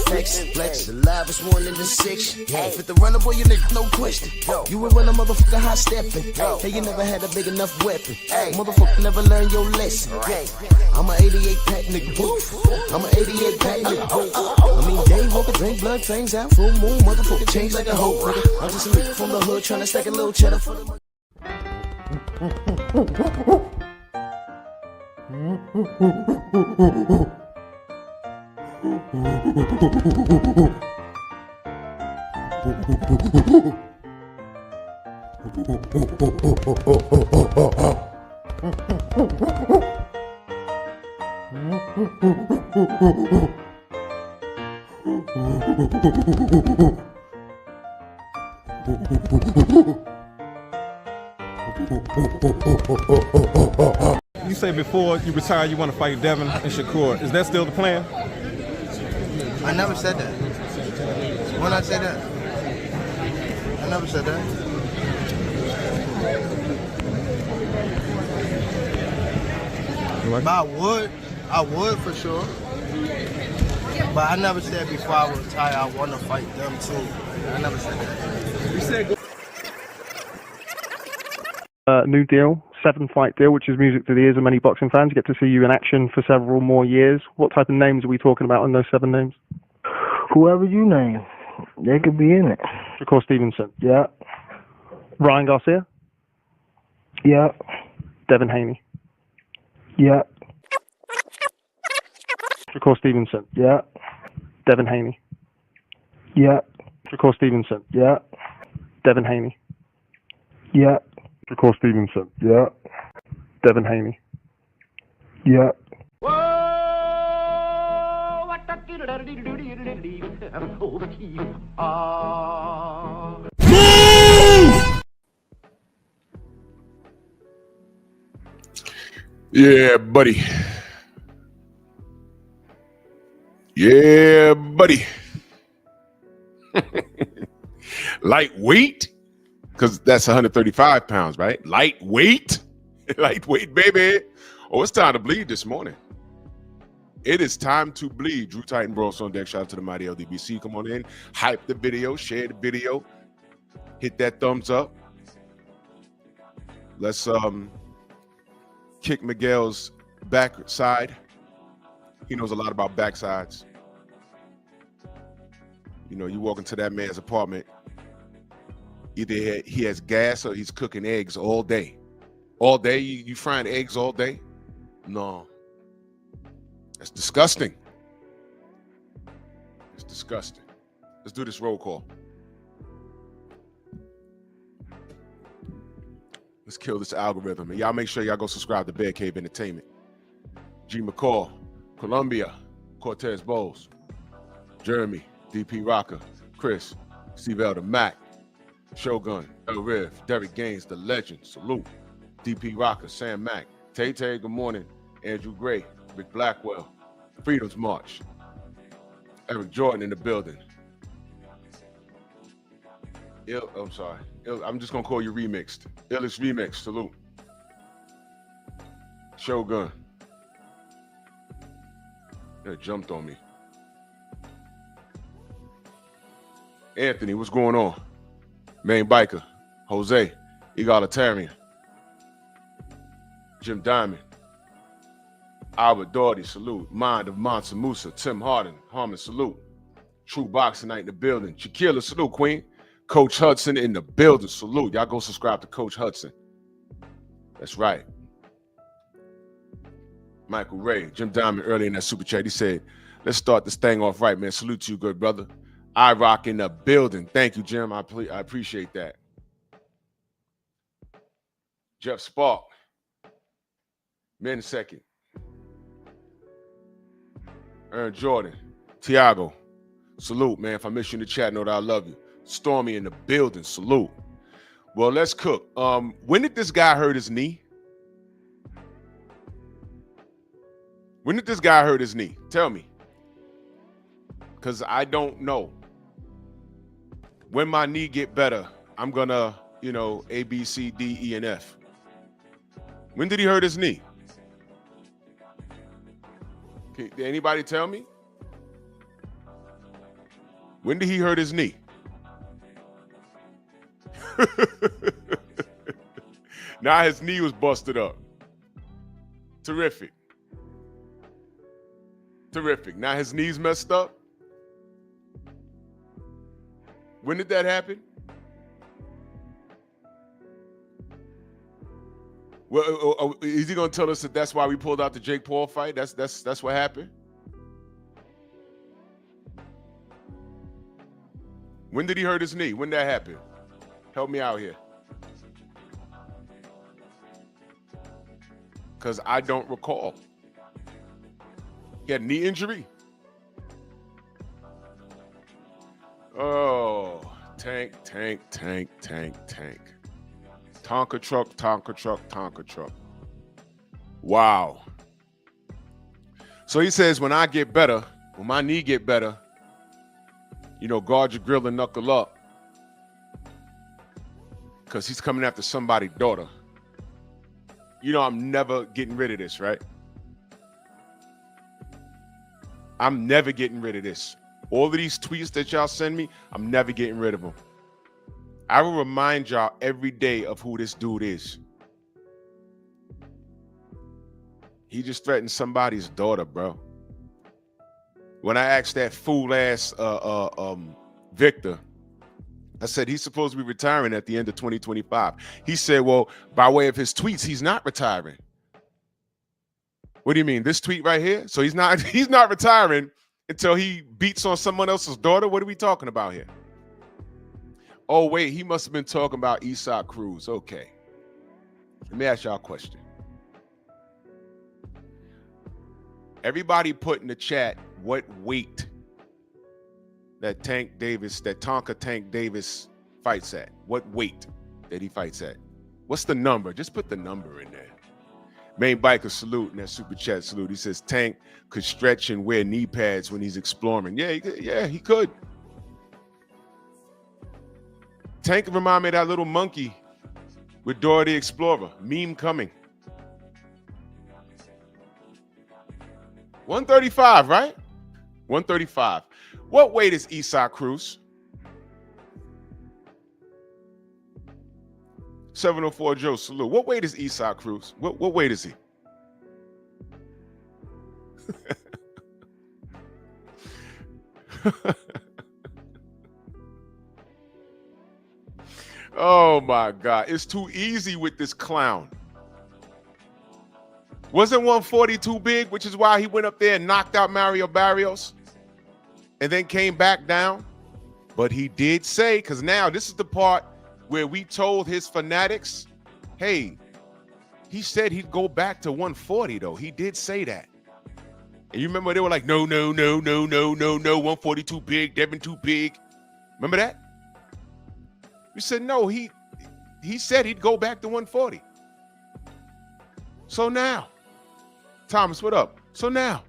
flex. The livest one in the six. Fit the runner, boy, you nigga, no question. You would run a motherfucker high stepping. Hey, you never had a big enough weapon. Motherfucker never learned your lesson. I'm an 88 pack nigga. I'm an 88 pack nigga. I mean, day walker, drink blood, things out. Full moon, motherfucker, change like a hoe, nigga. I'm just a nigga from the hood trying to stack a little cheddar for the money. You say before you retire you want to fight Devin and Shakur. Is that still the plan? I never said that. When I say that? I never said that. But I would for sure. But I never said before I retire I want to fight them too. I never said that. You said new deal, 7-fight deal, which is music to the ears of many boxing fans. Get to see you in action for several more years. What type of names are we talking about in those 7 names? whoever you name, they could be in it. Shakur Stevenson. Yeah. Ryan Garcia. Yeah. Devin Haney. Yeah. Shakur Stevenson. Yeah. Devin Haney. Yeah. Shakur Stevenson. Yeah. Devin Haney. Yeah. Shakur Stevenson. Yeah. Devin Haney. Yeah. Yeah, buddy. Yeah, buddy. Lightweight, because that's 135 pounds, right? Lightweight. Lightweight, baby. Oh, it's time to bleed this morning. It is time to bleed. Drew Titan Bros on deck. Shout out to the mighty LDBC. Come on in. Hype the video. Share the video. Hit that thumbs up. Let's kick Miguel's backside. He knows a lot about backsides. You know, you walk into that man's apartment, either he has gas or he's cooking eggs all day. All day? You frying eggs all day? No. That's disgusting. It's disgusting. Let's do this roll call. Let's kill this algorithm. And y'all make sure y'all go subscribe to Bear Cave Entertainment. G. McCall, Columbia, Cortez Bowles, Jeremy, DP Rocker, Chris, Steve Elder, Mac, Shogun, El Riv, Derek Gaines, The Legend, Salute, DP Rocker, Sam Mack, Tay Tay, good morning, Andrew Gray, Rick Blackwell, Freedom's March, Eric Jordan in the building. I'm sorry. I'm just going to call you Remixed. Illis Remix, salute. Shogun. It jumped on me. Anthony, what's going on? Main Biker, Jose, Egalitarian, Jim Diamond, Albert Doherty, salute. Mind of Mansa Musa, Tim Harden, Harmon, salute. True Boxing Night in the building. Shaquilla, salute, Queen. Coach Hudson in the building, salute. Y'all go subscribe to Coach Hudson. That's right. Michael Ray, Jim Diamond earlier in that super chat, he said, let's start this thing off right, man. Salute to you, good brother. I rock in the building. Thank you, Jim. I appreciate that. Jeff Spark, men second. Aaron Jordan, Tiago, salute, man. If I miss you in the chat, know that I love you. Stormy in the building, salute. Well, let's cook. When did this guy hurt his knee? When did this guy hurt his knee? Tell me. Because I don't know. When my knee get better, I'm gonna, A, B, C, D, E, and F. When did he hurt his knee? Did anybody tell me? When did he hurt his knee? Now his knee was busted up. Terrific. Terrific. Now his knee's messed up. When did that happen? Well, is he gonna tell us that that's why we pulled out the Jake Paul fight? That's what happened. When did he hurt his knee? When did that happen? Help me out here. Because I don't recall. He had a knee injury. Oh, Tank. Tonka truck. Wow. So he says, when I get better, when my knee get better, guard your grill and knuckle up. Because he's coming after somebody's daughter. I'm never getting rid of this, right? I'm never getting rid of this. All of these tweets that y'all send me, I'm never getting rid of them. I will remind y'all every day of who this dude is. He just threatened somebody's daughter, bro. When I asked that fool-ass Victor, I said he's supposed to be retiring at the end of 2025. He said, well, by way of his tweets, he's not retiring. What do you mean? This tweet right here? So he's not retiring until he beats on someone else's daughter? What are we talking about here? Oh, wait, he must have been talking about Isaac Cruz. Okay. Let me ask y'all a question. Everybody put in the chat what weight that Tonka Tank Davis fights at. What weight that he fights at? What's the number? Just put the number in there. Main Biker salute in that super chat salute. He says Tank could stretch and wear knee pads when he's exploring. Yeah, he could. Tank remind me of that little monkey with Dora the Explorer. Meme coming. 135, right? 135. What weight is Isaac Cruz? 704 Joe, salute. What weight is Isaac Cruz? What weight is he? Oh my God. It's too easy with this clown. Wasn't 140 too big, which is why he went up there and knocked out Mario Barrios and then came back down? But he did say, because now this is the part where we told his fanatics, hey, he said he'd go back to 140 though. He did say that. And you remember they were like, no, 140 too big, Devin too big. Remember that? We said, no, he said he'd go back to 140. So now, Thomas, what up? So now,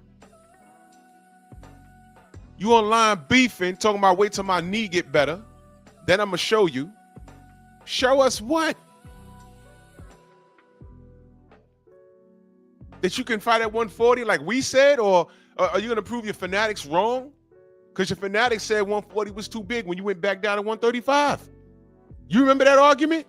you online beefing, talking about wait till my knee get better. Then I'm going to show you. Show us what? That you can fight at 140 like we said? Or are you going to prove your fanatics wrong? Because your fanatics said 140 was too big when you went back down to 135. You remember that argument?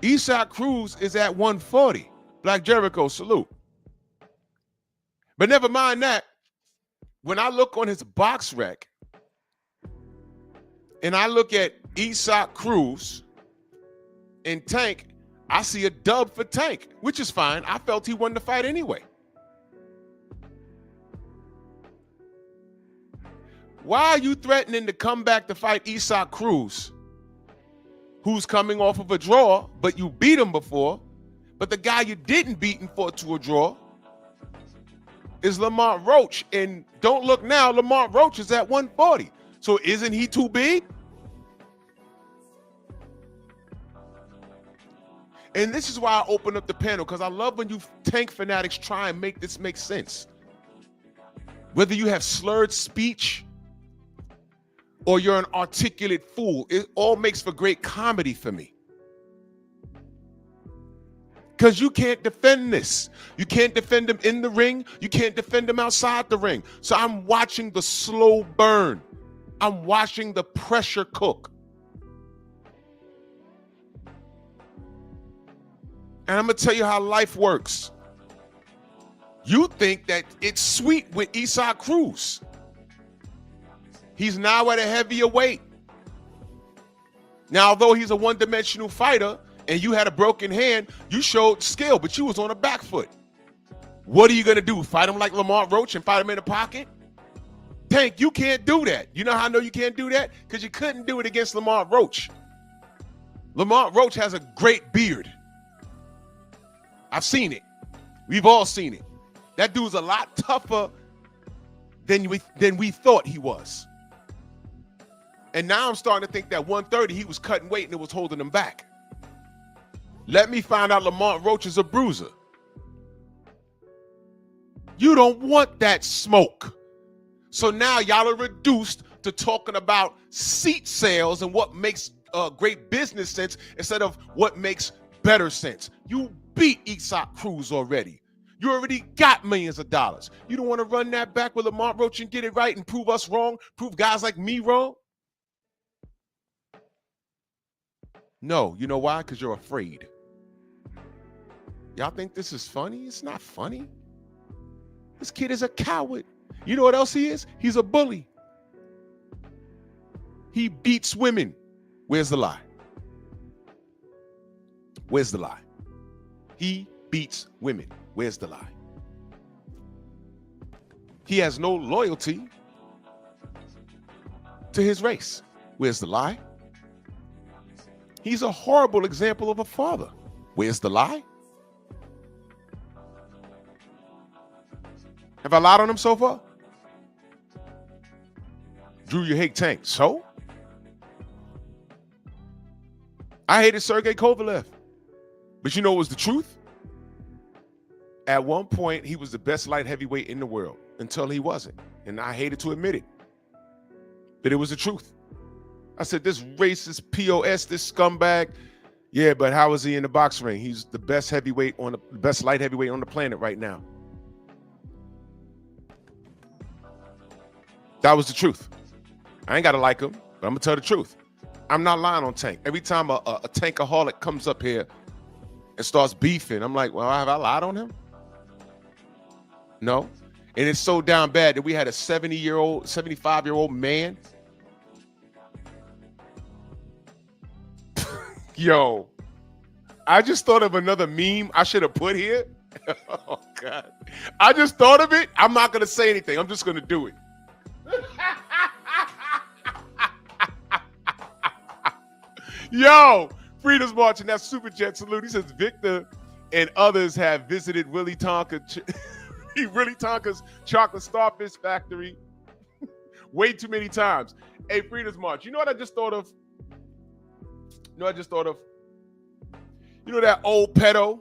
Isaac Cruz is at 140. Black Jericho, salute. But never mind that. When I look on his box rec and I look at Isaac Cruz and Tank, I see a dub for Tank, which is fine. I felt he won the fight anyway. Why are you threatening to come back to fight Isaac Cruz, who's coming off of a draw, but you beat him before, but the guy you didn't beat and fought to a draw is Lamont Roach. And don't look now, Lamont Roach is at 140. So isn't he too big? And this is why I open up the panel, because I love when you Tank fanatics try and make this make sense. Whether you have slurred speech or you're an articulate fool, it all makes for great comedy for me. Because you can't defend this. You can't defend him in the ring. You can't defend him outside the ring. So I'm watching the slow burn. I'm watching the pressure cook. And I'm going to tell you how life works. You think that it's sweet with Isaac Cruz. He's now at a heavier weight. Now, although he's a one-dimensional fighter and you had a broken hand, you showed skill, but you was on a back foot. What are you going to do? Fight him like Lamont Roach and fight him in the pocket? Tank, you can't do that. You know how I know you can't do that? Because you couldn't do it against Lamont Roach. Lamont Roach has a great beard. I've seen it. We've all seen it. That dude's a lot tougher than we thought he was. And now I'm starting to think that 130, he was cutting weight and it was holding him back. Let me find out Lamont Roach is a bruiser. You don't want that smoke. So now y'all are reduced to talking about seat sales and what makes great business sense instead of what makes better sense. You beat Isaac Cruz already. You already got millions of dollars. You don't want to run that back with Lamont Roach and get it right and prove us wrong, prove guys like me wrong? No, you know why? Because you're afraid. Y'all think this is funny? It's not funny. This kid is a coward. You know what else he is? He's a bully. He beats women. Where's the lie? Where's the lie? He beats women. Where's the lie? He has no loyalty to his race. Where's the lie? He's a horrible example of a father. Where's the lie? Have I lied on him so far? Drew, you hate Tank. So? I hated Sergey Kovalev. But you know what was the truth? At one point, he was the best light heavyweight in the world until he wasn't. And I hated to admit it. But it was the truth. I said, this racist POS, this scumbag. Yeah, but how is he in the box ring? He's the best heavyweight on the best light heavyweight on the planet right now. That was the truth. I ain't got to like him, but I'm going to tell the truth. I'm not lying on Tank. Every time a tankaholic comes up here and starts beefing, I'm like, well, have I lied on him? No. And it's so down bad that we had a 70-year-old, 75-year-old man. Yo, I just thought of another meme I should have put here. Oh, God. I just thought of it. I'm not going to say anything. I'm just going to do it. Yo, Frida's marching that super jet salute. He says Victor and others have visited Willy Tonka's chocolate starfish factory way too many times. Hey, Frida's march. You know what I just thought of? You know that old pedo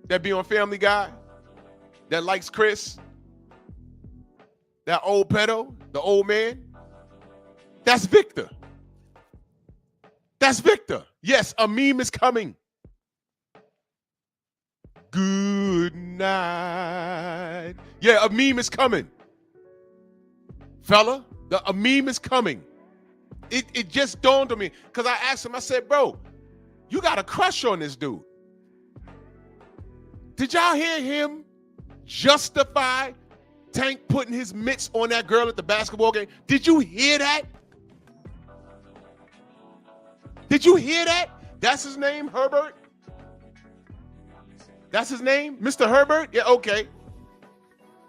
that be on Family Guy that likes Chris? That old pedo, the old man? That's Victor. That's Victor. Yes, a meme is coming. Good night. Yeah, a meme is coming. Fella, a meme is coming. It just dawned on me because I asked him, I said, bro, you got a crush on this dude. Did y'all hear him justify Tank putting his mitts on that girl at the basketball game? Did you hear that? Did you hear that? That's his name, Herbert? That's his name? Mr. Herbert? Yeah, okay.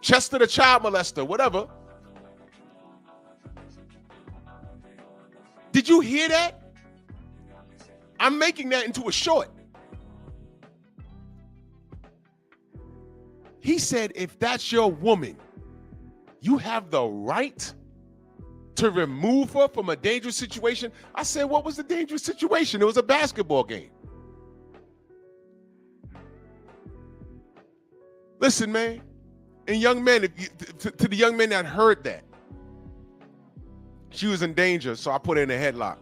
Chester the child molester, whatever. Did you hear that? I'm making that into a short. He said, if that's your woman, you have the right to remove her from a dangerous situation. I said, what was the dangerous situation? It was a basketball game. Listen, man, and young men, to the young men that heard that, she was in danger, so I put her in a headlock.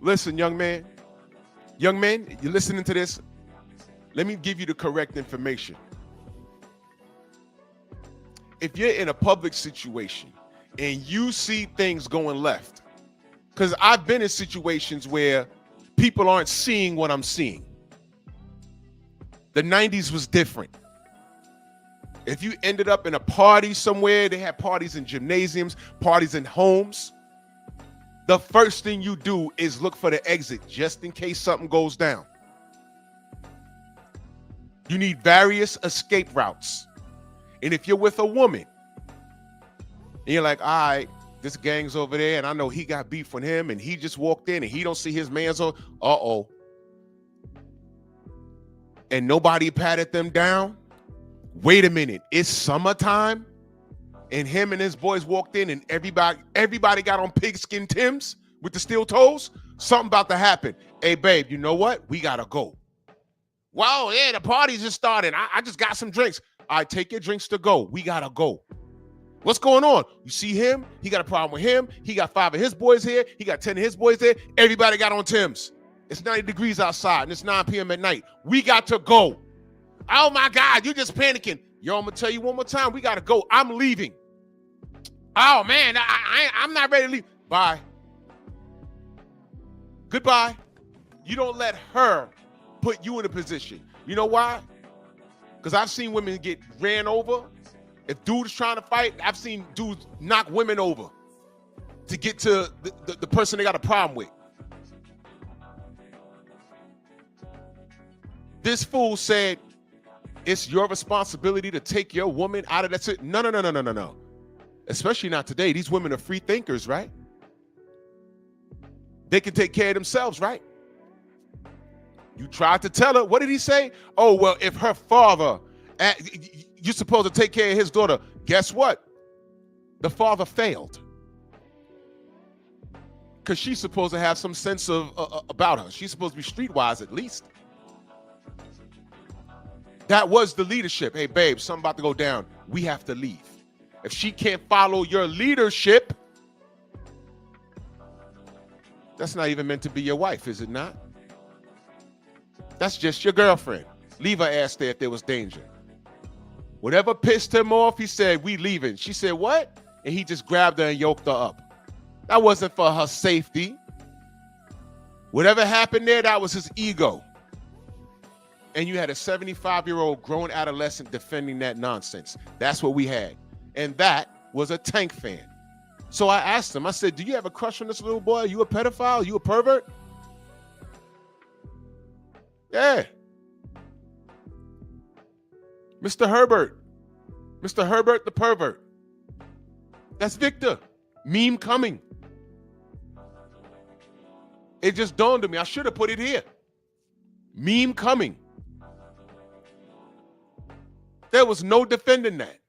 Listen, young man, you're listening to this. Let me give you the correct information. If you're in a public situation and you see things going left, because I've been in situations where people aren't seeing what I'm seeing. The 90s was different. If you ended up in a party somewhere, they had parties in gymnasiums, parties in homes, the first thing you do is look for the exit just in case something goes down. You need various escape routes. And if you're with a woman, and you're like, all right, this gang's over there, and I know he got beef with him, and he just walked in, and he don't see his man's on, uh-oh. And nobody patted them down. Wait a minute, it's summertime, and him and his boys walked in, and everybody got on pigskin Timbs with the steel toes. Something about to happen. Hey, babe, you know what? We gotta go. Wow, yeah, the party just started. I just got some drinks. All right, take your drinks to go. We gotta go. What's going on? You see him? He got a problem with him. He got 5 of his boys here. He got 10 of his boys there. Everybody got on Timbs. It's 90 degrees outside, and it's 9 p.m. at night. We got to go. Oh, my God, you're just panicking. Yo, I'm going to tell you one more time. We got to go. I'm leaving. Oh, man, I'm not ready to leave. Bye. Goodbye. You don't let her put you in a position. You know why? Because I've seen women get ran over. If dude is trying to fight, I've seen dudes knock women over to get to the person they got a problem with. This fool said, it's your responsibility to take your woman out of that situation. No. Especially not today. These women are free thinkers, right? They can take care of themselves, right? You tried to tell her. What did he say? Oh, well, if her father, you're supposed to take care of his daughter. Guess what? The father failed. Because she's supposed to have some sense of about her. She's supposed to be streetwise at least. That was the leadership. Hey, babe, something about to go down. We have to leave. If she can't follow your leadership, that's not even meant to be your wife, is it not? That's just your girlfriend. Leave her ass there if there was danger. Whatever pissed him off, he said, we leaving. She said, what? And he just grabbed her and yoked her up. That wasn't for her safety. Whatever happened there, that was his ego. And you had a 75-year-old grown adolescent defending that nonsense. That's what we had. And that was a Tank fan. So I asked him, I said, do you have a crush on this little boy? Are you a pedophile? Are you a pervert? Yeah. Mr. Herbert the pervert. That's Victor. Meme coming. It just dawned on me. I should have put it here. Meme coming. There was no defending that.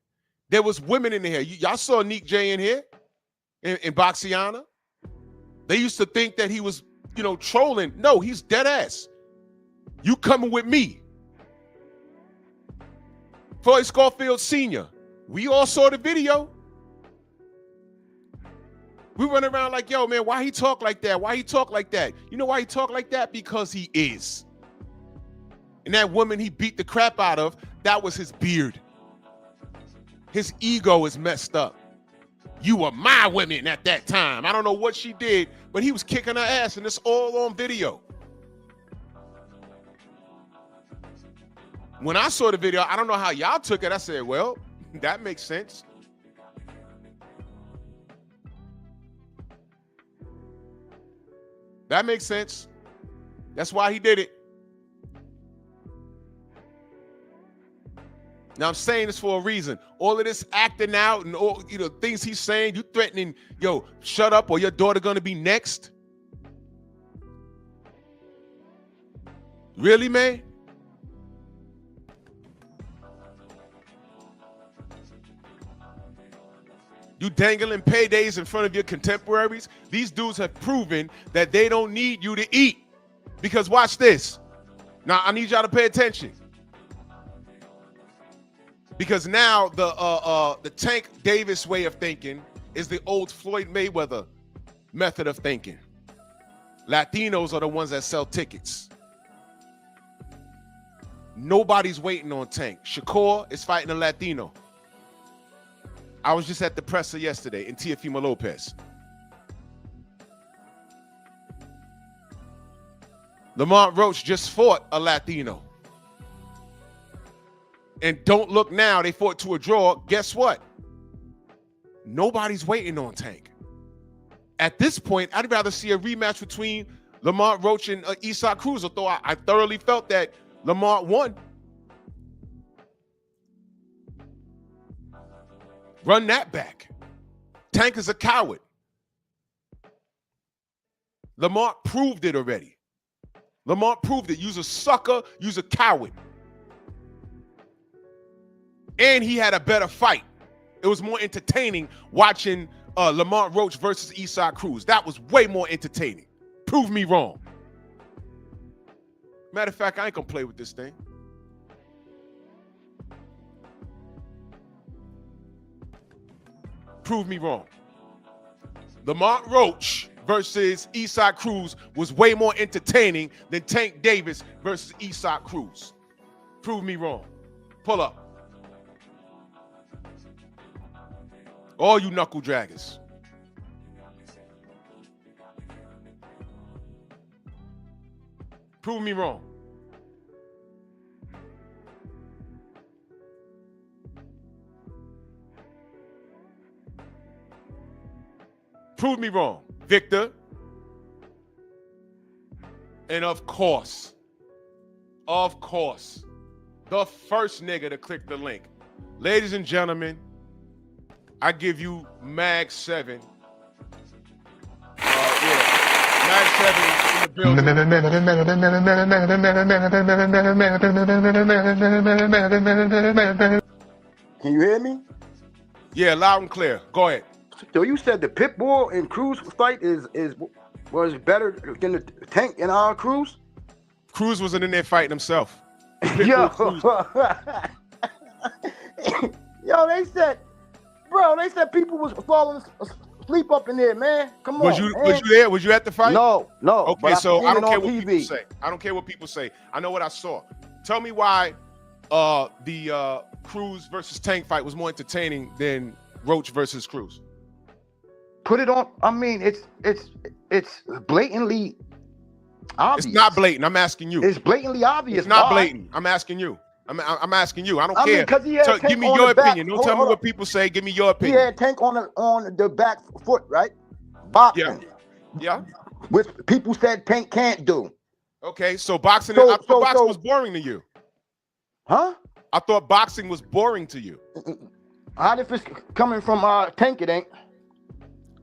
There was women in here. Y'all saw Neek J in here, in Boxiana. They used to think that he was, trolling. No, he's dead ass. You coming with me. Floyd Schofield Sr., we all saw the video. We run around like, yo, man, why he talk like that? Why he talk like that? You know why he talk like that? Because he is. And that woman he beat the crap out of, that was his beard. His ego is messed up. You were my women at that time. I don't know what she did, but he was kicking her ass, and it's all on video. When I saw the video, I don't know how y'all took it. I said, well, that makes sense. That makes sense. That's why he did it. Now, I'm saying this for a reason. All of this acting out and all, things he's saying, you threatening, shut up or your daughter gonna be next. Really, man? You dangling paydays in front of your contemporaries. These dudes have proven that they don't need you to eat. Because watch this. Now, I need y'all to pay attention. Because now the Tank Davis way of thinking is the old Floyd Mayweather method of thinking. Latinos are the ones that sell tickets. Nobody's waiting on Tank. Shakur is fighting a Latino. I was just at the presser yesterday in Teofimo Lopez. Lamont Roach just fought a Latino. And don't look now, they fought to a draw. Guess what? Nobody's waiting on Tank. At this point, I'd rather see a rematch between Lamont Roach and Isaac Cruz, although I thoroughly felt that Lamont won. Run that back. Tank is a coward. Lamont proved it already. Lamont proved it. You's a sucker. You's a coward. And he had a better fight. It was more entertaining watching Lamont Roach versus Isaac Cruz. That was way more entertaining. Prove me wrong. Matter of fact, I ain't gonna play with this thing. Prove me wrong. Lamont Roach versus Isaac Cruz was way more entertaining than Tank Davis versus Isaac Cruz. Prove me wrong. Pull up. All you knuckle draggers. Prove me wrong. Prove me wrong, Victor. And of course, the first nigga to click the link. Ladies and gentlemen, I give you Mag 7. Mag 7 in the building. Can you hear me? Yeah, loud and clear. Go ahead. So you said the Pitbull and Cruz fight was better than the Tank and Cruz? Cruz wasn't in there fighting himself. Yo, yo, they said people was falling asleep up in there, man. Come on. Was you there? Was you at the fight? No. Okay, so I don't care what TV. people say. I don't care what people say. I know what I saw. Tell me why the Cruz versus Tank fight was more entertaining than Roach versus Cruz. Put it on. I mean, it's blatantly obvious. It's not blatant. I'm asking you. It's blatantly obvious. It's not blatant. I'm asking you. I'm asking you. I don't care. Mean, he had so, Tank give me on your the back. opinion. Don't tell me what people say. Give me your He opinion. had Tank on the back foot, right? Boxing. Yeah. Which people said Tank can't do. Okay, so boxing. I thought boxing was boring to you. Huh? I thought boxing was boring to you. How if it's coming from Tank? It ain't.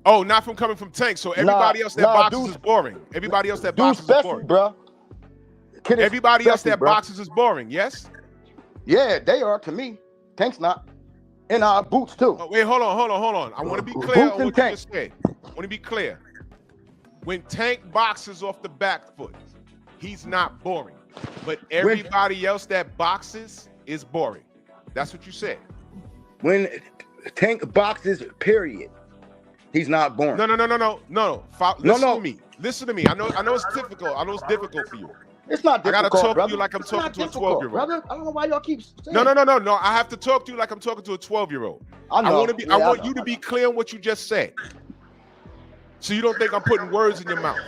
Oh, not from coming from Tank. So everybody else that boxes is boring. Everybody else that boxes is boring, bro. Everybody else that boxes is boring. Yes. Yeah, they are to me. Tank's not. And Boots too. Oh, wait, hold on. I want to be clear on what you just said. I want to be clear. When Tank boxes off the back foot, he's not boring. But everybody else that boxes is boring. That's what you said. When Tank boxes, period, he's not boring. No. Listen to me. I know it's difficult. I know it's difficult for you. It's not difficult. I gotta talk brother. to you like I'm It's talking to a difficult, 12-year-old. Brother, I don't know why y'all keep saying. No. I have to talk to you like I'm talking to a 12-year-old. I know. I want you to be clear on what you just said, so you don't think I'm putting words in your mouth.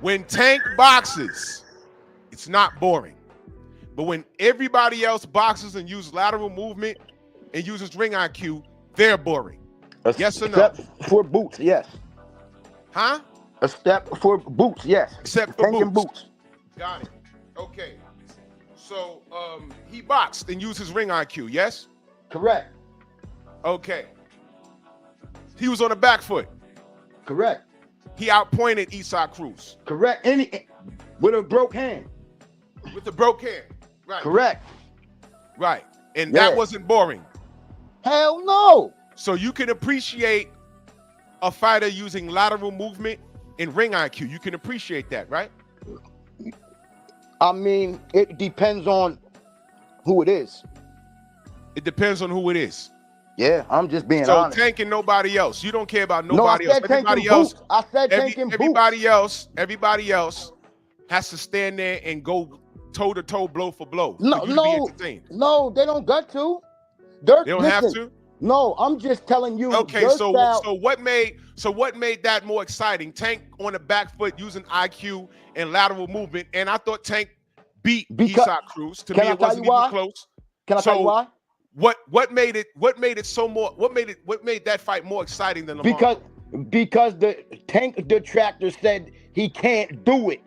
When Tank boxes, it's not boring. But when everybody else boxes and uses lateral movement and uses ring IQ, they're boring. Yes or no? Except for Boots, yes. Huh? A step for Boots, yes. Except for Tank and Boots. Got it. Okay. So he boxed and used his ring IQ, yes? Correct. Okay. He was on the back foot. Correct. He outpointed Isaac Cruz. Correct. With a broke hand. With the broke hand. Right. Correct. Right. And that wasn't boring. Hell no. So you can appreciate a fighter using lateral movement and ring IQ. You can appreciate that, right? I mean, it depends on who it is. It depends on who it is. Yeah, I'm just being honest. So Tank and nobody else. You don't care about nobody I else. said Tank and Boots. I said Tank and Boots. Everybody else has to stand there and go toe to toe, blow for blow. No, for you to be no, entertained? no, they don't got to. Dirk, They don't listen, have to. No, I'm just telling you. Okay, Dirk so style- what made that more exciting? Tank on the back foot using IQ and lateral movement, and I thought Tank beat Isak Cruz. To me, Can I it tell wasn't you even why? close. Can I tell you why? What made it so more? What made that fight more exciting than Lamar? Because the Tank detractor said he can't do it.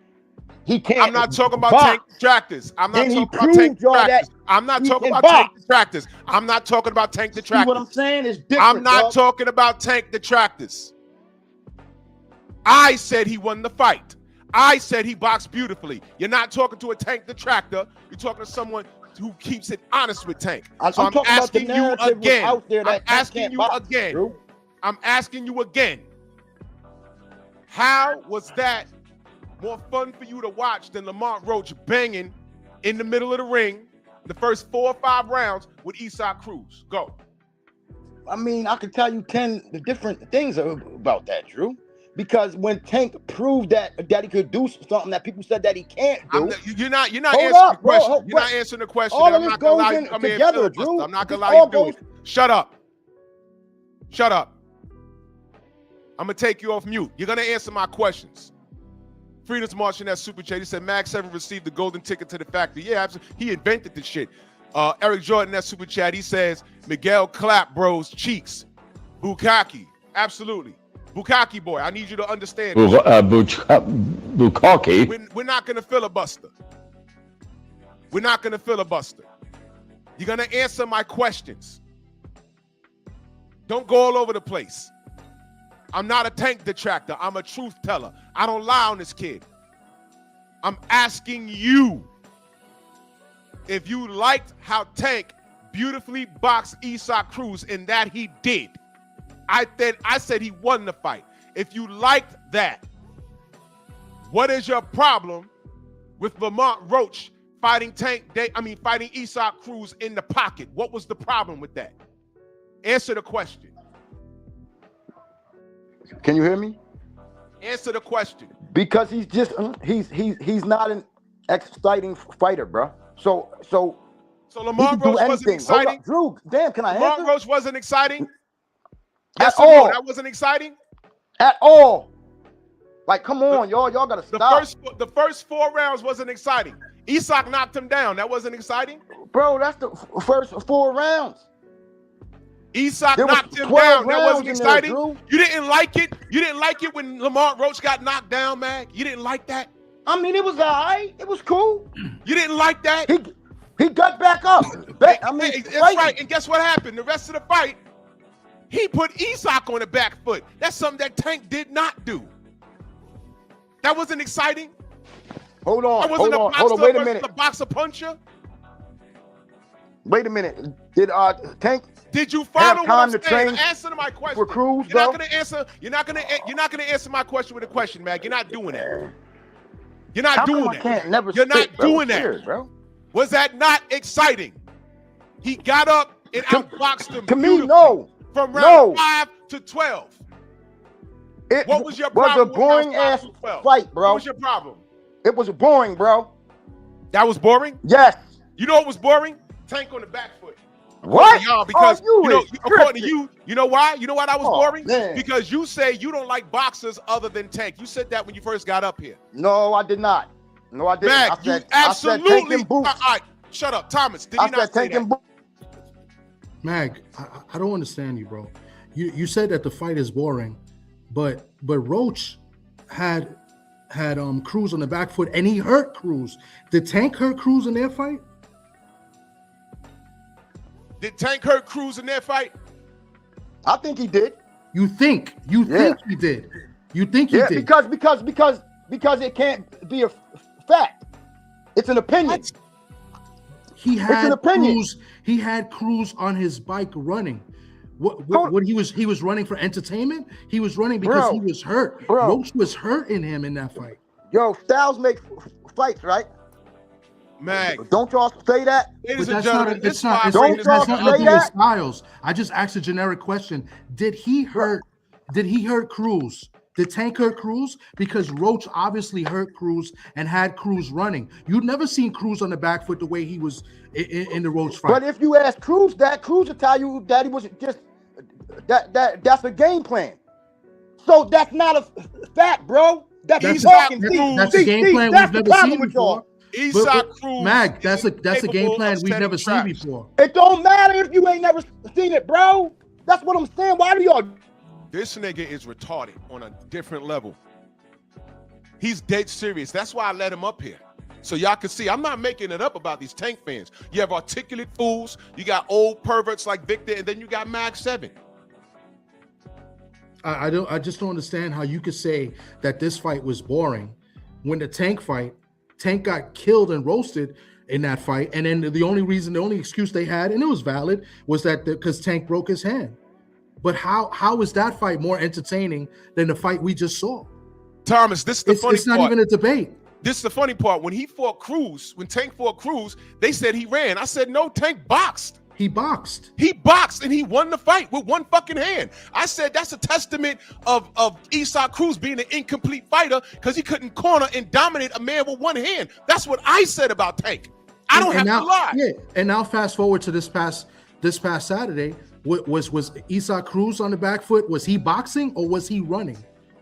He can't. I'm not talking about box. Tank detractors. I'm not Then he talking about Tank proved y'all that detractors. I'm not he talking can about Tank box. detractors. I'm not talking about Tank See detractors. what I'm saying is different. I'm not dog. talking about Tank detractors. I said he won the fight. I said he boxed beautifully. You're not talking to a Tank detractor. You're talking to someone who keeps it honest with Tank. So I'm talking about the asking you narrative was again. out there that I'm Tank asking can't you box, again. Drew. I'm asking you again. How was that more fun for you to watch than Lamont Roach banging in the middle of the ring the first 4 or 5 rounds with Isak Cruz? Go. I mean, I could tell you 10 different things about that, Drew. Because when Tank proved that he could do something that people said that he can't do. You're not Hold answering up, the bro, question. hold- You're not answering the question. all and of I'm this not gonna allow goes you in to come here and together, filibuster. Drew. I'm not This gonna allow you all to do goes- it. Shut up. Shut up. I'm gonna take you off mute. You're gonna answer my questions. Freedom's marching that super chat. He said Max 7 received the golden ticket to the factory. Yeah, absolutely. He invented this shit. Eric Jordan, that super chat. He says Miguel clap bros cheeks. Bukaki, absolutely. Bukaki boy, I need you to understand. Bukaki. We're not gonna filibuster. We're not gonna filibuster. You're gonna answer my questions. Don't go all over the place. I'm not a Tank detractor. I'm a truth teller. I don't lie on this kid. I'm asking you if you liked how Tank beautifully boxed Isak Cruz, and that he did. I said he won the fight. If you liked that, what is your problem with Lamont Roach fighting fighting Isak Cruz in the pocket? What was the problem with that? Answer the question. Can you hear me? Answer the question. Because he's just he's not an exciting fighter, bro. So Lamont he can do Roach wasn't anything. Hold exciting? up, Drew, damn, can I Lamont answer? Roach wasn't exciting? At Yes or no? all. That wasn't exciting? At all. Like, come on, y'all gotta stop. The first 4 rounds wasn't exciting. Isak knocked him down. That wasn't exciting? Bro, that's the first 4 rounds. Isak There was knocked him 12 down. That rounds wasn't in there, exciting. Drew. You didn't like it? You didn't like it when Lamont Roach got knocked down, man? You didn't like that? I mean, it was all right. It was cool. You didn't like that? He got back up. That's right. And guess what happened? The rest of the fight, he put Isak on the back foot. That's something that Tank did not do. That wasn't exciting. Hold on. That wasn't Hold on. Wait a minute. A boxer puncher. Wait a minute. Did Tank? Did you follow what I'm to saying? train Answer to my question. for Cruz, You're not bro? gonna answer. You're not gonna answer my question with a question, man. You're not doing that. You're not How doing come I that. can't never You're not spit, bro? doing It's that. weird, bro. Was that not exciting? He got up and outboxed him. To me, beautifully no. From round No. 5 to 12. It What was your was problem? a with boring round 5 ass to 12? fight, bro. What was your problem? It was boring, bro. That was boring? Yes. You know what was boring? Tank on the back foot. What? Y'all, because Oh, you is according to tripping. you know why? You know why that was Oh, boring? man. Because you say you don't like boxers other than Tank. You said that when you first got up here. No, I did not. No, I didn't. Mag, I you said absolutely. Tank and boots. All right, shut up, Thomas. Did I you not said say Tank that? and boots. Mag, I don't understand you, bro. You said that the fight is boring, but Roach had Cruz on the back foot and he hurt Cruz. Did Tank hurt Cruz in their fight? Did Tank hurt Cruz in their fight? I think he did. You think he did? You think he Yeah, did? because it can't be a fact. It's an opinion. He an had opinion. Cruz. He had Cruz on his bike running. What he was running for entertainment? He was running because Bro. he was hurt. Bro. Roach was hurting him in that fight. Yo, styles make fights, right? Mag, Don't y'all say that? ladies But and that's gentlemen, not. this It's not. five It's, Don't it's ring y'all is not say nothing with that? Styles. I just asked a generic question. Did he hurt Cruz Did Tank hurt Cruz? Because Roach obviously hurt Cruz and had Cruz running. You'd never seen Cruz on the back foot the way he was in the Roach fight. But if you ask Cruz that, Cruz will tell you that he was just that's a game plan. So that's not a fact, bro. That's That's talking. a game plan that's we've the never problem seen with y'all. before. Isaac Cruz. Mag, that's a game capable plan of we've setting never seen traps. before. It don't matter if you ain't never seen it, bro. That's what I'm saying. Why do y'all? This nigga is retarded on a different level. He's dead serious. That's why I let him up here. So y'all can see, I'm not making it up about these Tank fans. You have articulate fools, you got old perverts like Victor, and then you got Mag 7. I just don't understand how you could say that this fight was boring when the Tank fight, Tank got killed and roasted in that fight, and then the only excuse they had, and it was valid, was that because Tank broke his hand. But how is that fight more entertaining than the fight we just saw? Thomas, this is the funny part. It's not even a debate. This is the funny part. When he fought Cruz, when Tank fought Cruz, they said he ran. I said, no, Tank boxed. He boxed. He boxed and he won the fight with one fucking hand. I said that's a testament of Isaac Cruz being an incomplete fighter because he couldn't corner and dominate a man with one hand. That's what I said about Tank. I don't have to lie. Yeah, and now fast forward to this past Saturday. Was Isaac Cruz on the back foot? Was he boxing or was he running?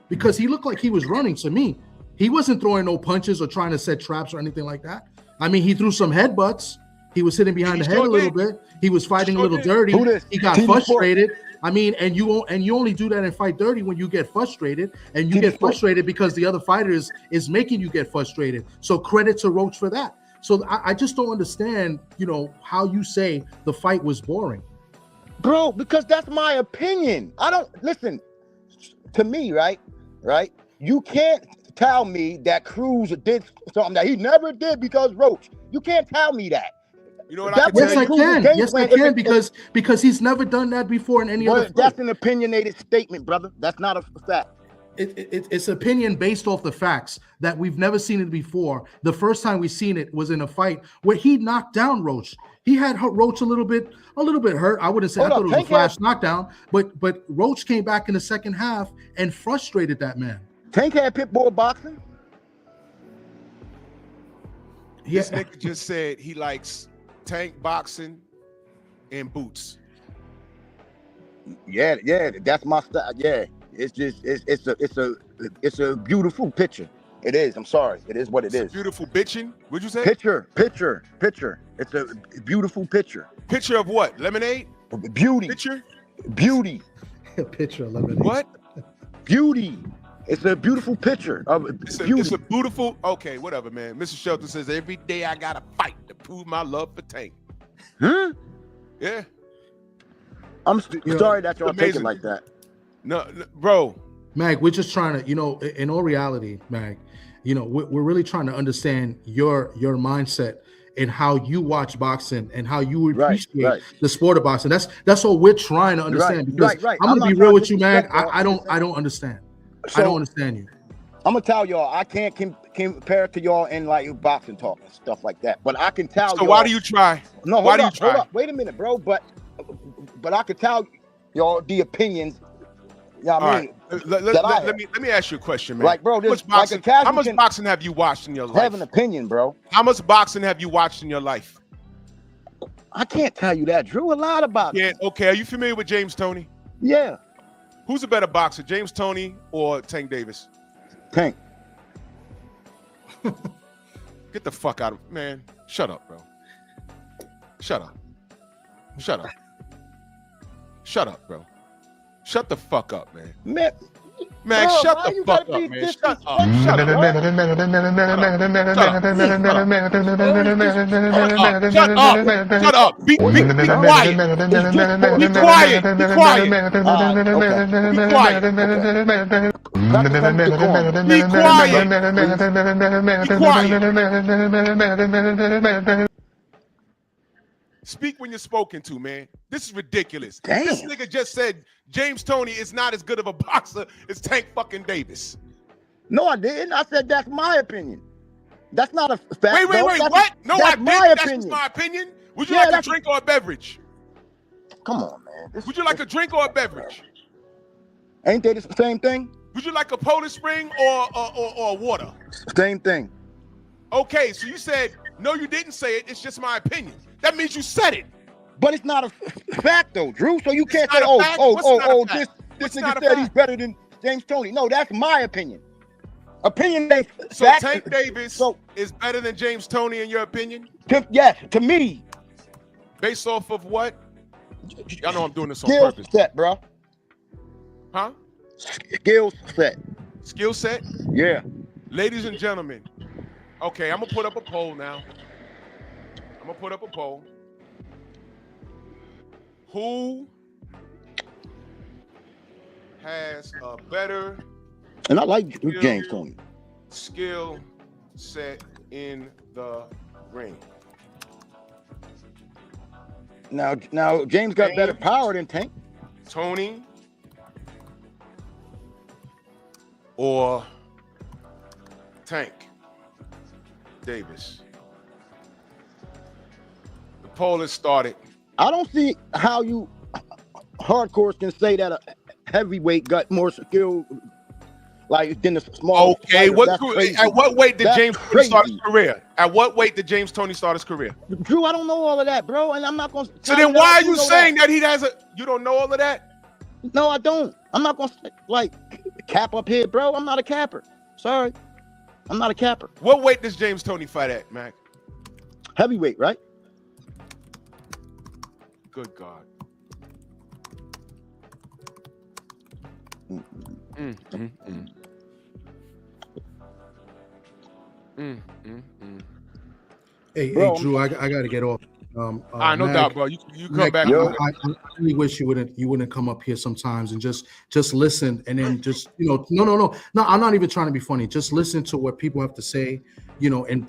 Because he looked like he was running to me. He wasn't throwing no punches or trying to set traps or anything like that. I mean, he threw some headbutts. He was hitting behind the head a little bit. He was fighting a little dirty. He got frustrated. I mean, and you only do that and fight dirty when you get frustrated, and you get frustrated because the other fighter is making you get frustrated. So credit to Roach for that. So I just don't understand, how you say the fight was boring. Bro, because that's my opinion. I don't listen to me, right? You can't tell me that Cruz did something that he never did because Roach. You can't tell me that. You know what I can tell you? Yes, I can because he's never done that before in any other fight. That's an opinionated statement, brother. That's not a fact. It's opinion based off the facts that we've never seen it before. The first time we seen it was in a fight where he knocked down Roach. He had Roach a little bit hurt. I wouldn't say I thought it was a flash knockdown, but Roach came back in the second half and frustrated that man. Tank had pit bull boxing. This nigga just said he likes Tank boxing and boots. Yeah, that's my style. Yeah, it's a beautiful picture. It is. I'm sorry. It is what it is. Beautiful bitching. What'd you say? Picture. It's a beautiful picture. Picture of what? Lemonade? Beauty. Picture? Beauty. Picture of lemonade. What? Beauty. It's a beautiful picture of beauty. It's a beautiful. Okay, whatever, man. Mr. Shelton says every day I gotta fight to prove my love for Tank. Huh? Yeah. I'm sorry that y'all take it like that. No, bro. Mag, we're just trying to, in all reality, Mag, we're really trying to understand your mindset and how you watch boxing and how you appreciate the sport of boxing. That's all we're trying to understand. Because I'm gonna be real with you, Mag. I don't understand. I don't understand you. I'm gonna tell y'all, I can't compare it to y'all in like boxing talk and stuff like that. But I can tell. So why do you try? No, why do you hold try? up. Wait a minute, bro. But I can tell y'all the opinions. Yeah, I mean, let me ask you a question, man. Like, bro, how much boxing have you watched in your life? Have an opinion, bro. How much boxing have you watched in your life? I can't tell you that, Drew. A lot about it. Yeah, okay. Are you familiar with James Toney? Yeah. Who's a better boxer, James Toney or Tank Davis? Tank. Get the fuck out of man. Shut up, bro. Shut up. Shut up. Shut up, bro. Shut the fuck up, man. Man, bro, shut the fuck up, man. Shut up. Shut up. Shut up. Be quiet. Be quiet. Be quiet. Be quiet. Be quiet. Speak when you're spoken to, man. This is ridiculous. Damn. This nigga just said James Toney is not as good of a boxer as Tank fucking Davis. No, I didn't. I said that's my opinion. That's not a fact. Wait, what? No, I didn't. That's just my opinion. Would you like a drink or a beverage? Come on, man. Would you like a drink or a beverage? Ain't they the same thing? Would you like a Polish Spring or water? Same thing. Okay, so you said no, you didn't say it. It's just my opinion. That means you said it. But it's not a fact though, Drew. So you can't It's say, not a fact? What's not a this fact? What's nigga not a said he's fact? better than James Toney. No, that's my opinion. Opinion ain't So fact. Tank Davis So is better than James Toney in your opinion, yes, to me, based off of what? Y'all know I'm doing this on skill purpose, set, bro. huh? Skill set. Skill set, Yeah. ladies and gentlemen. Okay, I'm gonna put up a poll now. Who has a better And I like James Toney. skill set in the ring? Now James got better power than Tank. Tony or Tank Davis? The poll has started. I don't see how you hardcores can say that a heavyweight got more skill like than the small. Okay, fighter. at what weight did That's James Toney crazy. start his career? At what weight did James Toney start his career? Drew, I don't know all of that, bro, and I'm not gonna. So then why are you saying that he has a? You don't know all of that? No, I don't. I'm not gonna like cap up here, bro. I'm not a capper. Sorry, I'm not a capper. What weight does James Toney fight at, Mac? Heavyweight, right? Good God. Hey, Bro, hey, Drew, I got to get off. No Mag, doubt, bro. You come Mag, back. I really wish you wouldn't come up here sometimes and just listen and then just no. I'm not even trying to be funny. Just listen to what people have to say, and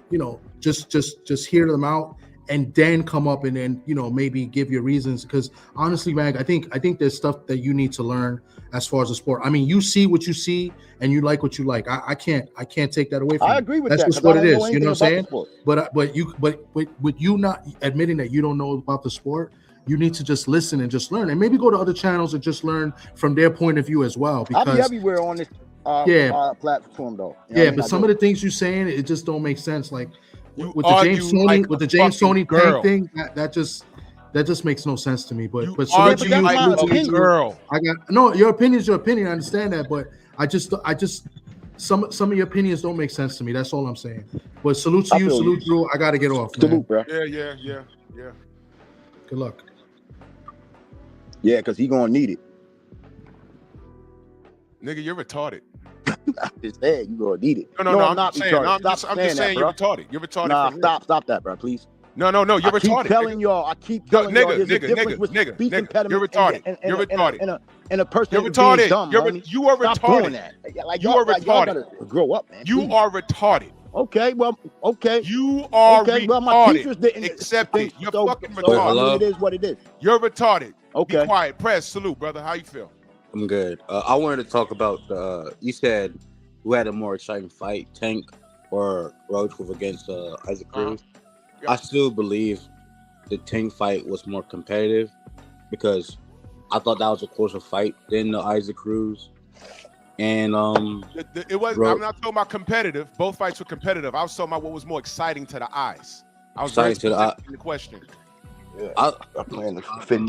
just hear them out and then come up and then maybe give your reasons. Because honestly, Mag, I think there's stuff that you need to learn as far as the sport. I mean, you see what you see and you like what you like. I can't take that away from you. I agree with That's that. just 'cause what I it don't is. know You know what I'm saying? anything about the sport. But you not admitting that you don't know about the sport, you need to just listen and just learn, and maybe go to other channels and just learn from their point of view as well. I'll be Because everywhere on this platform, though. but some of the things you're saying, it just don't make sense. Like You with the James argue Toney, like with a the James fucking Toney girl. thing, that just makes no sense to me. But You salute argue to you, like salute a to you. girl. I got no. Your opinion is your opinion. I understand that, but I just some of your opinions don't make sense to me. That's all I'm saying. But salute to I you, feel salute you. Drew. I got to get off. Man. Salute, bro. Yeah. Good luck. Yeah, because he gonna need it. Nigga, you're retarded. His head, you gonna need it. No, I'm I'm not just saying. retarded. I'm just Stop saying that, you're bro. retarded. You're retarded. Nah, for real. stop that, bro. Please. No, you're I keep retarded. telling nigga. y'all. I keep No, telling y'all. nigga, There's a difference nigga, with nigga, speech nigga. impediment You're retarded. and You're retarded. a person You're being retarded. dumb, homie. You are Stop retarded. doing that. Like, You y'all, are like, y'all retarded. gotta grow up, man. You Please. are retarded. Okay. Well, okay. You are Okay. Well, my teachers retarded. didn't Accept it. You're so, fucking so, retarded. I mean, Hello? it is what it is. You're retarded. Okay. Be quiet. Press. Salute, brother. How you feel? I'm good. I wanted to talk about you said who had a more exciting fight, Tank or Roach with against Isaac Cruz. Yeah. I still believe the Tank fight was more competitive because I thought that was a closer fight than the Isaac Cruz. And It was. Bro. I'm not talking about competitive. Both fights were competitive. I was talking about what was more exciting to the eyes. I was very Exciting to the specific in the question. I'm playing the fit.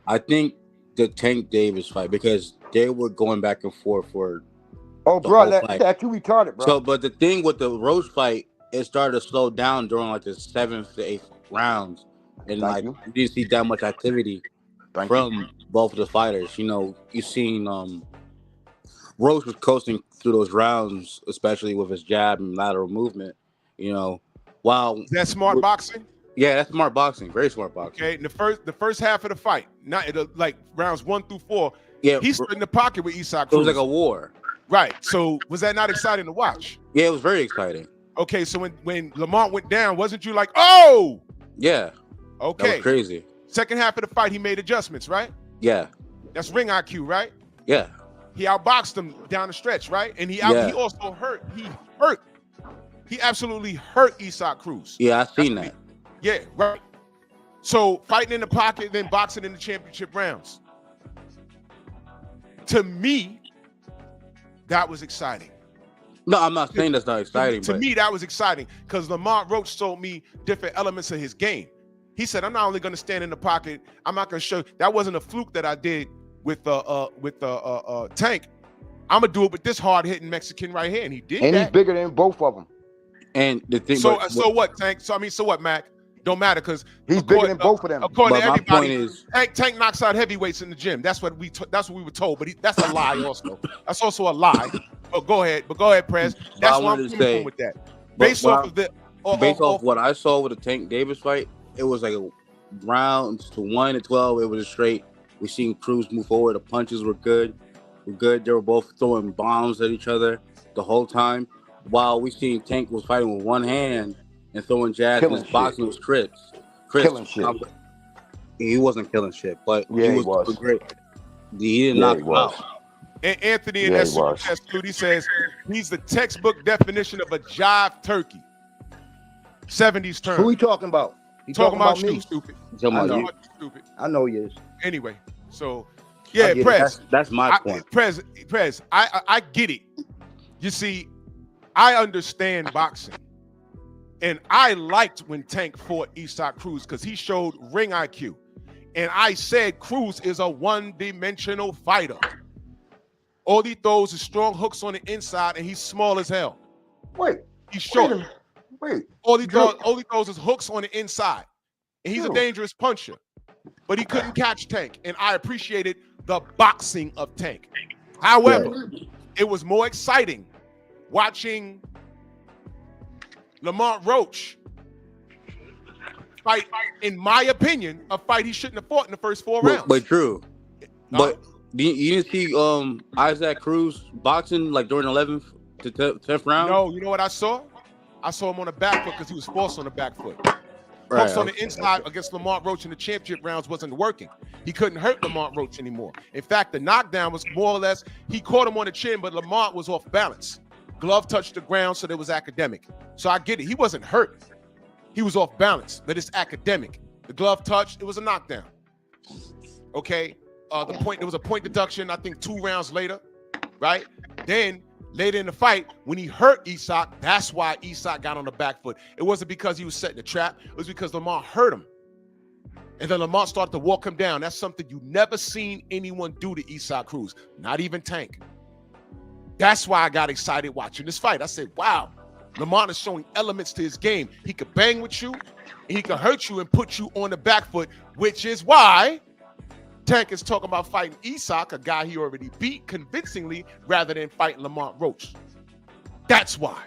I think the Tank Davis fight because they were going back and forth for. Oh, The bro, whole fight. that you retarded, bro. So, but the thing with the Roach fight, it started to slow down during like the 7th to 8th rounds, and Thank like you. you didn't see that much activity Thank you. from both of the fighters. You seen Roach was coasting through those rounds, especially with his jab and lateral movement. While Is that smart boxing? yeah, that's smart boxing, very smart boxing. Okay. In the first half of the fight, not like rounds 1 through 4, Yeah, he stood in the pocket with Isaac it Cruz. was like a war. Right. So was that not exciting to watch? Yeah, it was very exciting. Okay. So when Lamont went down, wasn't you like, oh? Yeah, that Okay. was crazy. Second half of the fight, he made adjustments, right? Yeah, That's ring IQ, right? yeah, He outboxed him down the stretch, right? And he Yeah. also hurt. He absolutely hurt Isaac Cruz. yeah. I seen that. Yeah, right. So fighting in the pocket, then boxing in the championship rounds. To me, that was exciting. No, I'm not saying that's not exciting. To but me, that was exciting because Lamont Roach told me different elements of his game. He said, "I'm not only going to stand in the pocket. I'm not going to show." That wasn't a fluke that I did with Tank. I'm gonna do it with this hard hitting Mexican right here, and he did. And that. he's bigger than both of them. And the thing, So what, Tank? So what, Mac? Don't matter because he's bigger than both of them. According to my everybody, point is, Tank knocks out heavyweights in the gym. That's what we were told, but that's a lie. Also, that's also a lie. Oh, go ahead, Prez. That's what I'm coming from with that. Based off what I saw with the Tank Davis fight, it was like a rounds to 1 to 12. It was straight. We seen Cruz move forward. The punches were good. They were both throwing bombs at each other the whole time. While we seen Tank was fighting with one hand and throwing jabs, and his boxing was Chris. Killing shit. He wasn't killing shit, but yeah, he was great. He didn't knock him out. And Anthony in that super chat he says he's the textbook definition of a jive turkey. 70s term. Who he talking about? He talking about me? Stupid. Stupid. I know he is. Anyway, so yeah, Prez. That's my point. Prez, I get it. You see, I understand boxing. And I liked when Tank fought Isaac Cruz because he showed ring IQ. And I said Cruz is a one-dimensional fighter. All he throws is strong hooks on the inside, and he's small as hell. Wait. He's short. Wait. All he throws is hooks on the inside. And he's a dangerous puncher. But he couldn't catch Tank. And I appreciated the boxing of Tank. However, it was more exciting watching Lamont Roach fight, in my opinion, a fight he shouldn't have fought in the first 4 rounds. But true. But you didn't see Isaac Cruz boxing like during the 11th to 10th round? No, you know what I saw? I saw him on the back foot because he was forced on the back foot. Hooks on the inside against Lamont Roach in the championship rounds wasn't working. He couldn't hurt Lamont Roach anymore. In fact, the knockdown was more or less, he caught him on the chin, but Lamont was off balance. Glove touched the ground, so there was academic. So I get it. He wasn't hurt. He was off balance, but it's academic. The glove touched, it was a knockdown. Okay? There was a point deduction, I think 2 rounds later, right? Then later in the fight, when he hurt Isak, that's why Isak got on the back foot. It wasn't because he was setting a trap. It was because Lamont hurt him. And then Lamont started to walk him down. That's something you never seen anyone do to Isak Cruz, not even Tank. That's why I got excited watching this fight. I said, wow, Lamont is showing elements to his game. He could bang with you, and he could hurt you and put you on the back foot, which is why Tank is talking about fighting Isak, a guy he already beat convincingly, rather than fighting Lamont Roach. That's why.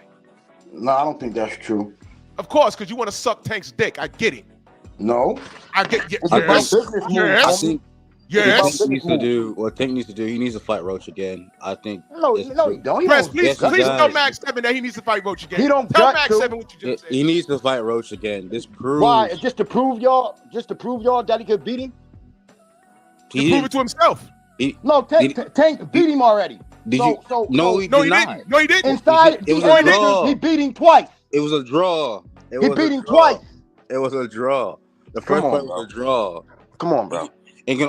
No, I don't think that's true. Of course, because you want to suck Tank's dick. I get it. No. I get it. Yes. Yes. What Tank needs to do, he needs to fight Roach again. I think. No, he don't. Press, please tell Max 7 that he needs to fight Roach again. He don't tell Max 7 what you just said. He needs to fight Roach again. This proves. Why? Just to prove y'all that he could beat him? To prove it to himself. Tank beat him already. No, he didn't. No, he didn't. Inside, he beat him twice. It was a draw. He beat him twice. It was a draw. The first fight was a draw. Come on, bro. And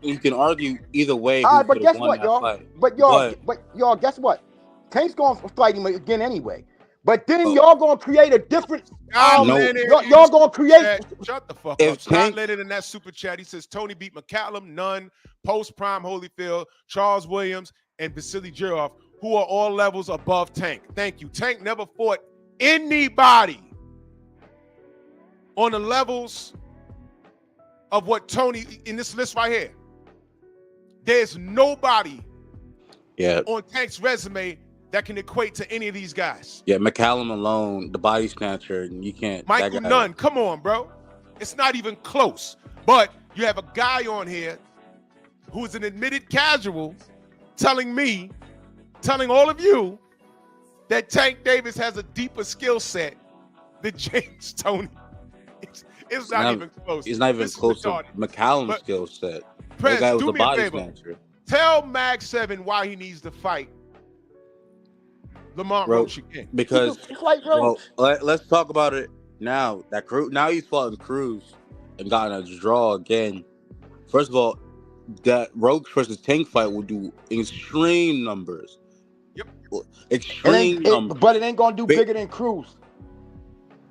you can argue either way. All right, but guess what, y'all? But y'all, guess what? Tank's gonna fight him again anyway. But then y'all gonna create a different. Y'all gonna create. Shut the fuck up. Scott Lennon in that super chat. He says Tony beat McCallum, Nunn, Post Prime Holyfield, Charles Williams, and Vasily Jirov, who are all levels above Tank. Thank you. Tank never fought anybody on the levels of what Tony in this list right here. There's nobody on Tank's resume that can equate to any of these guys. Yeah, McCallum alone, the body snatcher, you can't. Michael Nunn, come on, bro. It's not even close. But you have a guy on here who's an admitted casual telling all of you that Tank Davis has a deeper skill set than James Toney. It's not even close. It's not even close to McCallum's skill set. Press, that guy was do the me a body favor. snatcher. Tell Mag 7 why he needs to fight Lamont Roach again. Because let's talk about it now. Now he's fought Cruz and gotten a draw again. First of all, that Roach versus Tank fight will do extreme numbers. Yep. extreme numbers. But it ain't gonna do bigger than Cruz.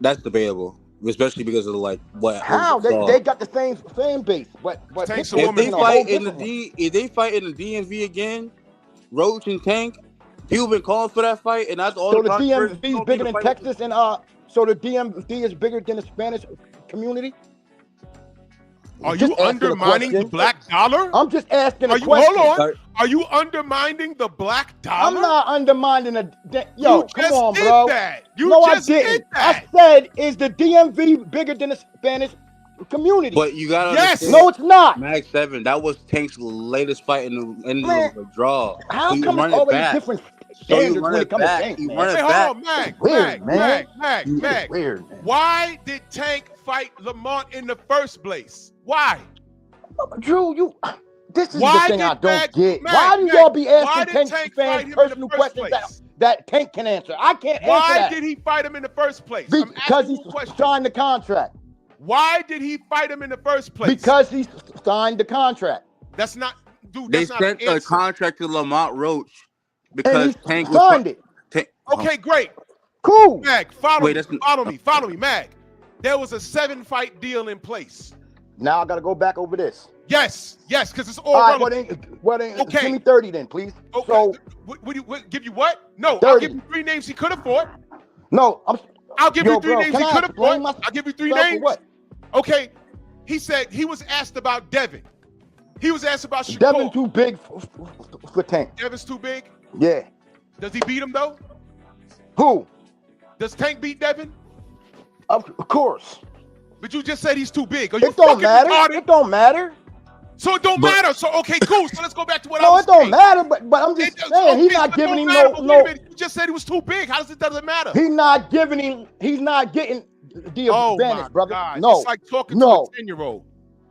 That's debatable, especially because of like what. How they got the same fan base, but Tank's a Pitbull's woman. If they a fight whole in the different if they fight in the DMV again, Roach and Tank, people been calling for that fight, and that's all. one. So the DMV is bigger than Texas, and so the DMV is bigger than the Spanish community. Are Just you answer the undermining the question. black dollar? I'm just asking a Are you question. hold on? Are you undermining the black dollar? I'm not undermining yo, You come just on, did bro. that. You no, just I did didn't. that. I said, is the DMV bigger than the Spanish community? But you gotta Yes. understand, No, it's not. Mag 7. That was Tank's latest fight in the end Man, of the draw. How So you come run it's it always back. different So you standards run when it it comes to back. Tank, You man? run it Hey, hold back. on, Mag, Weird, man. Mag. Weird, man. Why did Tank fight Lamont in the first place? Why? Drew, this is Why the thing did I don't Mag- get. Mag- Why do Mag, y'all be why asking did Tank Tank fight him fans in the personal first questions place? that Tank can answer? I can't answer Why that. did he fight him in the first place? I'm Because asking he you a question. signed the contract. Why did he fight him in the first place? Because he signed the contract. That's not, dude. They That's not sent an a answer. contract to Lamont Roach And because he Tank was signed it. Okay, great. Cool. Mag, follow Wait, me. Follow me, Mag. There was a 7-fight deal in place. Now I got to go back over this. Yes, because it's all All right, relevant. well then, Okay. give me 30 then, please. Okay. So, What, give you what? No, 30. I'll give you 3 names he could afford. no, I'll give Yo, you 3 bro, names can he I could explain afford. I'll give you 3 myself or names. what? Okay. He said he was asked about Devin. He was asked about Shakur. Devin too big for Tank. Devin's too big. Yeah. Does he beat him though? Who? Does Tank beat Devin? Of course. But you just said he's too big. Are you It don't fucking matter. retarded? It don't matter. So it don't matter. So okay, cool. So let's go back to what I No, was it don't saying. matter. But I'm just saying he's not so it giving don't him matter, but wait a no. minute. You just said he was too big. How doesn't matter? He's not giving him. He's not getting the Oh advantage, my brother. God. No. It's like talking No. to a 10-year-old.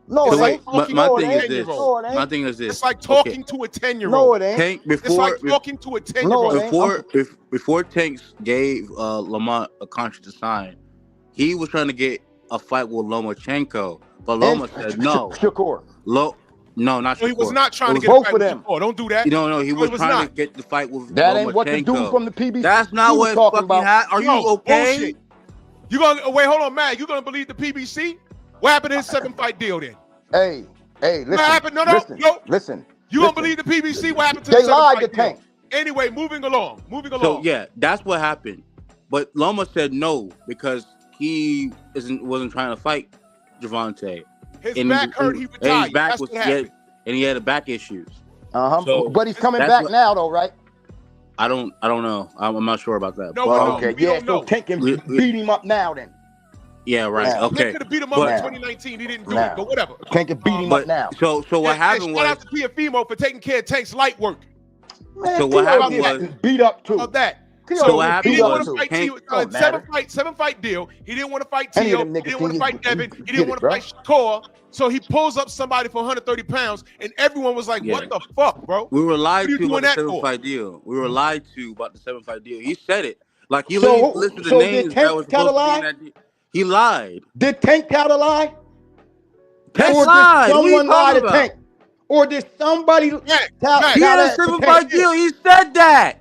No, It's it like ain't. talking my to thing a is this. 10-year-old. No, it ain't. My thing is this. It's like talking to a 10-year-old. No, it ain't. Tank It's like talking to a 10-year-old. No, it ain't. Before Tanks gave Lamont a contract to sign, he was trying to get a fight with Lomachenko, but Loma said no. Shakur. No, not No, he was Shakur. not trying to It was get a both fight of with them. Shakur. Don't do that. No, he No, was he was trying not. to get the fight with That ain't what the dude Lomachenko. from the PBC. That's not was what it talking fucking about. happened. Are you No, okay? bullshit. You gonna wait? Hold on, Mag. You gonna believe the PBC? What happened to his 7-fight deal then? Hey, listen. What happened? No. Listen. You gonna Listen. believe the PBC? What happened to They the lied 7-fight to deal? Tank. Anyway, moving along. So yeah, that's what happened. But Loma said no because he wasn't trying to fight Javante. His back hurt. He And retired. his back That's was what happened. and he had back issues. So, but he's coming that's back what- now, though, right? I don't know. I'm not sure about that. No, Well, we okay, don't so know. Tank can beat him up now, then. Yeah, right. Yeah. Okay. They could have beat him up in 2019. He didn't do Now. it, but whatever. Tank can beat him up now. So what happened shout was out to Tiafimo for taking care of Tank's light work. Man, So what T.O. happened get was- beat up too. How about that? T.O. So get what He happened beat didn't up want was to too. fight Tank- T. Don't matter. Seven fight deal. He didn't want to fight Any of Tio. them He niggas didn't want to can fight Devin. He get didn't it, want to bro. fight Shakur. So he pulls up somebody for 130 pounds, and everyone was like, Yeah. "What the fuck, bro?" we were lied What are you to doing about the that for? 7-fight deal. We were lied to about the 7-fight deal. He said it. Like he So- literally listed the so did names Tank that was tell a supposed to be lie? in that deal. He lied. Did Tank tell a lie? Tank Or lied. did What are you someone lie talking to about? Tank? Or did somebody tell Mac, He had a that to 7-fight Tank? deal. He said that.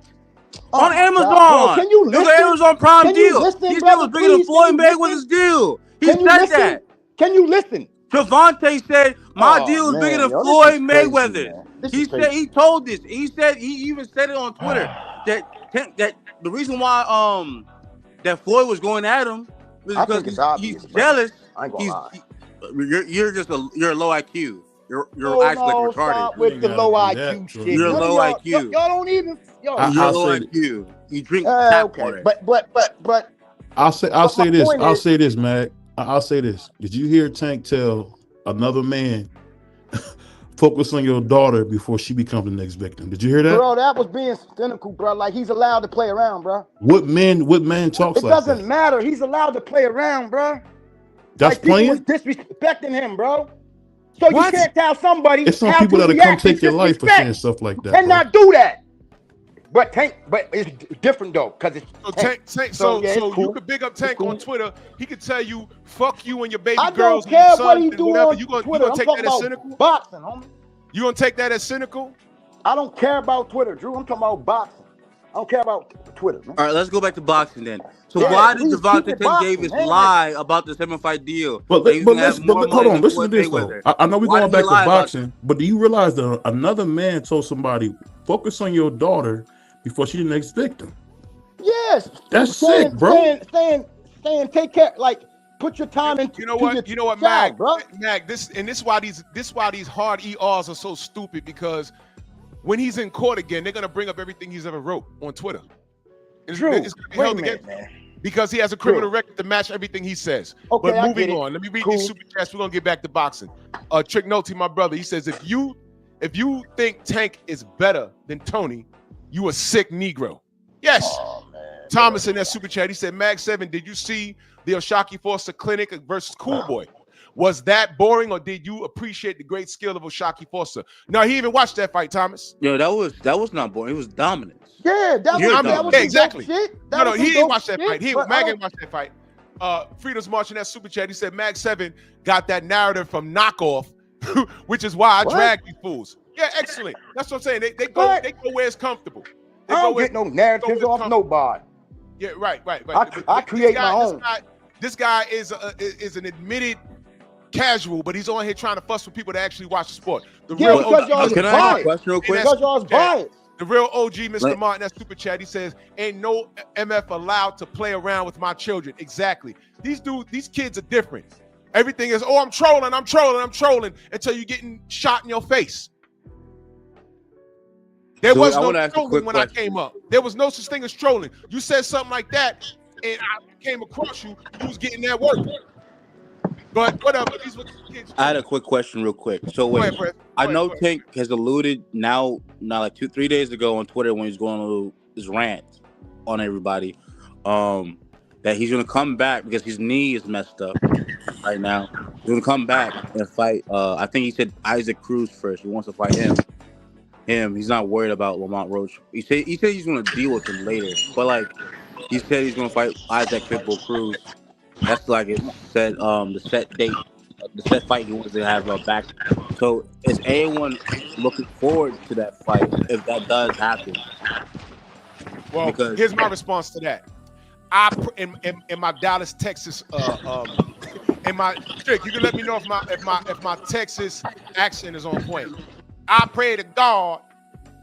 Oh, On Amazon. bro, can you It was an listen? Amazon Prime Can you deal. listen, He said it brother, was bigger than please? Floyd Can you Mayweather's deal. He Can you said listen? that. Can you listen? Javante said my Oh, deal is bigger man, than yo, this Floyd is crazy, Mayweather. man. This He is said crazy. he told this. He said he even said it on Twitter that the reason why that Floyd was going at him was I because think it's obvious, he's bro. jealous. I ain't gonna lie. You're low IQ. You're No, actually no, like retarded. stop with the low IQ shit. You're None of low y'all- IQ. Y'all don't even. You're I'll low say IQ. You drink tap Okay, water. but I'll say my this. point I'll is- say this, Mac. I'll say this. Did you hear Tank tell another man, focus on your daughter before she becomes the next victim? Did you hear that? bro, that was being cynical, bro. Like he's allowed to play around, bro. What man talks It like doesn't that? matter. He's allowed to play around, bro. That's Like, people was playing. disrespecting him, bro. So What? you can't tell somebody It's some how people to that'll come react take to your life for disrespect. saying stuff like that. And bro. not do that. But it's different though, because it's So Tank, So, so yeah, it's you cool. could big up Tank cool. on Twitter. He could tell you, "Fuck you and your baby I girls don't and your care son what he and do whatever." on You gonna Twitter. I'm take talking that as about cynical? boxing, homie. You gonna take that as cynical? I don't care about Twitter, Drew. I'm talking about boxing. I don't care about Twitter, man. All right, let's go back to boxing then. So Yeah, why did please Devontae keep it boxing, Davis man. lie about the 7-fight deal? But, That he's but gonna have listen, more hold money on, than listen to this though. Mayweather? I know we're Why going did he back lie to about boxing, but do you realize that another man told somebody, focus on your daughter before she's the next victim? Yes. That's sick, bro. Saying, take care. Like, put your time into. You know what? You know what, child, Mag? bro. Mag, this is why these hard ERs are so stupid, because when he's in court again, they're gonna bring up everything he's ever wrote on Twitter. It's True. gonna be Wait held a minute, against man. because he has a criminal record to match everything he says. Okay, but I moving get it. on, let me read Cool. these super chats. We're gonna get back to boxing. Trick Noty, my brother, he says, if you think Tank is better than Tony, you a sick Negro. Yes. Oh, man. Thomas in that super chat, he said, Mag 7, did you see the Oshaki Foster clinic versus Cool Boy? Was that boring, or did you appreciate the great skill of Oshaki Foster? No, he even watched that fight, Thomas. Yo, that was not boring. It was dominance. Yeah, that You're was dumb. some Exactly. dope shit. No, he didn't watch that shit, fight. but I Mag don't- didn't watch that fight. Freedom's marching that super chat. He said Mag 7 got that narrative from Knockoff, which is why I What? drag you fools. Yeah, excellent. That's what I'm saying. They go What? where it's comfortable. They I go don't where- get no narratives go off with nobody. Yeah, right. I create my own. This guy is an admitted casual, but he's on here trying to fuss with people that actually watch the sport. The Yeah, real because y'all Can I ask biased. a question real quick? Because y'all's biased. The real OG, Mr. Like- Martin, that super chat. He says, "Ain't no MF allowed to play around with my children." Exactly. These kids are different. Everything is, I'm trolling until you're getting shot in your face. There So was I no wanna ask a trolling quick when question. I came up. There was no such thing as trolling. You said something like that, and I came across you. You was getting that work. But whatever. These were the kids. I had a quick question real quick. So Go wait, ahead, Brett. I Go know ahead. Tank has alluded now like 2-3 days ago on Twitter when he's going on his rant on everybody, that he's gonna come back because his knee is messed up right now. He's gonna come back and fight. I think he said Isaac Cruz first. He wants to fight him. He's not worried about Lamont Roach. He said he's gonna deal with him later, but like he said he's gonna fight Isaac Pitbull Cruz. That's like it said. The set date, the set fight he wants to have back. So is anyone looking forward to that fight if that does happen? Well, Because- here's my response to that. In my Dallas, Texas, in my Trick, you can let me know if my Texas accent is on point. I pray to God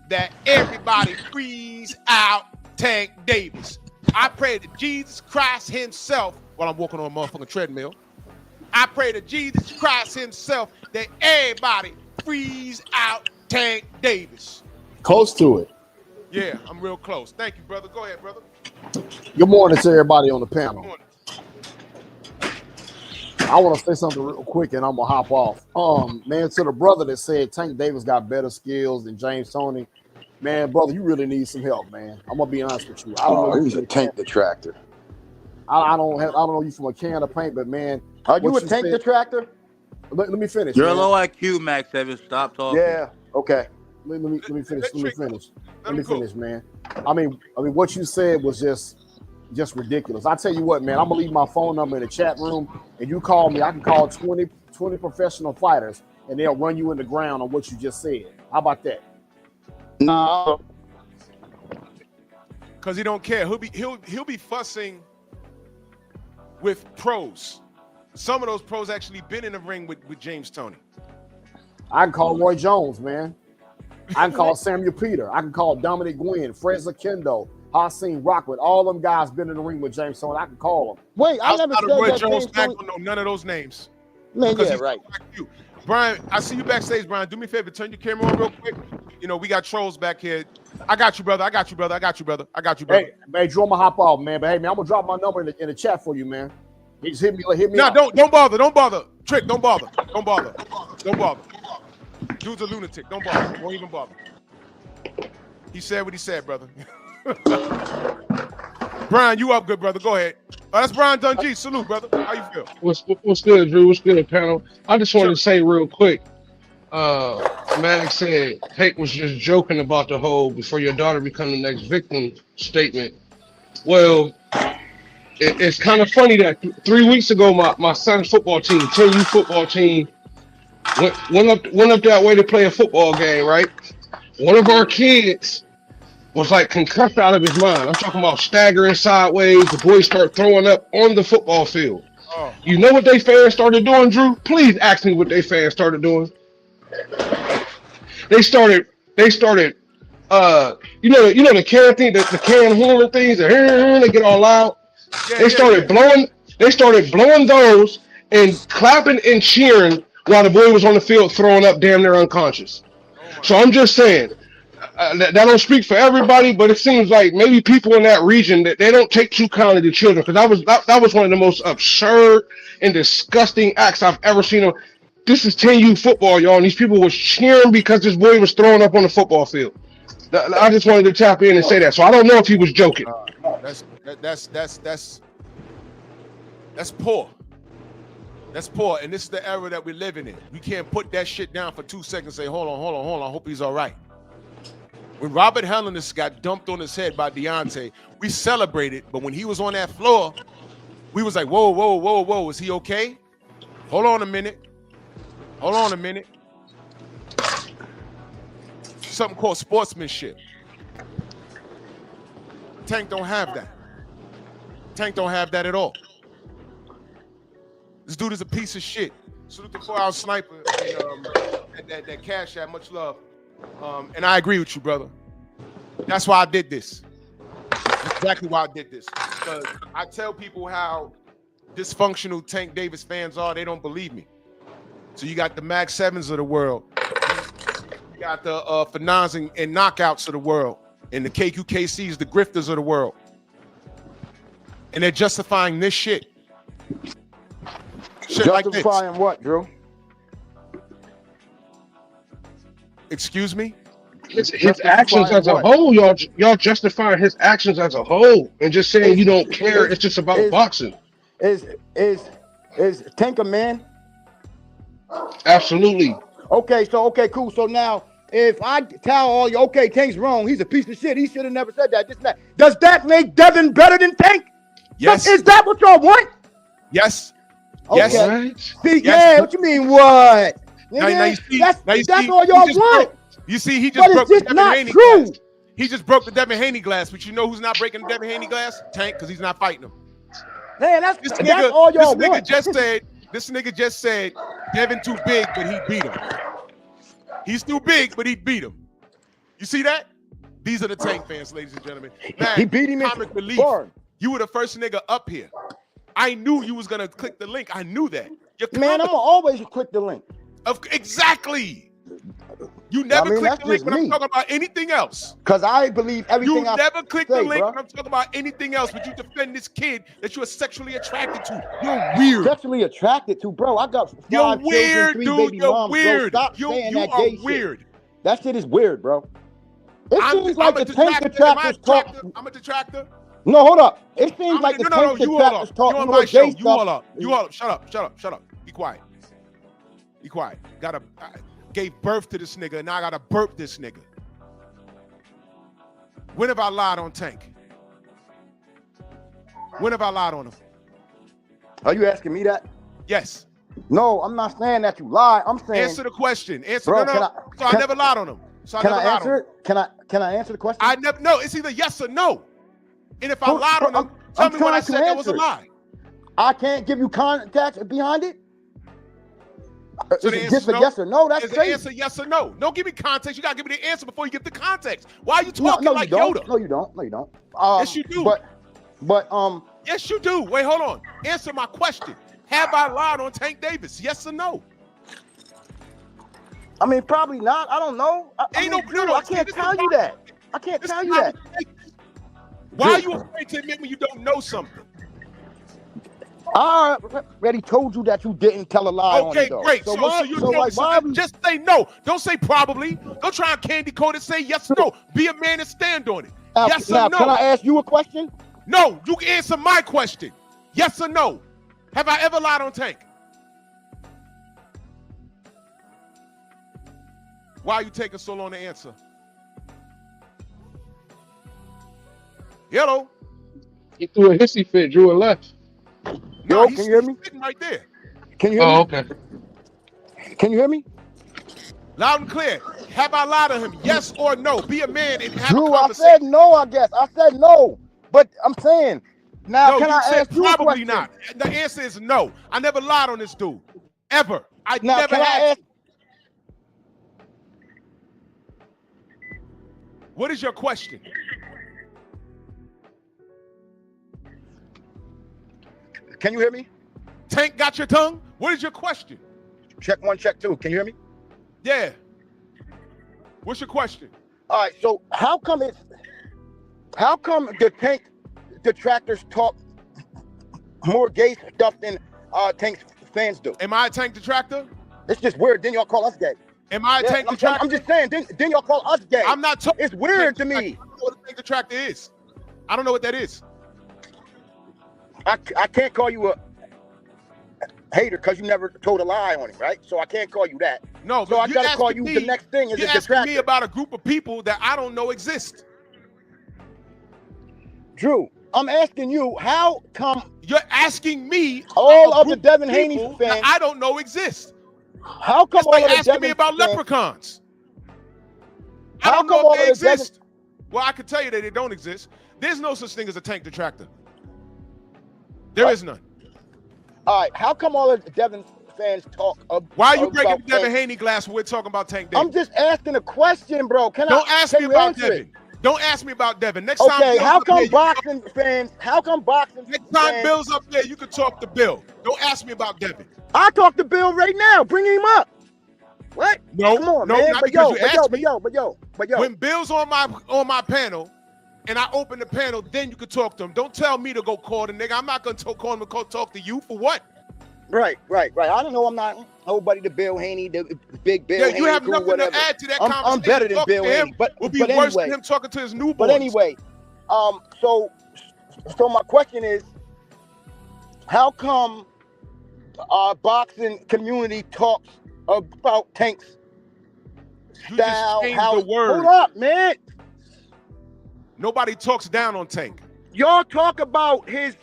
that everybody freeze out Tank Davis. I pray to Jesus Christ himself while I'm walking on a motherfucking treadmill. I pray to Jesus Christ himself that everybody freeze out Tank Davis. Close to it. Yeah, I'm real close. Thank you, brother. Go ahead, brother. Good morning to everybody on the panel. Good morning. I want to say something real quick and I'm gonna hop off. Man, to the brother that said Tank Davis got better skills than James Toney, man, brother, you really need some help, man. I'm gonna be honest with you. I don't know He's a tank detractor. I don't know you from a can of paint, but man, Are you what a tank said- detractor? let me finish. You're a man. low IQ, Max 7. Stop talking. Yeah. Okay. Let me finish. Let me finish. Let me him go. finish, man. I mean, what you said was just ridiculous. I tell you what, man, I'm gonna leave my phone number in the chat room, and you call me. I can call 20 professional fighters, and they'll run you in the ground on what you just said. How about that? No. Because he don't care. He'll be fussing with pros. Some of those pros actually been in the ring with James Toney. I can call Roy Jones, man. I can call Samuel Peter. I can call Dominic Gwynn, Fred Zakendo, Hassan Rockwood. All them guys been in the ring with James Toney. I can call them. Wait, I never Outside said of Roy that. Jones, James Mac Toney- don't know none of those names. Man, Because yeah, he's right. like you. Brian, I see you backstage, Brian. Do me a favor, turn your camera on real quick. You know, we got trolls back here. I got you, brother. Hey, Drew, I'm gonna hop off, man. But hey, man, I'm gonna drop my number in the chat for you, man. You just hit me No, up. don't bother. Trick, don't bother. Dude's a lunatic. Don't bother. Won't even bother. He said what he said, brother. Brian, you up good, brother. Go ahead. That's Brian Dungy. Salute, brother. How you feel? What's good, Drew? What's good, panel? I just wanted to say real quick. Maddox said Tank was just joking about the whole "before your daughter become the next victim" statement. Well, it's kind of funny that 3 weeks ago my son's football team, 10U football team, went up that way to play a football game. Right, one of our kids was like concussed out of his mind. I'm talking about staggering sideways. The boys start throwing up on the football field. Oh. You know what they fans started doing, Drew? Please ask me what they fans started doing. They started you know the can thing, the can horn things, they get all loud. They started blowing those and clapping and cheering while the boy was on the field throwing up damn near unconscious. So I'm just saying, that don't speak for everybody, but it seems like maybe people in that region that they don't take too kindly to children, because that was one of the most absurd and disgusting acts I've ever seen. This is 10U football, y'all, and these people was cheering because this boy was throwing up on the football field. I just wanted to tap in and say that. So I don't know if he was joking. That's poor. That's poor, and this is the era that we're living in. We can't put that shit down for 2 seconds and say, hold on, hope he's all right. When Robert Helenius got dumped on his head by Deontay, we celebrated, but when he was on that floor, we was like, whoa, is he okay? Hold on a minute. Something called sportsmanship. Tank don't have that. Tank don't have that at all. This dude is a piece of shit. Salute the 4-hour sniper and that Cash App, much love. And I agree with you, brother. That's why I did this. That's exactly why I did this. Because I tell people how dysfunctional Tank Davis fans are. They don't believe me. So you got the Mag 7s of the world. You got the Fanaz and Knockouts of the world. And the KQKCs, the grifters of the world. And they're justifying this shit. Justifying like what, Drew? Excuse me? His actions as a whole, y'all justifying his actions as a whole and just saying you don't care. It's just about boxing. Is Tank a man? Absolutely. Okay, cool. So now, if I tell all you, okay, Tank's wrong, he's a piece of shit, he should have never said that, this and that. Does that make Devin better than Tank? Yes. Is that what y'all want? Yes. Okay. Yes. See, yeah, what you mean, what? That's all y'all want. You see, he just broke the Devin Haney glass. He just broke the Devin Haney glass, but you know who's not breaking the Devin Haney glass? Tank, because he's not fighting him. Man, that's all y'all want. This nigga just said Devin too big, but he beat him. He's too big, but he beat him. You see that? These are the Tank fans, ladies and gentlemen. Man, he beat him in comic relief. bar. You were the first nigga up here. I knew you was gonna click the link. I knew that. Man, I'm gonna always click the link. Exactly. You never click the link when I'm talking about anything else. Because I believe everything You never click the link when I'm talking about anything else, but you defend this kid that you are sexually attracted to. You're weird. Sexually attracted to, bro. I got 5 You're children, weird, 3 dude. baby You're moms, weird. Bro. Stop saying You that are gay weird. Shit. That shit is weird, bro. It seems like the Tank detractors talk. I'm a detractor. No, hold up. It seems like the Tank detractors talk. You on my show. You all up. You all up. Shut up. Be quiet. Gave birth to this nigga, and now I gotta burp this nigga. When have I lied on Tank? When have I lied on him? Are you asking me that? Yes. No, I'm not saying that you lie. I'm saying answer the question. Bro, I never lied on him. Can I answer it? Can I answer the question? I never. No, it's either yes or no. And if I lied on him, tell me what I said that was a lie. I can't give you context behind it. So is it just a yes or no? That's crazy. The answer yes or no. Don't give me context. You gotta give me the answer before you give the context. Why are you talking like Yoda? No, you don't. Yes, you do. But yes, you do. Wait, hold on. Answer my question. Have I lied on Tank Davis? Yes or no? I mean, probably not. I don't know. I can't tell you that. I can't tell you that. Why are you afraid to admit when you don't know something? I already told you that you didn't tell a lie. Okay, on it, great. So just say no. Don't say probably. Don't try and candy code and say yes or no. Be a man and stand on it. Yes or no. Can I ask you a question? No, you can answer my question. Yes or no. Have I ever lied on Tank? Why are you taking so long to answer? Hello? He threw a hissy fit, drew a left. No, can you hear me? Sitting right there. Can you hear me? Oh, okay. Can you hear me? Loud and clear. Have I lied to him? Yes or no? Be a man and have Drew, a I conversation. said no, I guess. I said no. But I'm saying, now No, can you I said ask you a probably question? not. The answer is no. I never lied on this dude. Ever. I Now, never can I had. ask? What is your question? Can you hear me? Tank got your tongue? What is your question? Check one, check two. Can you hear me? Yeah. What's your question? All right. So how come the Tank detractors talk more gay stuff than Tank's fans do? Am I a Tank detractor? It's just weird. Then y'all call us gay. Am I a Tank detractor? I'm just saying. Then y'all call us gay. I'm not talking. It's weird to me. I don't know what a Tank detractor is. I don't know what that is. I can't call you a hater because you never told a lie on him, right? So I can't call you that. No, so but I you gotta call asking you me- the next thing is You're a asking detractor. me about a group of people that I don't know exist. Drew, I'm asking you, how come You're asking me all about of a the group Devin of Haney people fans? that I don't know exist. How come It's all like of the asking Devin me about fans? leprechauns. I How don't come know all if they of the Devin- exist. Well, I can tell you that they don't exist. There's no such thing as a Tank detractor. There is none. All right, how come all of the Devin fans talk Why are you about breaking the Devin Tank? Haney glass when we're talking about Tank Davis? I'm just asking a question, bro. Don't Don't ask me about Devin. Don't ask me about Devin. Next time Okay, Bill's how up there, come you- boxing fans? How come boxing next time fans? Bill's up there, you can talk to Bill. Don't ask me about Devin. I talk to Bill right now. Bring him up. What? No, Come on, no, man. not But because yo, you but yo, asked but me. yo, but yo, but yo. When Bill's on my panel, and I open the panel, then you can talk to him. Don't tell me to go call the nigga. I'm not gonna call him and go talk to you for what? Right. I don't know. I'm not nobody to Bill Haney, the big Bill Yeah, Haney. you have cool, nothing whatever. to add to that I'm conversation. better than Talking Bill to him Haney, but would be but worse anyway. than him talking to his newborns. But anyway, so my question is, how come our boxing community talks about Tank's you style? just changed How? the word. Hold up, man. Nobody talks down on Tank. Y'all talk about his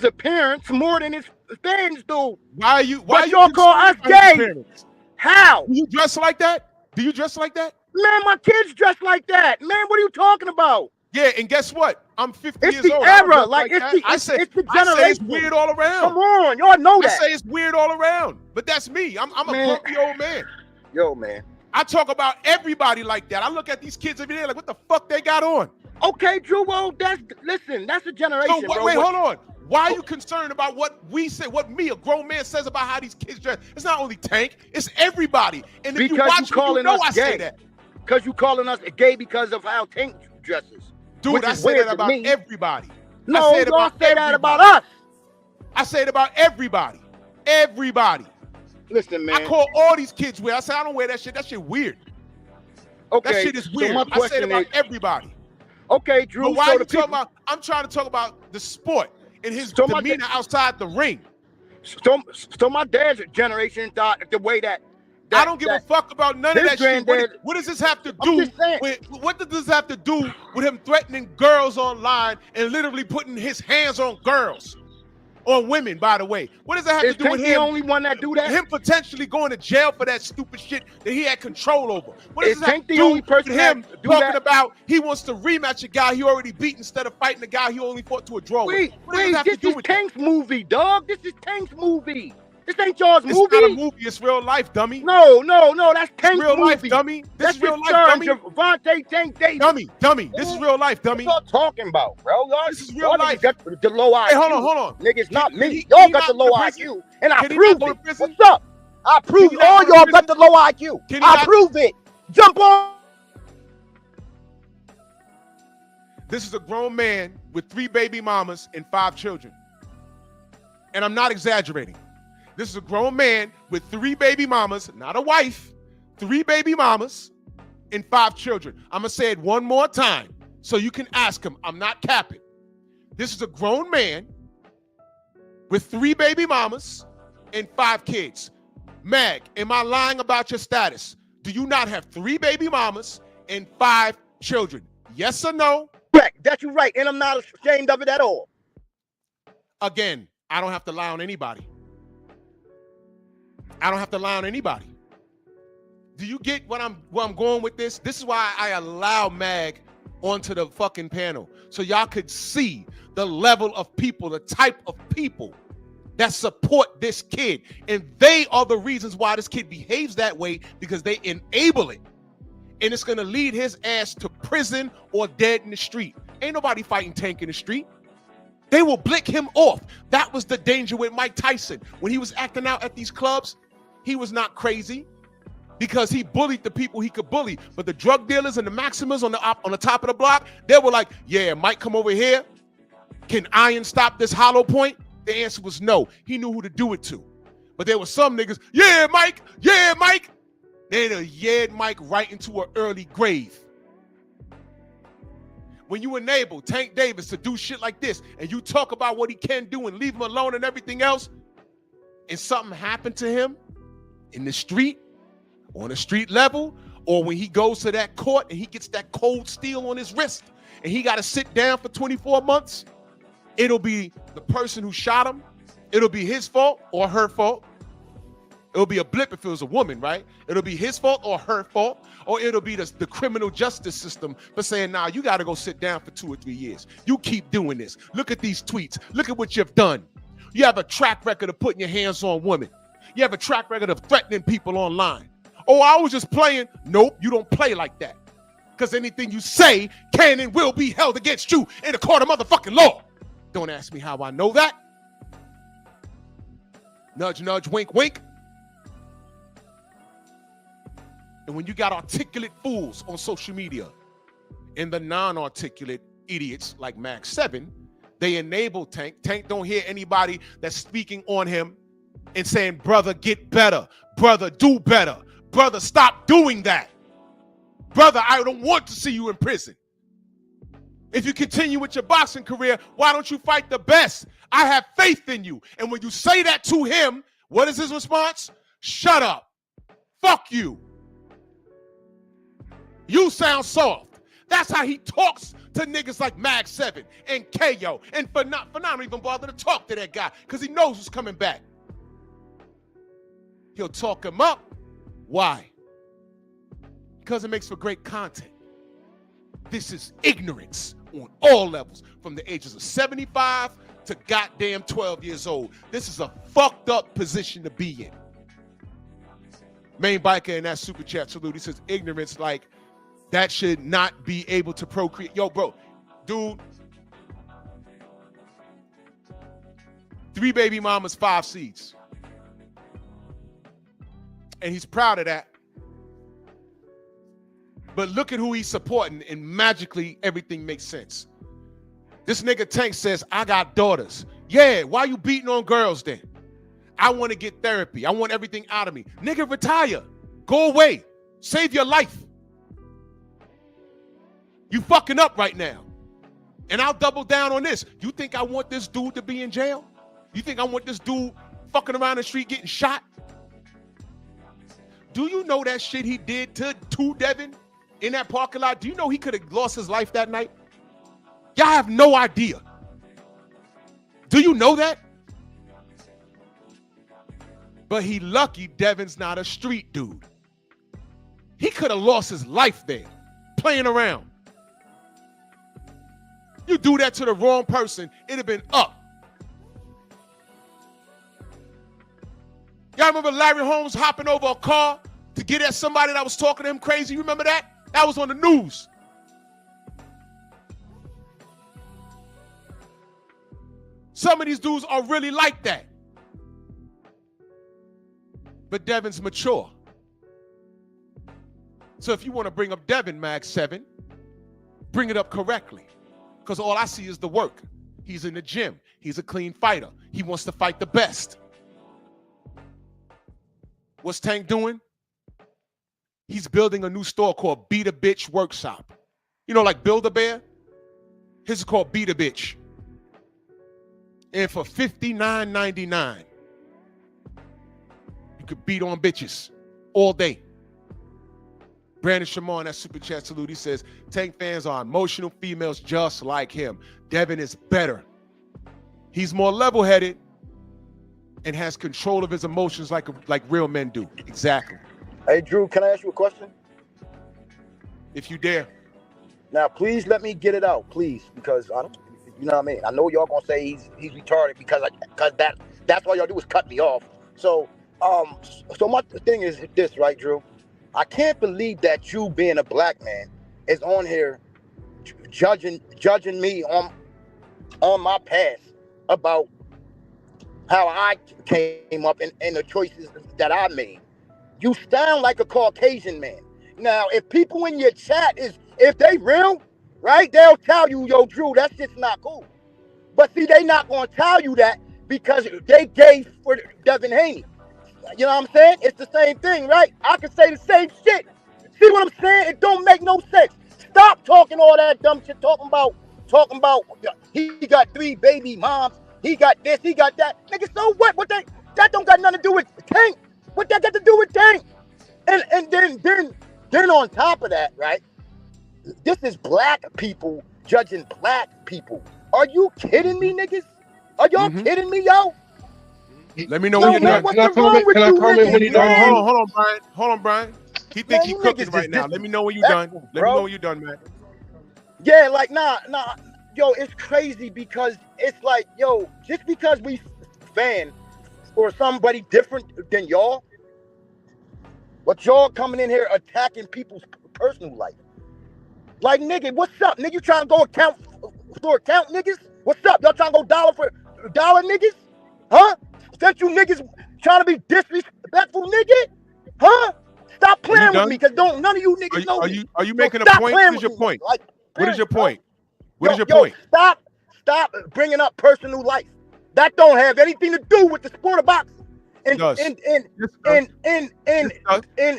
appearance more than his fans do. Why are you? But you y'all call us concerned about his gay. appearance? How? Do you dress like that? Do you dress like that? Man, my kids dress like that. Man, what are you talking about? Yeah, and guess what? I'm 50 It's years the old. I don't era. dress Like, it's that. the- I it's say, the I say it's generation. weird all around. Come on, y'all know I that. say it's weird all around. But that's me. I'm a Man. grumpy old man. Yo, man. I talk about everybody like that. I look at these kids every day like, what the fuck they got on? Okay, Drew, well, that's a generation, So bro. wait, hold on. Why are you concerned about what we say, what me, a grown man, says about how these kids dress? It's not only Tank, it's everybody. And if you Because watch you me, you calling know us I say gay. that. Because you calling us gay because of how Tank dresses. Dude, which I is say weird that to about me. everybody. No, I say it y'all about say that about everybody. us. I say it about everybody. Everybody. Listen, man. I call all these kids weird. I say I don't wear that shit. That shit weird. Okay, That shit is so weird. my I say it question about is- everybody. Okay, Drew. But why so are you the talking people, about? I'm trying to talk about the sport and his So my demeanor outside the ring. So my dad's generation thought the way that I don't give a fuck about none of his that shit. granddad- What does this have to I'm do just saying. with what does this have to do with him threatening girls online and literally putting his hands on girls? Or women, by the way. What does that have Is to do Tank with the him? only one that do that? Him potentially going to jail for that stupid shit that he had control over. What does Is this have Tank to the do only person with him that do talking that? about he wants to rematch a guy he already beat instead of fighting a guy he only fought to a draw with? Wait, What does this have to this do is with that? Tank's movie, dog. This is Tank's movie. This ain't y'all's It's movie. not a movie. It's real life, dummy. No, that's Tank's real movie. life, dummy. This That's is real his life, son, dummy. Javante Tank Davis. Dummy. This is real life, dummy. What y'all talking about, bro? Y'all, This is real y'all life. niggas got the low IQ. Hey, hold on. Niggas, not Can me. he- Y'all can he got the not go low to prison? IQ, and I Can he not proved go to it. prison? What's up? I proved he not all go to y'all prison? got the low IQ. Can he I not- proved it. Jump on. This is a grown man with 3 baby mamas and 5 children. And I'm not exaggerating. This is a grown man with 3 baby mamas, not a wife, 3 baby mamas and 5 children. I'm going to say it one more time so you can ask him. I'm not capping. This is a grown man with 3 baby mamas and 5 kids. Mag, am I lying about your status? Do you not have 3 baby mamas and 5 children? Yes or no? Correct. That you right, and I'm not ashamed of it at all. Again, I don't have to lie on anybody. I don't have to lie on anybody. do you get where I'm going with this? This is why I allow Mag onto the fucking panel, so y'all could see the level of people, the type of people that support this kid. And they are the reasons why this kid behaves that way, because they enable it. And it's gonna lead his ass to prison or dead in the street. Ain't nobody fighting Tank in the street. They will blick him off. That was the danger with Mike Tyson. When he was acting out at these clubs, he was not crazy because he bullied the people he could bully. But the drug dealers and the Maximas on the top of the block, they were like, yeah, Mike, come over here. Can Iron stop this hollow point? The answer was no. He knew who to do it to. But there were some niggas, yeah, Mike, yeah, Mike. They'd have yared Mike right into an early grave. When you enable Tank Davis to do shit like this, and you talk about what he can do and leave him alone and everything else, and something happened to him in the street, on a street level, or when he goes to that court and he gets that cold steel on his wrist and he got to sit down for 24 months, it'll be the person who shot him. It'll be his fault or her fault. It'll be a blip if it was a woman, right? It'll be his fault or her fault, or it'll be the criminal justice system for saying, nah, you got to go sit down for 2 or 3 years. You keep doing this. Look at these tweets. Look at what you've done. You have a track record of putting your hands on women. You have a track record of threatening people online. Oh, I was just playing. Nope, you don't play like that. Because anything you say can and will be held against you in a court of motherfucking law. Don't ask me how I know that. Nudge, nudge, wink, wink. And when you got articulate fools on social media and the non-articulate idiots like Max 7, they enable Tank. Tank don't hear anybody that's speaking on him and saying, brother, get better. Brother, do better. Brother, stop doing that. Brother, I don't want to see you in prison. If you continue with your boxing career, why don't you fight the best? I have faith in you. And when you say that to him, what is his response? Shut up. Fuck you. You sound soft. That's how he talks to niggas like Mag 7 and KO. And for not even bother to talk to that guy because he knows who's coming back. He'll talk him up. Why? Because it makes for great content. This is ignorance on all levels, from the ages of 75 to goddamn 12 years old. This is a fucked up position to be in. Main biker in that super chat salute, he says ignorance like that should not be able to procreate. Yo, bro, dude, 3 baby mamas, 5 seeds. And he's proud of that. But look at who he's supporting, and magically everything makes sense. This nigga Tank says, I got daughters. Yeah, why you beating on girls then? I want to get therapy. I want everything out of me. Nigga, retire. Go away. Save your life. You fucking up right now. And I'll double down on this. You think I want this dude to be in jail? You think I want this dude fucking around the street getting shot? Do you know that shit he did to Devin in that parking lot? Do you know he could have lost his life that night? Y'all have no idea. Do you know that? But he lucky Devin's not a street dude. He could have lost his life there, playing around. You do that to the wrong person, it'd have been up. Y'all remember Larry Holmes hopping over a car to get at somebody that was talking to him crazy? You remember that? That was on the news. Some of these dudes are really like that. But Devin's mature. So if you want to bring up Devin, Mag 7, bring it up correctly. Because all I see is the work. He's in the gym. He's a clean fighter. He wants to fight the best. What's Tank doing? He's building a new store called Beat a Bitch Workshop. You know, like Build-A-Bear? His is called Beat a Bitch. And for $59.99, you could beat on bitches all day. Brandon Shamon, that super chat salute, he says, Tank fans are emotional females just like him. Devin is better. He's more level-headed and has control of his emotions like real men do. Exactly. Hey, Drew, can I ask you a question? If you dare. Now, please let me get it out, please, because I don't, you know what I mean. I know y'all gonna say he's retarded because that's all y'all do is cut me off. So my thing is this, right, Drew? I can't believe that you, being a black man, is on here judging me on my past about how I came up and the choices that I made. You sound like a Caucasian man. Now, if people in your chat if they real, right, they'll tell you, yo, Drew, that's just not cool. But see, they not gonna tell you that because they gay for Devin Haney. You know what I'm saying? It's the same thing, right? I can say the same shit. See what I'm saying? It don't make no sense. Stop talking all that dumb shit. Talking about he got 3 baby moms. He got this. He got that. Nigga, so what? That don't got nothing to do with Tank. What that got to do with Tank? And then on top of that, right? This is black people judging black people. Are you kidding me, niggas? Are y'all kidding me, yo? Let me know when you're done. Can I comment when you're done? Hold on, Brian. He think he cooking right now. Let me know when you're done. Let me know when you're done, man. Yeah, like nah. Yo, it's crazy because it's like, yo, just because we fan or somebody different than y'all, but y'all coming in here attacking people's personal life. Like, nigga, what's up? Nigga, you trying to go account, niggas? What's up? Y'all trying to go dollar for dollar, niggas? Huh? Since you niggas trying to be disrespectful, nigga? Huh? Stop playing with me, because none of you niggas know me. Are you making a point? What is your point? Like, what is your point? What is your yo, point? Stop bringing up personal life. That don't have anything to do with the sport of boxing. And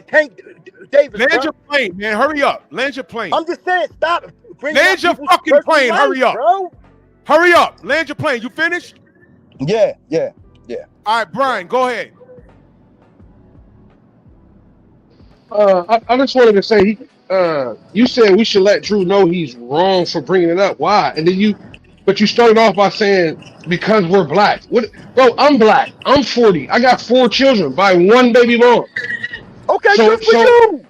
Tank Davis. Land your plane, man. Hurry up. Land your plane. I'm just saying, stop bringing up Land your fucking plane. Hurry up, bro. Hurry up. Land your plane. You finished? Yeah. All right, Brian, go ahead. I just wanted to say, you said we should let Drew know he's wrong for bringing it up. Why? And then but you started off by saying because we're black. What, bro? I'm black. I'm 40. I got 4 children by 1 baby mom. Okay, good for you.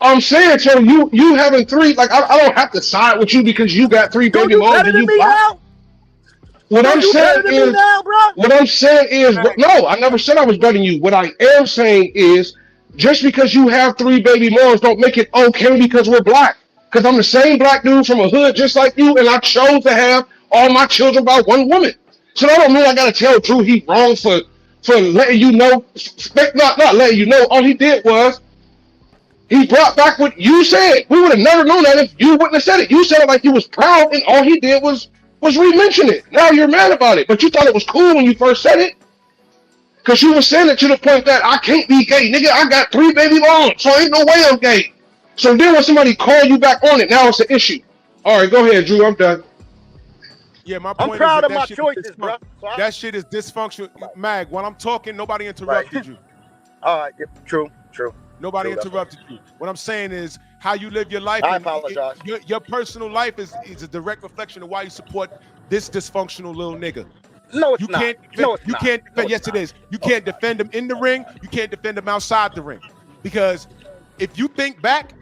I'm saying, so you having 3, like I don't have to side with you because you got 3 baby moms and you black. What I'm saying is, no, I never said I was better than you. What I am saying is, just because you have 3 baby moms don't make it okay because we're black. Because I'm the same black dude from a hood just like you, and I chose to have all my children by 1 woman. So that don't mean I gotta tell Drew he wrong for letting you know. Not letting you know. All he did was he brought back what you said. We would have never known that if you wouldn't have said it. You said it like you was proud, and all he did was re-mention it. Now you're mad about it, but you thought it was cool when you first said it. Because you were saying it to the point that I can't be gay. Nigga, I got 3 baby moms, so ain't no way I'm gay. So then when somebody call you back on it, now it's an issue. All right, go ahead, Drew. I'm done. Yeah, my point I'm proud is of my choices, bro. That shit is dysfunctional. Mag, when I'm talking, nobody interrupted you. All right, true. Nobody interrupted you. What I'm saying is how you live your life. I apologize. Your personal life is a direct reflection of why you support this dysfunctional little nigga. No, it's not. You can't defend. Yes, it is. You can't defend him in the ring. You can't defend him outside the ring. Because if you think back,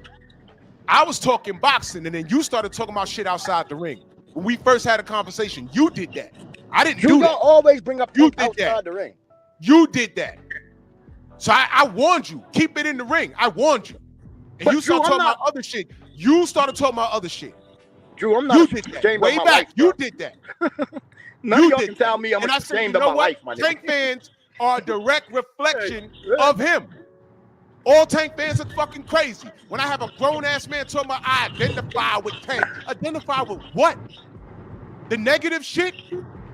I was talking boxing, and then you started talking about shit outside the ring. When we first had a conversation, you did that. I didn't do that. You always bring up you outside the ring. You did that. So I warned you. Keep it in the ring. I warned you. And you started talking about other shit. You started talking about other shit. Drew, I'm not ashamed way of my back. life, You did that. None of y'all can tell me I'm ashamed of my life, my nigga. Tank fans are a direct reflection of him. All Tank fans are fucking crazy. When I have a grown-ass man talking about I identify with Tank. Identify with what? The negative shit?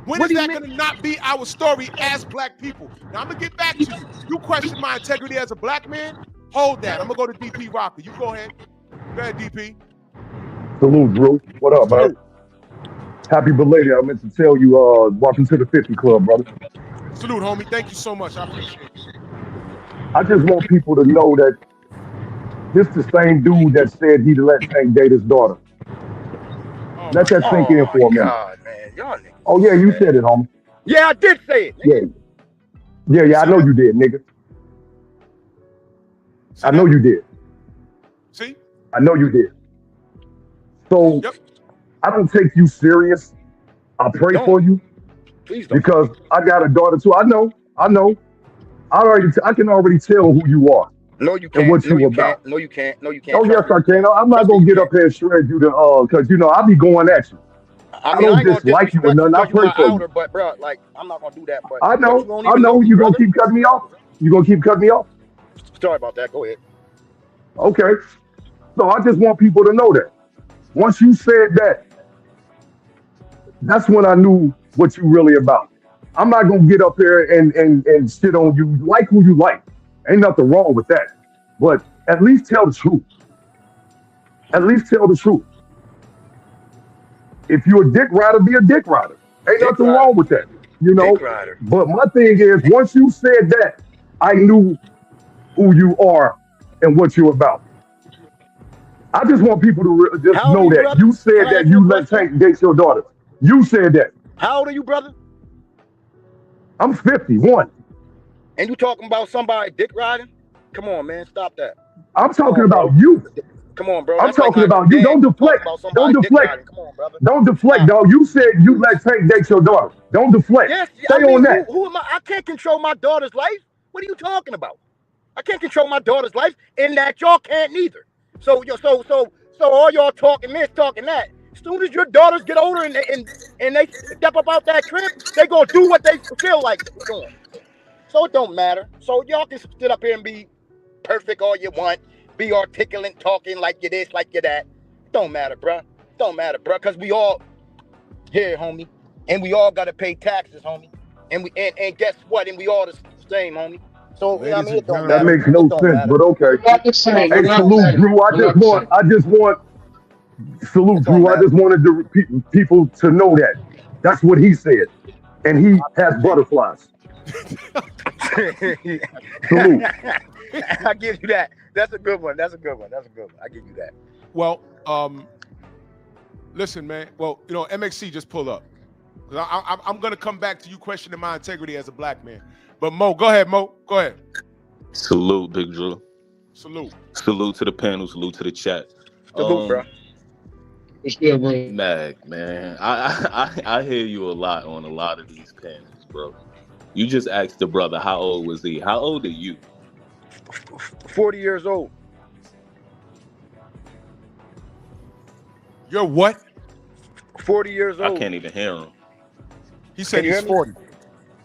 When is that going to not be our story as black people? Now, I'm going to get back to you. You question my integrity as a black man? Hold that. I'm going to go to DP Rocker. You go ahead. Go ahead, DP. Salute, Drew. What up, man? Happy belated. I meant to tell you, welcome to the 50 Club, brother. Salute, homie. Thank you so much. I appreciate it. I just want people to know that this the same dude that said he'd let Tank date his daughter. Let that sink in for a minute. God, man. Y'all niggas. Oh, yeah, you said it, homie. Yeah, I did say it. Yeah, I know you did, nigga. I know you did. See? I know you did. So I don't take you serious. I pray for you. Please don't. Because I got a daughter too. I know. I can already tell who you are. No, you And can't. what No, you you about. can't. No, you can't. No, you can't. Oh yes, Trust me. I can. I'm not gonna get up here and shred you because I be going at you. I I mean, I don't ain't gonna dislike you or disrespect you nothing. I because you pray my for you. elder, but bro, like I'm not gonna do that. But I but you know. don't I even know. me, You gonna brother. keep cutting me off. You gonna keep cutting me off. Sorry about that. Go ahead. Okay. So I just want people to know that. Once you said that, that's when I knew what you really about. I'm not gonna get up here and shit on you. Like who you like. Ain't nothing wrong with that. But at least tell the truth. At least tell the truth. If you're a dick rider, be a dick rider. Ain't Dick nothing rider. wrong with that. Dick rider. But my thing is, once you said that, I knew who you are and what you're about. I just want people to just How old know are you, that brother? you said Can I that ask you you a let question? Tank date your daughter. You said that. How old are you, brother? I'm 51. And you talking about somebody dick riding? Come on, man. Stop that. I'm Come talking on, bro. about you. Come on, bro. I'm That's like talking my about you. dad Don't talking deflect. about Don't somebody dick deflect. riding. Come on, brother. Don't deflect, dog. You said you let Tank date your daughter. Don't deflect. Yes, Stay I mean, on that. who am I? I can't control my daughter's life. What are you talking about? I can't control my daughter's life, and that y'all can't neither. So all y'all talking this, talking that. As soon as your daughters get older and they step up out that crib, they gonna do what they feel like doing. So it don't matter. So y'all can sit up here and be perfect all you want, be articulate, talking like you this, like you that. Don't matter, bruh. Don't matter, bruh. Cause we all here, homie, and we all gotta pay taxes, homie. And guess what? And we all the same, homie. So you know what I mean, it don't That matter. makes no It don't sense, matter. but okay. We're not the same. We're Hey, not the salute, same. Drew. We're not the same. Salute, Drew. I just wanted people to know that. That's what he said. And he has butterflies. Salute. I give you that. That's a good one. That's a good one. That's a good one. I give you that. Well, listen, man. Well, MXC just pulled up. I'm gonna come back to you questioning my integrity as a black man. But Mo, go ahead, Mo. Go ahead. Salute, Big Drew. Salute. Salute to the panel. Salute to the chat. Salute, bro. What's good, bro? Mag, man. I hear you a lot on a lot of these panels, bro. You just asked the brother how old was he. How old are you? 40 years old. You're what? 40 years old. I can't even hear him. He said he's 40.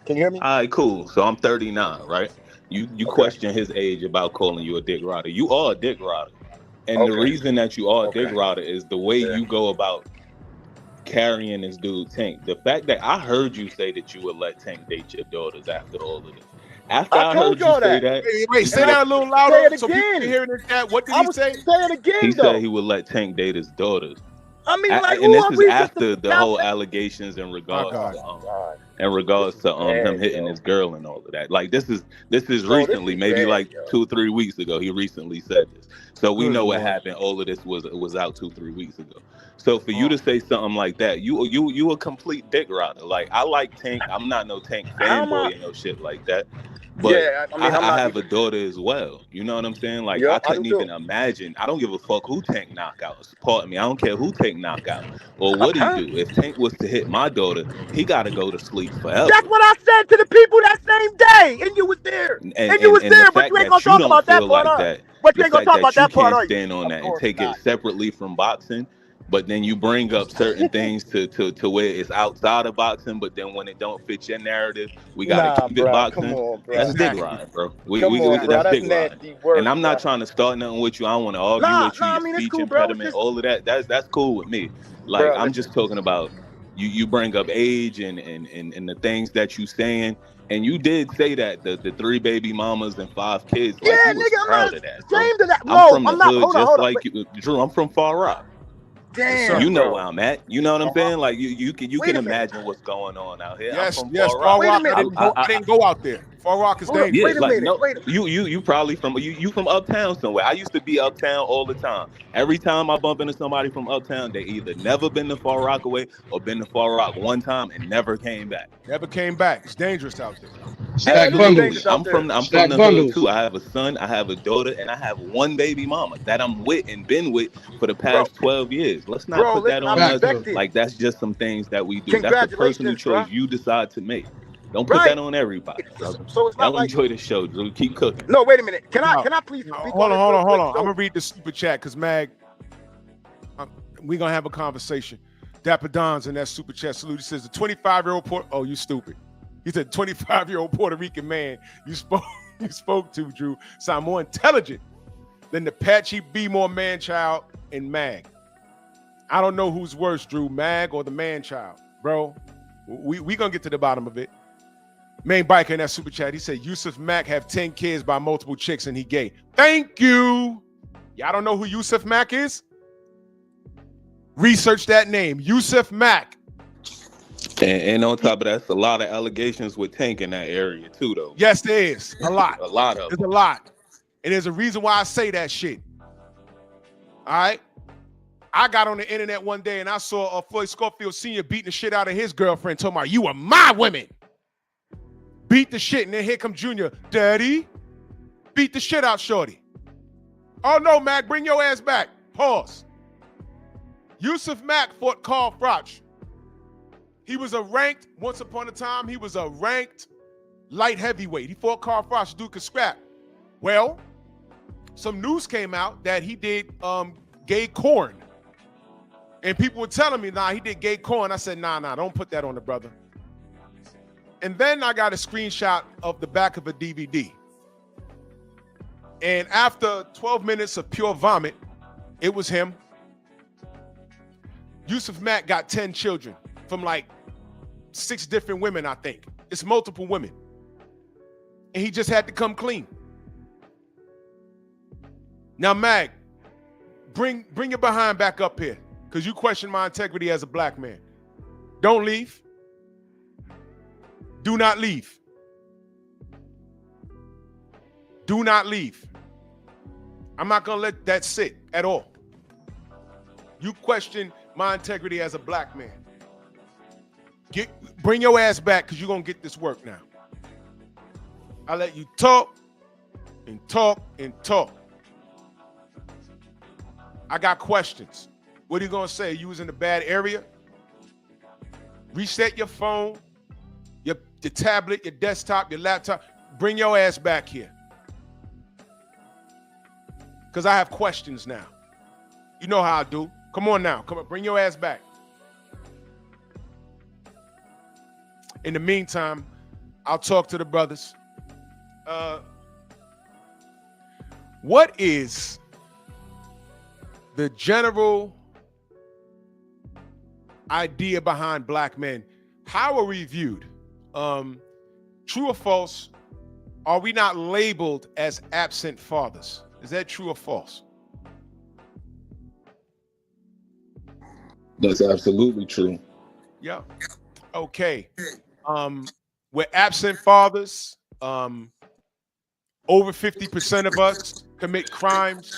Can you hear me? All right, cool. So I'm 39, right? You question his age about calling you a dick rider. You are a dick rider. And the reason that you are a dick rider is the way you go about carrying this dude Tank. The fact that I heard you say that you would let Tank date your daughters after all of this. After I heard you say that. Wait, say that a little louder so people can hear it in chat. What did he say? Say it again, He though. said he would let Tank date his daughters. I mean, like, and who this are is we after to- the whole allegations in regards to him hitting his girl and all of that. Like this is recently, maybe like 2 or 3 weeks ago. He recently said this, so we know what happened. All of this was out 2 or 3 weeks ago. So for you to say something like that, you a complete dick rider. Like I like Tank. I'm not no Tank fanboy and no shit like that. But Yeah, I mean, I'm not- I have a daughter as well. You know what I'm saying? Like Yeah, I I couldn't do too. even imagine. I don't give a fuck who Tank knock out. Pardon me. I don't care who Tank knock out or what he do. If Tank was to hit my daughter, he got to go to sleep forever. That's what I said to the people that same day, and you was there. And you was the there, but fact you ain't that gonna talk don't about that feel part, like are you? that, But you the ain't gonna fact talk about that that you part, can't are you? stand on that and take it separately from boxing, but then you bring up certain things to where it's outside of boxing, but then when it don't fit your narrative, we gotta Nah, keep it bruh, boxing. come on, bruh. That's dick riding, bro. Come on, bruh, That's that's dick nasty riding. work, And I'm not bruh. trying to start nothing with you. I don't want to argue with you. I Your mean, it's speech cool, bro. It's impediment, just, all of that. That's cool with me. Like bruh, I'm just talking about you bring up age and the things that you saying. And you did say that the 3 baby mamas and 5 kids, like yeah, you was nigga, I'm proud not of that, bro. ashamed of that. I'm Mo, from the I'm not. hood, Hold on, just hold on. like you, Drew. I'm from Far Rock. Damn, You know bro. where I'm at. You know what I'm saying? Like you can Wait a minute. imagine what's going on out here. Yes, I'm from yes, Far Far Rock. Rock. I didn't go out there. Far Rock is Hold up, dangerous. wait a like minute. no, Wait a you probably from you from uptown somewhere. I used to be uptown all the time. Every time I bump into somebody from uptown, they either never been to Far Rockaway or been to Far Rock one time and never came back. Never came back. It's dangerous out there. Stack Absolutely. bundles. I'm from the Stack hood bundles. too. I have a son, I have a daughter, and I have one baby mama that I'm with and been with for the past 12 years. Let's not put that on us like that's just some things that we do. That's the personal choice you decide to make. Don't put that on everybody. So it's not Y'all like enjoy the show, Drew. Keep cooking. no. Wait a minute. Can I please speak Hold on on. this real I'm quick? gonna read the super chat because Mag, we're gonna have a conversation. Dapper Don's in that super chat salute. He says the 25-year-old oh, you stupid. He said 25-year-old Puerto Rican man you spoke to, Drew, sound more intelligent than the Patchy B-More man-child and Mag. I don't know who's worse, Drew, Mag or the man-child, bro. We gonna get to the bottom of it. Main biker in that super chat, he said Yusuf Mack have 10 kids by multiple chicks and he gay. Thank you. Y'all don't know who Yusuf Mack is? Research that name, Yusuf Mack. And on top of that, it's a lot of allegations with Tank in that area too, though. Yes, there is. A lot. A lot of There's a lot. And there's a reason why I say that shit. All right? I got on the internet one day and I saw Floyd Scorfield Sr. beating the shit out of his girlfriend, talking about, you are my women. Beat the shit, and then here come Junior. Daddy, beat the shit out Shorty. Oh no, Mac, bring your ass back. Pause. Yusuf Mack fought Carl Froch. He was once upon a time, he was a ranked light heavyweight. He fought Carl Froch, dude could scrap. Well, some news came out that he did gay corn. And people were telling me, nah, he did gay corn. I said, nah, don't put that on the brother. And then I got a screenshot of the back of a DVD. And after 12 minutes of pure vomit, it was him. Yusuf Mack got 10 children from like 6 different women, I think. It's multiple women. And he just had to come clean. Now, Mag, bring your behind back up here, because you question my integrity as a black man. Don't leave. Do not leave. Do not leave. I'm not going to let that sit at all. You question my integrity as a black man. Bring your ass back, because you're going to get this work now. I'll let you talk and talk and talk. I got questions. What are you going to say? You was in a bad area? Reset your phone, your tablet, your desktop, your laptop. Bring your ass back here. Because I have questions now. You know how I do. Come on now. Come on. Bring your ass back. In the meantime, I'll talk to the brothers. What is the general idea behind black men? How are we viewed? True or false? Are we not labeled as absent fathers? Is that true or false? That's absolutely true. Yeah. Okay. We're absent fathers. Over 50% of us commit crimes.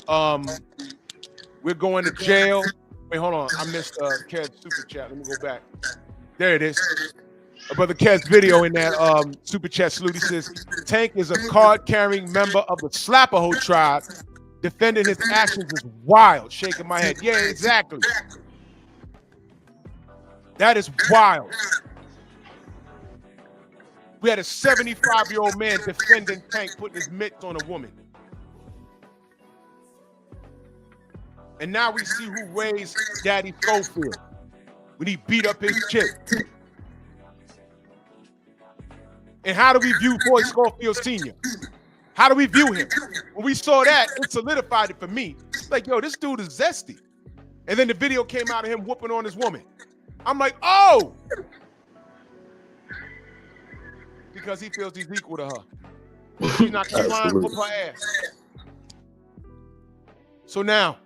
We're going to jail. Wait, hold on. I missed Ked's super chat. Let me go back. There it is. Brother Ked's video in that super chat salute. He says, Tank is a card-carrying member of the Slapaho tribe. Defending his actions is wild. Shaking my head. Yeah, exactly. That is wild. We had a 75-year-old man defending Tank, putting his mitts on a woman. And now we see who raised Daddy Schofield when he beat up his chick. And how do we view Floyd Schofield Sr.? How do we view him? When we saw that, it solidified it for me. It's like, yo, this dude is zesty. And then the video came out of him whooping on his woman. I'm like, oh! Because he feels he's equal to her. She's not trying to whoop her ass. So now,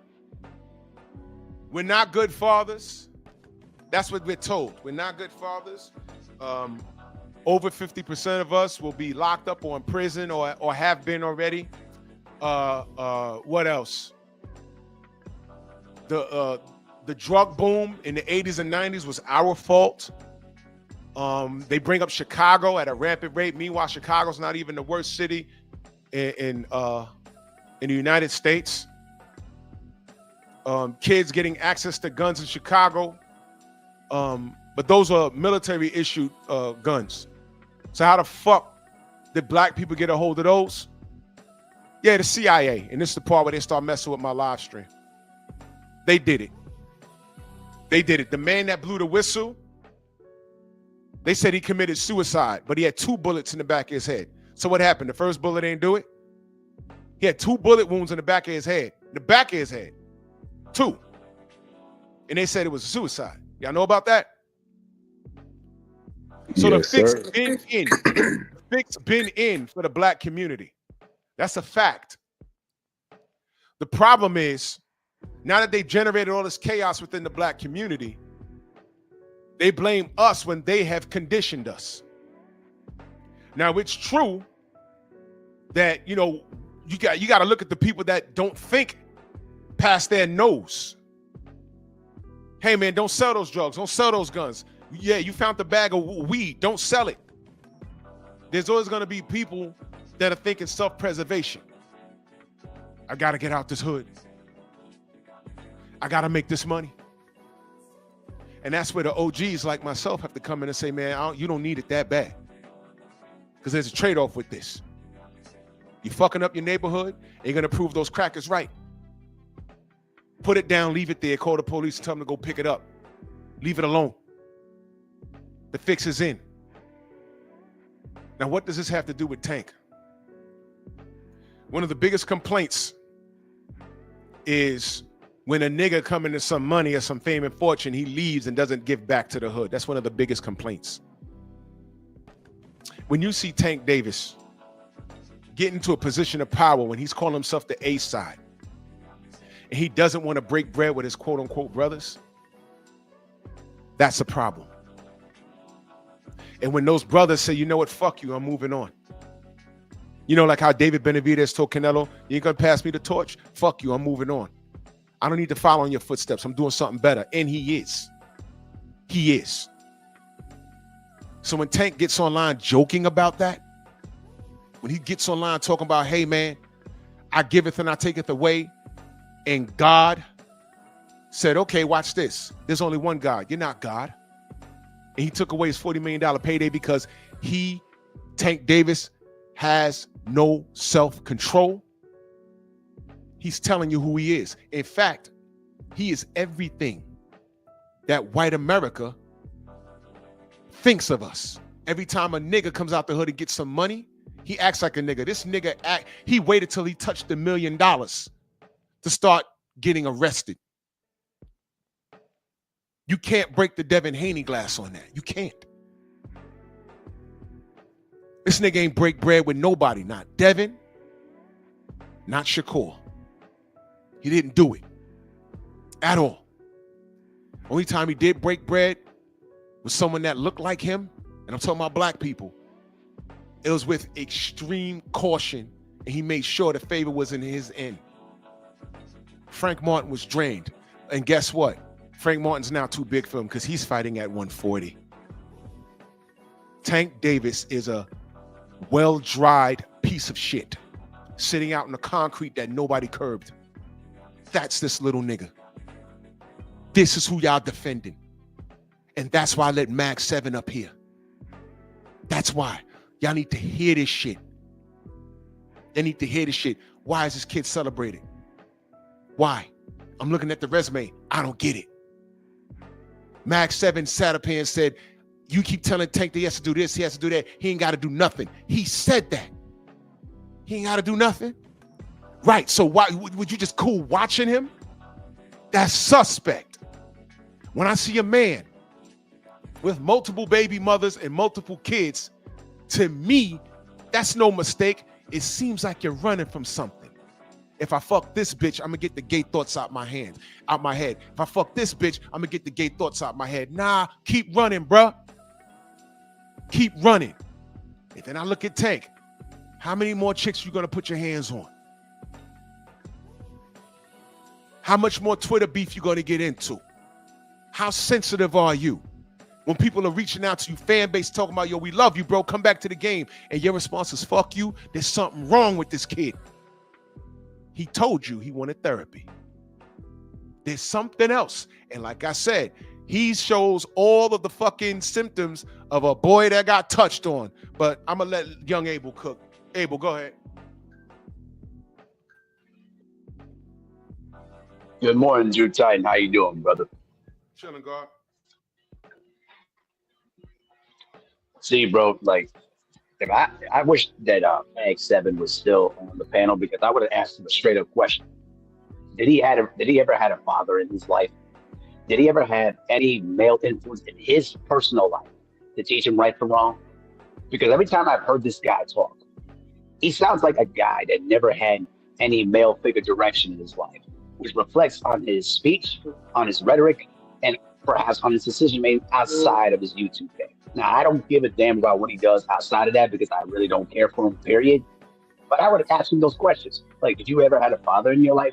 we're not good fathers. That's what we're told. We're not good fathers. Over 50% of us will be locked up or in prison or have been already. What else? The drug boom in the 80s and 90s was our fault. They bring up Chicago at a rampant rate. Meanwhile, Chicago's not even the worst city in the United States. Kids getting access to guns in Chicago. But those are military issued guns. So how the fuck did black people get a hold of those? Yeah, the CIA. And this is the part where they start messing with my live stream. They did it. They did it. The man that blew the whistle, they said he committed suicide, but he had 2 bullets in the back of his head. So what happened? The first bullet didn't do it? He had 2 bullet wounds in the back of his head. The back of his head. 2. And they said it was a suicide. Y'all know about that? So Yes, the fix sir. been in. The fix been in for the black community. That's a fact. The problem is, now that they've generated all this chaos within the black community, they blame us when they have conditioned us. Now, it's true that, you know, you got to look at the people that don't think past their nose. Hey, man, don't sell those drugs. Don't sell those guns. Yeah, you found the bag of weed. Don't sell it. There's always going to be people that are thinking self-preservation. I got to get out this hood. I got to make this money. And that's where the OGs like myself have to come in and say, man, you don't need it that bad. Because there's a trade-off with this. You're fucking up your neighborhood, and you're going to prove those crackers right. Put it down, leave it there, call the police, tell them to go pick it up. Leave it alone. The fix is in. Now, what does this have to do with Tank? One of the biggest complaints is when a nigga come into some money or some fame and fortune, he leaves and doesn't give back to the hood. That's one of the biggest complaints. When you see Tank Davis get into a position of power when he's calling himself the A side, and he doesn't want to break bread with his quote unquote brothers, that's a problem. And when those brothers say, you know what, fuck you, I'm moving on. You know, like how David Benavidez told Canelo, you ain't gonna pass me the torch? Fuck you, I'm moving on. I don't need to follow in your footsteps. I'm doing something better. And he is. He is. So when Tank gets online joking about that, when he gets online talking about, hey man, I giveth and I taketh away, and God said, okay, watch this. There's only one God. You're not God. And he took away his $40 million payday because he, Tank Davis, has no self-control. He's telling you who he is. In fact, he is everything that white America thinks of us. Every time a nigga comes out the hood and gets some money, he acts like a nigga. This nigga he waited till he touched $1 million to start getting arrested. You can't break the Devin Haney glass on that. You can't. This nigga ain't break bread with nobody. Not Devin, not Shakur. He didn't do it at all. Only time he did break bread was someone that looked like him, and I'm talking about black people. It was with extreme caution, and he made sure the favor was in his end. Frank Martin was drained, and guess what? Frank Martin's now too big for him because he's fighting at 140. Tank Davis is a well-dried piece of shit sitting out in the concrete that nobody curbed. That's this little nigga. This is who y'all defending. And that's why I let Mag 7 up here. That's why. Y'all need to hear this shit. They need to hear this shit. Why is this kid celebrated? Why? I'm looking at the resume. I don't get it. Mag 7 sat up here and said, you keep telling Tank that he has to do this, he has to do that. He ain't got to do nothing. He said that. He ain't got to do nothing. Right, so why would you just cool watching him? That's suspect. When I see a man with multiple baby mothers and multiple kids, to me, that's no mistake. It seems like you're running from something. If I fuck this bitch, I'm gonna get the gay thoughts out my head. If I fuck this bitch, I'm gonna get the gay thoughts out my head. Nah, keep running, bruh. Keep running. And then I look at Tank. How many more chicks you gonna put your hands on? How much more Twitter beef you gonna get into? How sensitive are you? When people are reaching out to you, fan base talking about, yo, we love you, bro, come back to the game, and your response is, fuck you, there's something wrong with this kid. He told you he wanted therapy. There's something else. And like I said, he shows all of the fucking symptoms of a boy that got touched on. But I'm going to let young Abel cook. Abel, go ahead. Good morning, Drew Titan. How you doing, brother? Chilling, God. See, bro, like, if I wish that Mag 7 was still on the panel, because I would have asked him a straight up question. Did he ever had a father in his life? Did he ever have any male influence in his personal life to teach him right from wrong? Because every time I've heard this guy talk, he sounds like a guy that never had any male figure direction in his life, which reflects on his speech, on his rhetoric, and perhaps on his decision made outside of his YouTube page. Now, I don't give a damn about what he does outside of that because I really don't care for him, period. But I would have asked him those questions. Like, did you ever had a father in your life?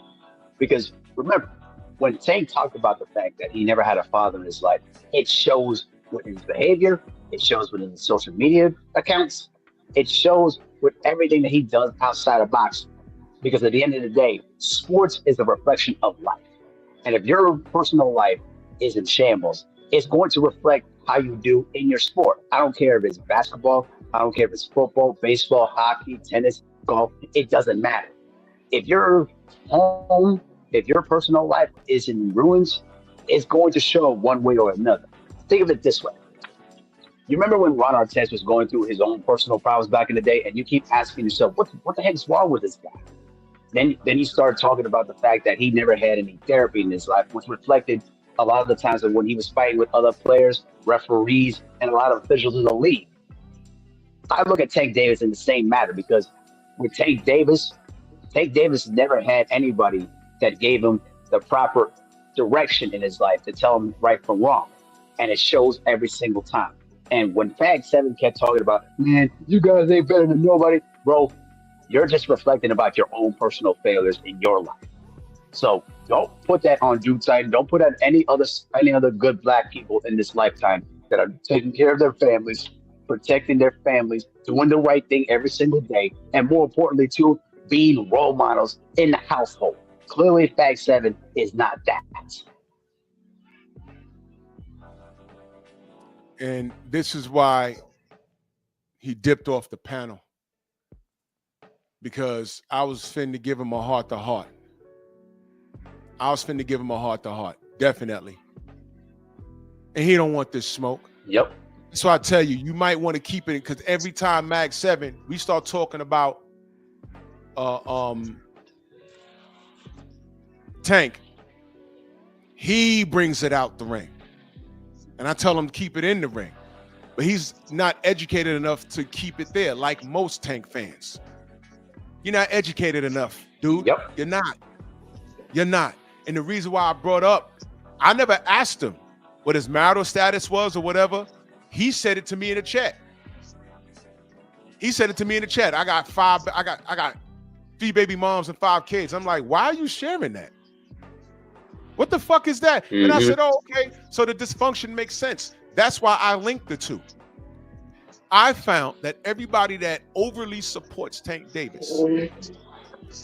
Because remember, when Tank talked about the fact that he never had a father in his life, it shows with his behavior, it shows with his social media accounts, it shows with everything that he does outside of boxing. Because at the end of the day, sports is a reflection of life. And if your personal life is in shambles, it's going to reflect how you do in your sport. I don't care if it's basketball, I don't care if it's football, baseball, hockey, tennis, golf, it doesn't matter. If your home, if your personal life is in ruins, it's going to show one way or another. Think of it this way. You remember when Ron Artest was going through his own personal problems back in the day, and you keep asking yourself, what the heck's wrong with this guy? Then you start talking about the fact that he never had any therapy in his life, which reflected a lot of the times that when he was fighting with other players, referees, and a lot of officials in the league. I look at Tank Davis in the same matter because with Tank Davis never had anybody that gave him the proper direction in his life to tell him right from wrong. And it shows every single time. And when Mag 7 kept talking about, man, you guys ain't better than nobody, bro, you're just reflecting about your own personal failures in your life. So don't put that on Drew Titan. Don't put on any other good black people in this lifetime that are taking care of their families, protecting their families, doing the right thing every single day, and more importantly, too, being role models in the household. Clearly, Mag 7 is not that. And this is why he dipped off the panel, because I was finna give him a heart-to-heart. Definitely. And he don't want this smoke. Yep. So I tell you, you might want to keep it, because every time Mag 7, we start talking about Tank, he brings it out the ring. And I tell him to keep it in the ring. But he's not educated enough to keep it there, like most Tank fans. You're not educated enough, dude. Yep. You're not. And the reason why I brought up, I never asked him what his marital status was or whatever. He said it to me in the chat. I got 3 baby moms and 5 kids. I'm like, why are you sharing that? What the fuck is that? Mm-hmm. And I said, oh, okay. So the dysfunction makes sense. That's why I linked the two. I found that everybody that overly supports Tank Davis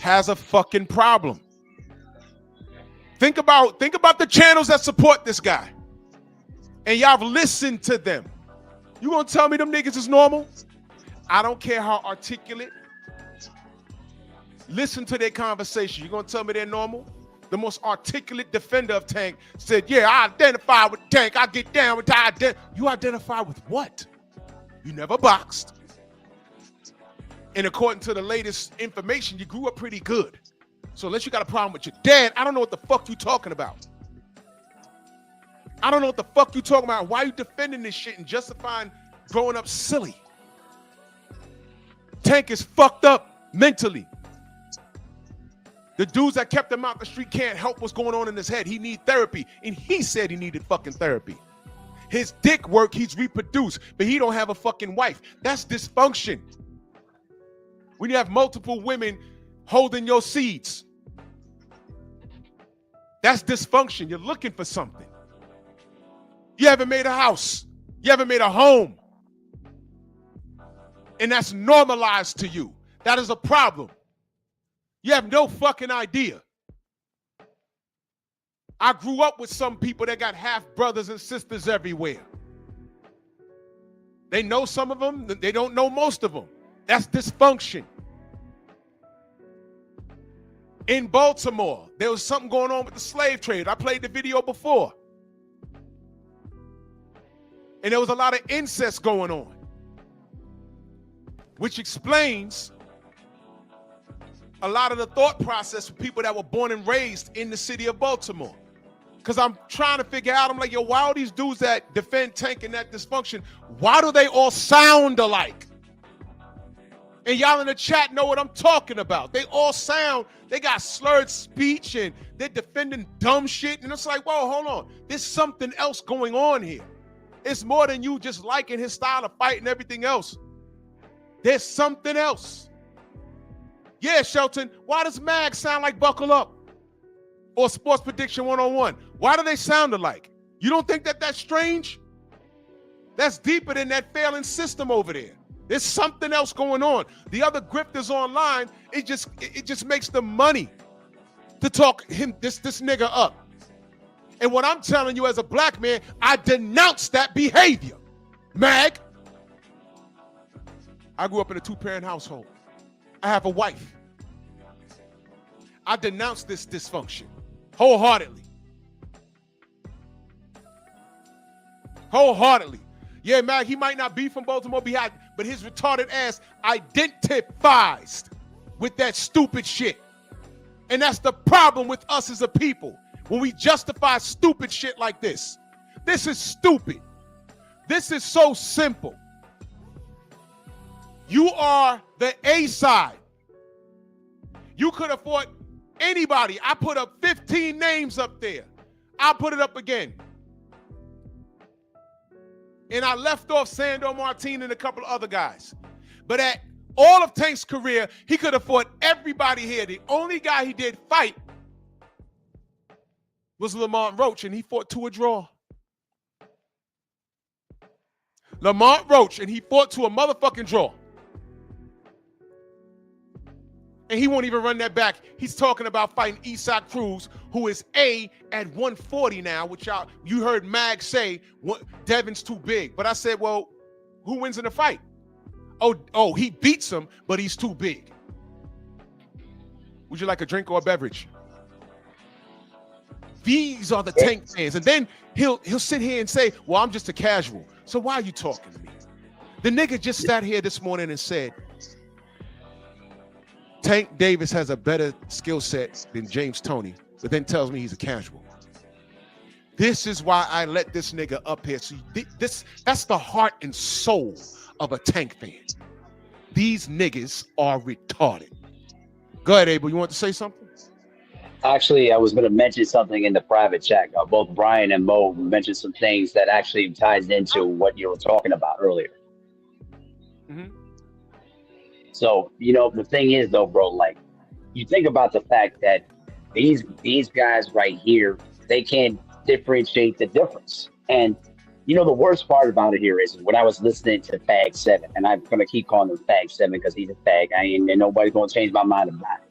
has a fucking problem. Think about the channels that support this guy. And y'all have listened to them. You gonna tell me them niggas is normal? I don't care how articulate. Listen to their conversation. You gonna tell me they're normal? The most articulate defender of Tank said, yeah, I identify with Tank. I get down with the You identify with what? You never boxed. And according to the latest information, you grew up pretty good. So unless you got a problem with your dad, I don't know what the fuck you talking about. Why are you defending this shit and justifying growing up silly? Tank is fucked up mentally. The dudes that kept him out the street can't help what's going on in his head. He needs therapy. And he said he needed fucking therapy. His dick work, he's reproduced, but he don't have a fucking wife. That's dysfunction. When you have multiple women holding your seeds, that's dysfunction. You're looking for something. You haven't made a house. You haven't made a home. And that's normalized to you. That is a problem. You have no fucking idea. I grew up with some people that got half brothers and sisters everywhere. They know some of them, they don't know most of them. That's dysfunction. In Baltimore, there was something going on with the slave trade. I played the video before. And there was a lot of incest going on, which explains a lot of the thought process for people that were born and raised in the city of Baltimore. Because I'm trying to figure out, I'm like, yo, why are these dudes that defend Tank and that dysfunction, why do they all sound alike? And y'all in the chat know what I'm talking about. They all sound, they got slurred speech and they're defending dumb shit. And it's like, whoa, hold on. There's something else going on here. It's more than you just liking his style of fight and everything else. There's something else. Yeah, Shelton, why does Mag sound like Buckle Up? Or Sports Prediction 101? Why do they sound alike? You don't think that that's strange? That's deeper than that failing system over there. There's something else going on. The other grifters online, it just makes them money to talk this nigga up. And what I'm telling you as a black man, I denounce that behavior. Mag, I grew up in a 2-parent household. I have a wife. I denounce this dysfunction wholeheartedly. Wholeheartedly. Yeah, Mag, he might not be from Baltimore, but his retarded ass identifies with that stupid shit. And that's the problem with us as a people. When we justify stupid shit like this. This is stupid. This is so simple. You are the A side. You could have fought anybody. I put up 15 names up there. I'll put it up again. And I left off Sandor Martin and a couple of other guys. But at all of Tank's career, he could have fought everybody here. The only guy he did fight was Lamont Roach, and he fought to a draw. Lamont Roach, and he fought to a motherfucking draw. And he won't even run that back. He's talking about fighting Isaac Cruz, who is A at 140 now, which you heard Mag say, Devin's too big. But I said, well, who wins in the fight? Oh, he beats him, but he's too big. Would you like a drink or a beverage? These are the Tank fans. And then he'll sit here and say, well, I'm just a casual. So why are you talking to me? The nigga just sat here this morning and said, Tank Davis has a better skill set than James Toney, but then tells me he's a casual. This is why I let this nigga up here. So that's the heart and soul of a Tank fan. These niggas are retarded. Go ahead, Abel. You want to say something? Actually, I was going to mention something in the private chat. Both Brian and Mo mentioned some things that actually ties into what you were talking about earlier. Mm-hmm. So, the thing is, though, bro, like, you think about the fact that these guys right here, they can't differentiate the difference. And, the worst part about it here is when I was listening to Fag 7, and I'm going to keep calling him Fag 7 because he's a fag, and nobody's going to change my mind about it.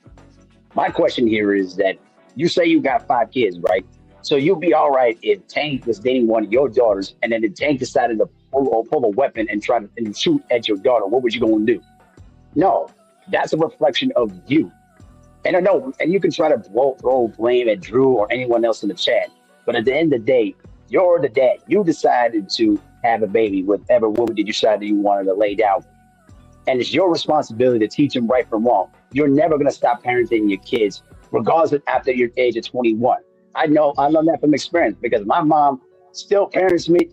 My question here is that you say you got 5 kids, right? So you'll be all right if Tank was dating one of your daughters, and then the Tank decided to pull a weapon and try to shoot at your daughter. What would you going to do? No, that's a reflection of you. And I know, and you can try to throw blame at Drew or anyone else in the chat, but at the end of the day, you're the dad. You decided to have a baby with whatever woman you decided you wanted to lay down. And it's your responsibility to teach them right from wrong. You're never going to stop parenting your kids, regardless of after your age of 21. I learned that from experience because my mom still parents me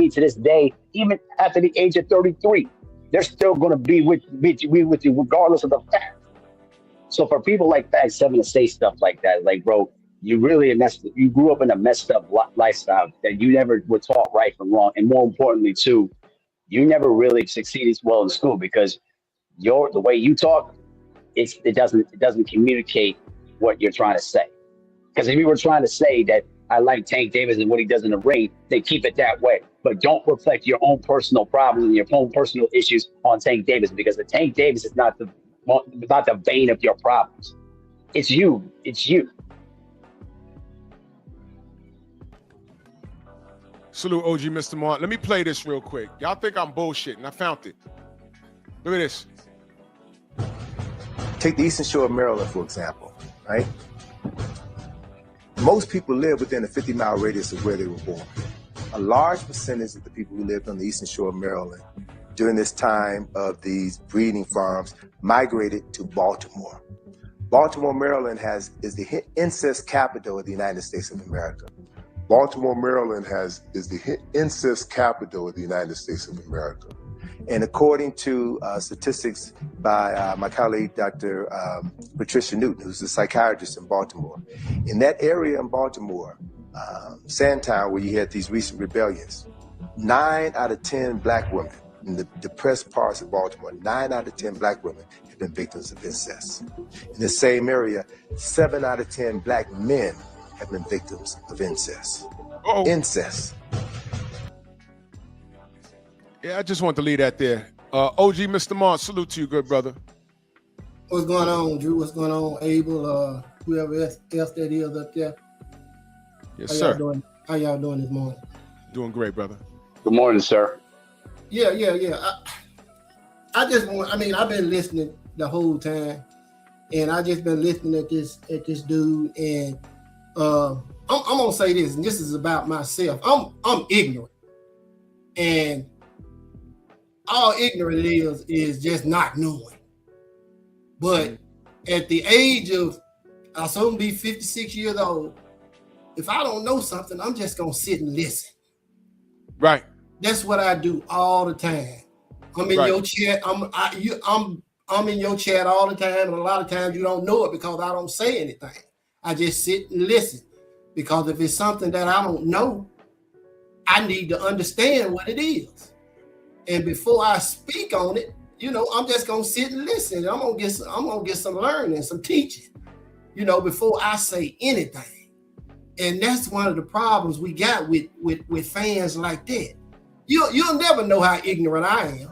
to this day, even after the age of 33. They're still going to be with you regardless of the fact. So for people like Fag 7 to say stuff like that, like, bro, you grew up in a messed up lifestyle that you never were taught right from wrong. And more importantly, too, you never really succeeded well in school because the way you talk, it doesn't communicate what you're trying to say. Because if you were trying to say that I like Tank Davis and what he does in the ring, then keep it that way. but don't reflect your own personal problems and your own personal issues on Tank Davis, because the Tank Davis is not the vein of your problems. It's you. It's you. Salute OG Mr. Martin. Let me play this real quick. Y'all think I'm bullshitting. I found it. Look at this. Take the Eastern Shore of Maryland, for example, right? Most people live within a 50-mile radius of where they were born. A large percentage of the people who lived on the Eastern Shore of Maryland during this time of these breeding farms migrated to Baltimore. Baltimore, Maryland is the incest capital of the United States of America. Baltimore, Maryland is the incest capital of the United States of America. And according to statistics by my colleague, Dr. Patricia Newton, who's a psychiatrist in Baltimore, in that area in Baltimore, Sandtown, where you had these recent rebellions, 9 out of 10 black women in the depressed parts of Baltimore, 9 out of 10 black women have been victims of incest. In the same area, 7 out of 10 black men have been victims of incest. Incest. Yeah, I just want to leave that there. OG Mr. Martin, salute to you, good brother. What's going on, Drew? What's going on, Abel? Whoever else that is up there. Yes, sir. How y'all doing this morning? Doing great, brother. Good morning, sir. Yeah. I just want. I mean, I've been listening the whole time, and I just been listening at this dude, and I'm gonna say this, and this is about myself. I'm ignorant, and all ignorant is just not knowing. But at the age of, I'll soon be 56 years old, if I don't know something, I'm just gonna sit and listen. Right. That's what I do all the time. I'm in your chat. I'm in your chat all the time, and a lot of times you don't know it because I don't say anything. I just sit and listen, because if it's something that I don't know, I need to understand what it is. And before I speak on it, I'm just gonna sit and listen. I'm gonna get some learning, some teaching, before I say anything. And that's one of the problems we got with fans like that. You'll never know how ignorant I am,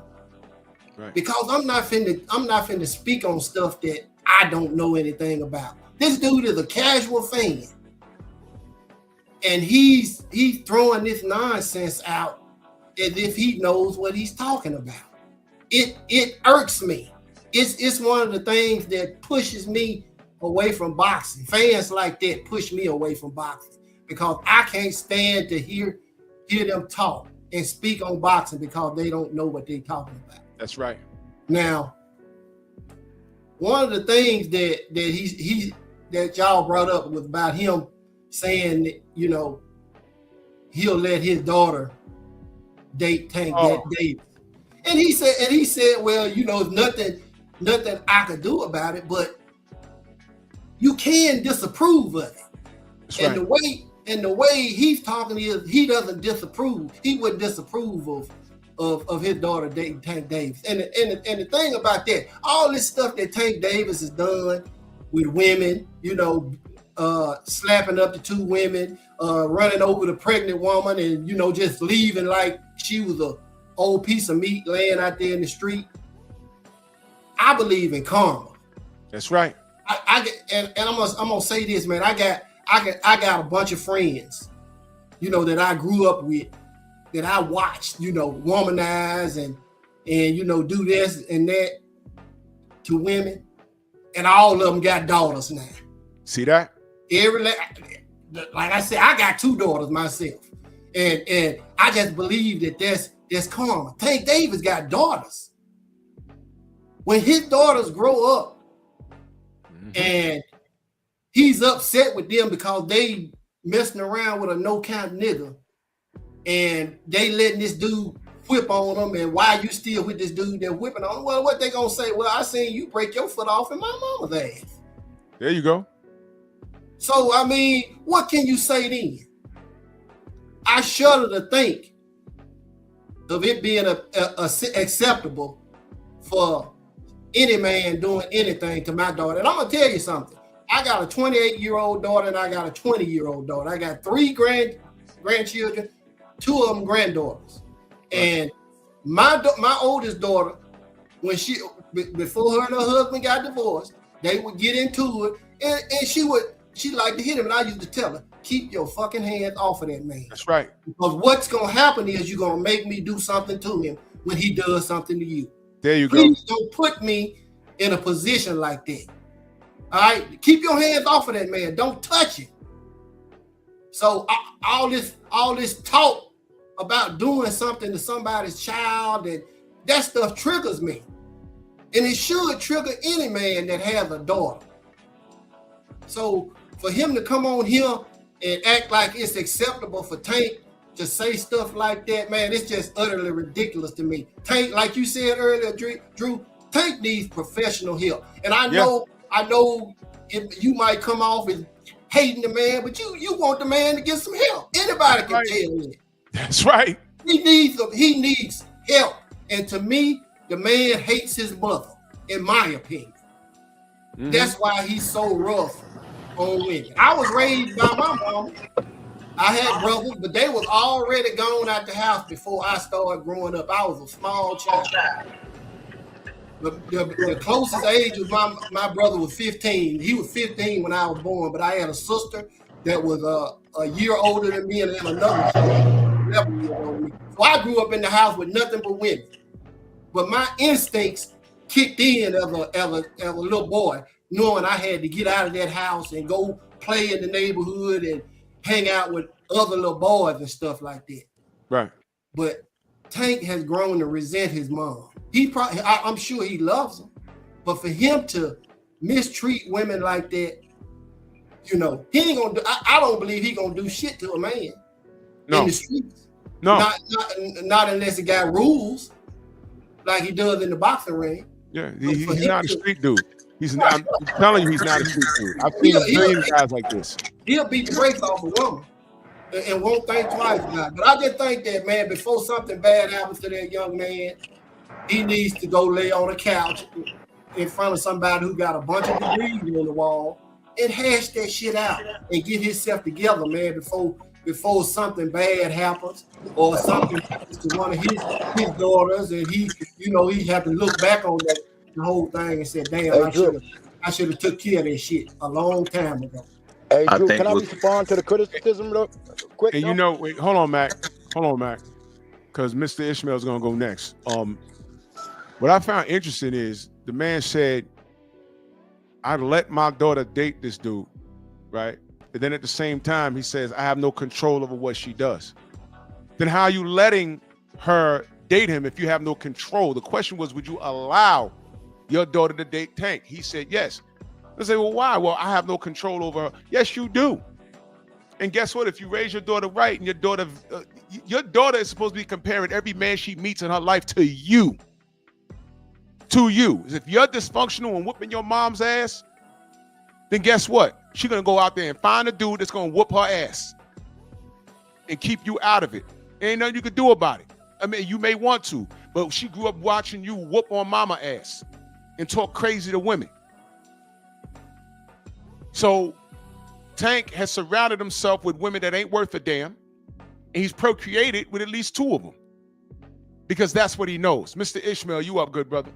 right? Because I'm not finna speak on stuff that I don't know anything about. This dude is a casual fan, and he's throwing this nonsense out as if he knows what he's talking about. It irks me. It's one of the things that pushes me away from boxing. Fans like that push me away from boxing because I can't stand to hear them talk and speak on boxing because they don't know what they're talking about. That's right. Now, one of the things that y'all brought up was about him saying that, he'll let his daughter date Tank Davis. And he said, well, nothing I could do about it, but you can disapprove of it. That's and right. the way he's talking is he doesn't disapprove. He wouldn't disapprove of his daughter dating Tank Davis. And the thing about that, all this stuff that Tank Davis has done with women, slapping up the 2 women, running over the pregnant woman, and just leaving like she was a old piece of meat laying out there in the street. I believe in karma. That's right. I'm gonna say this, man. I got a bunch of friends, that I grew up with, that I watched, womanize and do this and that to women, and all of them got daughters now. See that? Like I said, I got 2 daughters myself, and I just believe that that's karma. Tank Davis got daughters. When his daughters grow up, and he's upset with them because they messing around with a no-count nigga, and they letting this dude whip on them, and why you still with this dude that whipping on them? Well, what they gonna say? Well, I seen you break your foot off in my mama's ass. There you go. So, I mean, what can you say then? I shudder to think of it being acceptable for any man doing anything to my daughter. And I'm gonna tell you something. I got a 28-year-old daughter and I got a 20-year-old daughter. I got 3 grandchildren two of them granddaughters, and my oldest daughter, when before her and her husband got divorced, they would get into it, and she liked to hit him, and I used to tell her, keep your fucking hands off of that man. That's right. Because what's gonna happen is you're gonna make me do something to him when he does something to you. There you Please don't put me in a position like that. All right, keep your hands off of that man. Don't touch him. So all this talk about doing something to somebody's child, and that stuff triggers me, and it should trigger any man that has a daughter. So for him to come on here and act like it's acceptable for Tank to say stuff like that, man, it's just utterly ridiculous to me. Tank, like you said earlier, Drew, Tank needs professional help. And I know if you might come off as hating the man, but you want the man to get some help. Anybody can tell that. That's right. He needs help. And to me, the man hates his mother, in my opinion. Mm-hmm. That's why he's so rough on women. I was raised by my mom. I had brothers, but they was already gone out the house before I started growing up. I was a small child. The closest age was my brother was 15. He was 15 when I was born, but I had a sister that was a year older than me, and then another sister 11 years older than me. So I grew up in the house with nothing but women. But my instincts kicked in as a little boy, knowing I had to get out of that house and go play in the neighborhood and hang out with other little boys and stuff like that. Right. But Tank has grown to resent his mom. I'm sure he loves them, but for him to mistreat women like that, he ain't gonna do. I don't believe he gonna do shit to a man in the streets. No, not unless he got rules like he does in the boxing ring. Yeah, he's not a street dude. He's not. I'm telling you, he's not a street dude. I've seen a million guys like this. He'll beat the brakes off a woman and won't think twice about it. But I just think that, man, before something bad happens to that young man, he needs to go lay on a couch in front of somebody who got a bunch of degrees on the wall and hash that shit out and get himself together, man, before something bad happens or something happens to one of his daughters, and he have to look back on the whole thing and say, damn, I should have took care of that shit a long time ago. Hey, Drew, can I respond to the criticism real quick? And wait, hold on, Mac, because Mr. Ishmael's gonna go next. What I found interesting is the man said, I'd let my daughter date this dude, right? But then at the same time, he says, I have no control over what she does. Then how are you letting her date him if you have no control? The question was, would you allow your daughter to date Tank? He said, yes. I say, well, why? Well, I have no control over her. Yes, you do. And guess what? If you raise your daughter right, and your daughter is supposed to be comparing every man she meets in her life to you. To you. If you're dysfunctional and whooping your mom's ass, then guess what? She's going to go out there and find a dude that's going to whoop her ass and keep you out of it. Ain't nothing you can do about it. I mean, you may want to, but she grew up watching you whoop on mama ass and talk crazy to women. So Tank has surrounded himself with women that ain't worth a damn, and he's procreated with at least two of them because that's what he knows. Mr. Ishmael, you up, good brother?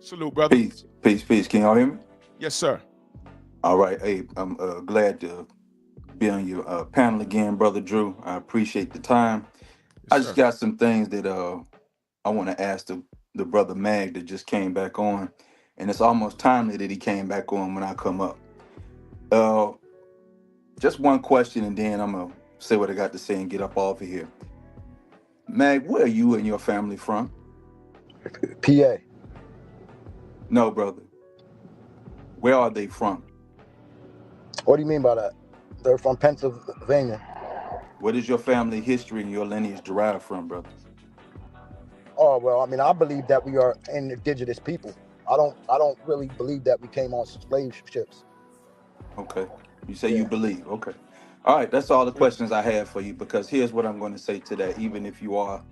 Salute, brother. Peace. Can y'all hear me? Yes, sir. All right. Hey, I'm glad to be on your panel again, Brother Drew. I appreciate the time. Yes, I just got some things that I want to ask the brother Mag that just came back on, and it's almost timely that he came back on when I come up. Just one question, and then I'm going to say what I got to say and get up off of here. Mag, where are you and your family from? PA. No, brother. Where are they from? What do you mean by that? They're from Pennsylvania. What is your family history and your lineage derived from, brother? Oh, well, I mean, I believe that we are indigenous people. I don't really believe that we came on slave ships. Okay. You say you believe. Okay. All right. That's all the questions I have for you, because here's what I'm going to say to that. Even if you are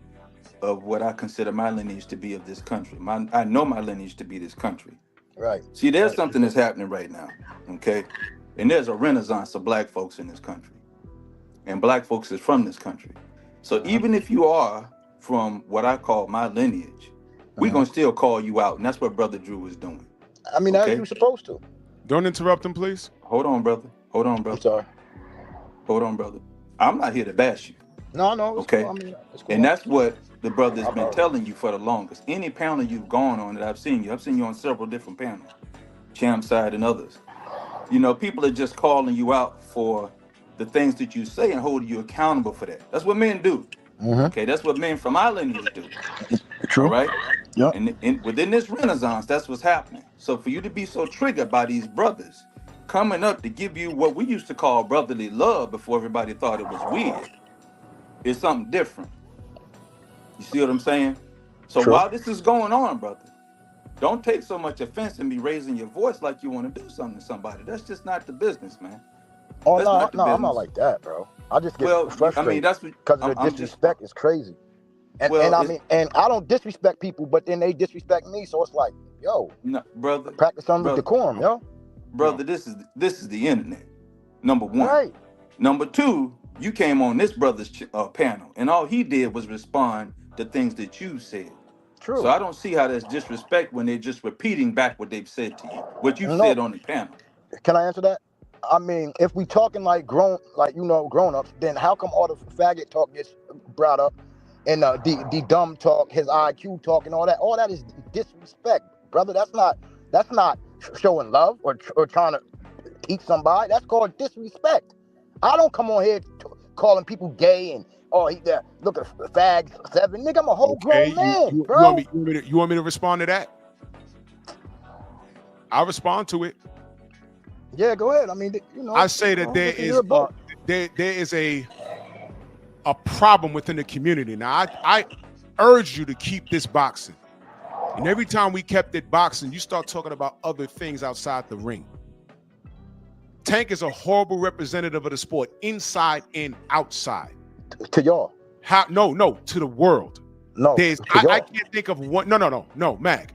of what I consider my lineage to be of this country, I know my lineage to be this country. Right. See, there's something that's happening right now. Okay. And there's a renaissance of black folks in this country. and black folks is from this country. So even if you are from what I call my lineage, we're gonna still call you out, and that's what Brother Drew is doing. I mean, that's you're supposed to. Don't interrupt him, please. Hold on, brother. Hold on, brother. I'm sorry. Hold on, brother. I'm not here to bash you. No, it's Okay. cool. I mean, it's cool. And that's what the brother's been telling you for the longest. Any panel you've gone on that I've seen you on several different panels, Champ Side and others. You know, people are just calling you out for the things that you say and holding you accountable for that. That's what men do. Okay, that's what men from our lineage do. True. Right? Yeah. And within this renaissance, that's what's happening. So for you to be so triggered by these brothers coming up to give you what we used to call brotherly love before everybody thought it was weird, is something different. You see what I'm saying? So True. while this is going on, brother, don't take so much offense and be raising your voice like you want to do something to somebody. That's just not the business, man. Oh That's no, not the I'm not business. like that, bro. I just get Well, frustrated. I mean, that's what because of the I'm just. disrespect is crazy. And, Well, and I it's- mean, and I don't disrespect people, but then they disrespect me. So it's like, yo, No, brother, practice some brother, decorum, yo. brother, this is the internet. Number one. Right. Number two, you came on this brother's panel, and all he did was respond to things that you said. True. So I don't see how that's disrespect when they're just repeating back what they've said to you, what you No. said on the panel. Can I answer that? I mean, if we talking like grown ups, then how come all the faggot talk gets brought up, and the dumb talk, his IQ talk, and all that is disrespect, brother. That's not showing love or trying to teach somebody. That's called disrespect. I don't come on here calling people gay and look at fags 7, nigga. I'm a whole grown man, you bro. want me to respond to that? I'll respond to it. Yeah, go ahead. I mean, I say that there is a problem within the community. Now, I urge you to keep this boxing. And every time we kept it boxing, you start talking about other things outside the ring. Tank is a horrible representative of the sport, inside and outside. To y'all. No, to the world. No, I can't think of one. No, Mag.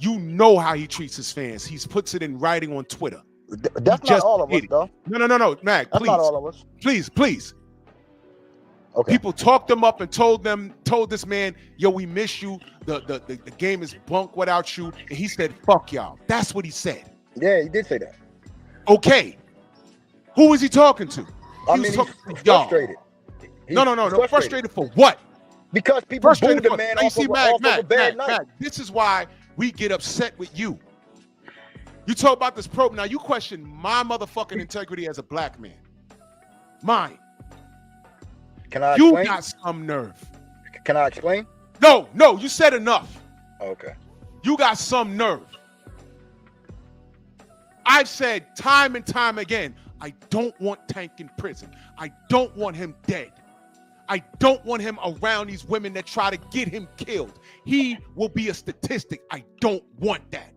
You know how he treats his fans. He puts it in writing on Twitter. That's not all of us, though. No, Mag, That's please. not all of us. Please. Okay. People talked him up and told this man, yo, we miss you. The game is bunk without you. And he said, fuck y'all. That's what he said. Yeah, he did say that. Okay. Who was he talking to? I mean, he's frustrated. No. Frustrated for what? Because people booed the for- man You off see, of Mag, a bad night. Mag, this is why we get upset with you. You talk about this probe. Now you question my motherfucking integrity as a black man. Mine. Can I You explain? got some nerve. Can I explain? No, you said enough. Okay. You got some nerve. I've said time and time again, I don't want Tank in prison. I don't want him dead. I don't want him around these women that try to get him killed. He will be a statistic. I don't want that.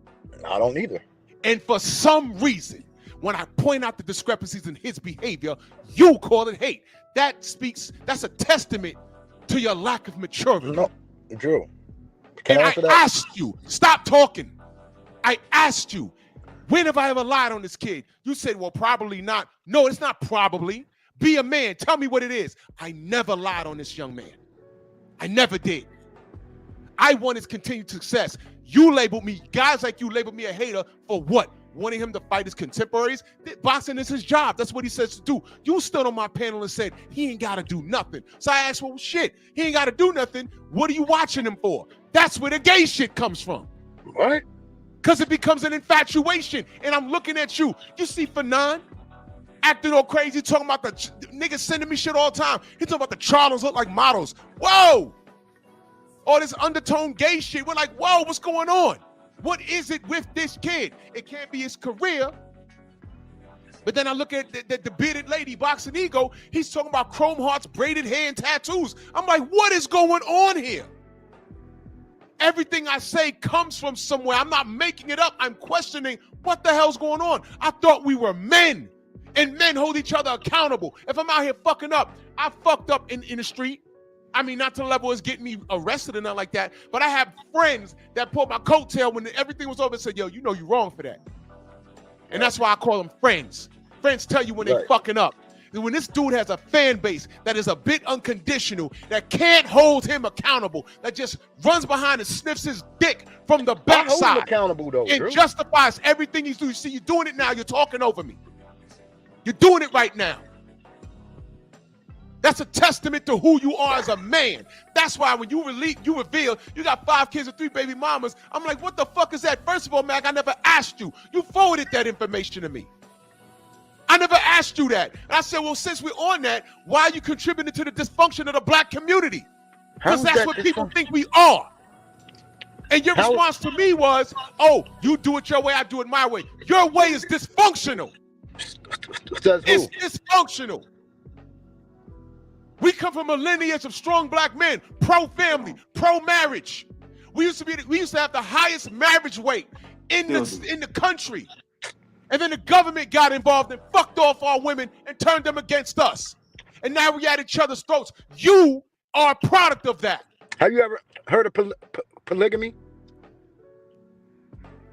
I don't either. And for some reason, when I point out the discrepancies in his behavior, you call it hate. That's a testament to your lack of maturity. No, Drew. And I asked you, stop talking. I asked you, when have I ever lied on this kid? You said, well, probably not. No, it's not probably. Be a man. Tell me what it is. I never lied on this young man. I never did. I want his continued success. You labeled me, guys like you labeled me a hater for what? Wanting him to fight his contemporaries? Boxing is his job. That's what he says to do. You stood on my panel and said he ain't got to do nothing. So I asked, well, shit, he ain't got to do nothing. What are you watching him for? That's where the gay shit comes from. What? Because it becomes an infatuation. And I'm looking at you. You see Fanon acting all crazy, talking about the niggas sending me shit all the time. He talking about the Charles look like models. Whoa! All this undertone gay shit. We're like, whoa, what's going on? What is it with this kid? It can't be his career. But then I look at the bearded lady, Boxing Ego. He's talking about chrome hearts, braided hair, and tattoos. I'm like, what is going on here? Everything I say comes from somewhere. I'm not making it up. I'm questioning what the hell's going on. I thought we were men, and men hold each other accountable. If I'm out here fucking up, I fucked up in the street. I mean, not to the level as getting me arrested or nothing like that, but I have friends that pulled my coattail when everything was over and said, yo, you know you're wrong for that. And that's why I call them friends. Friends tell you when they fucking up. when this dude has a fan base that is a bit unconditional, that can't hold him accountable, that just runs behind and sniffs his dick from the I hold him backside accountable though, and Drew. justifies everything he's doing. You see, you're doing it now. You're talking over me. You're doing it right now. That's a testament to who you are as a man. That's why when you reveal you got 5 kids and 3 baby mamas, I'm like, what the fuck is that? First of all, Mac, I never asked you. You forwarded that information to me. I never asked you that. And I said, well, since we're on that, why are you contributing to the dysfunction of the black community? Because that's what people think we are. And your response to me was, oh, you do it your way, I do it my way. Your way is dysfunctional. It's dysfunctional. We come from a lineage of strong black men, pro-family, pro-marriage. We used to have the highest marriage rate in the country. And then the government got involved and fucked off our women and turned them against us. And now we at each other's throats. You are a product of that. Have you ever heard of polygamy?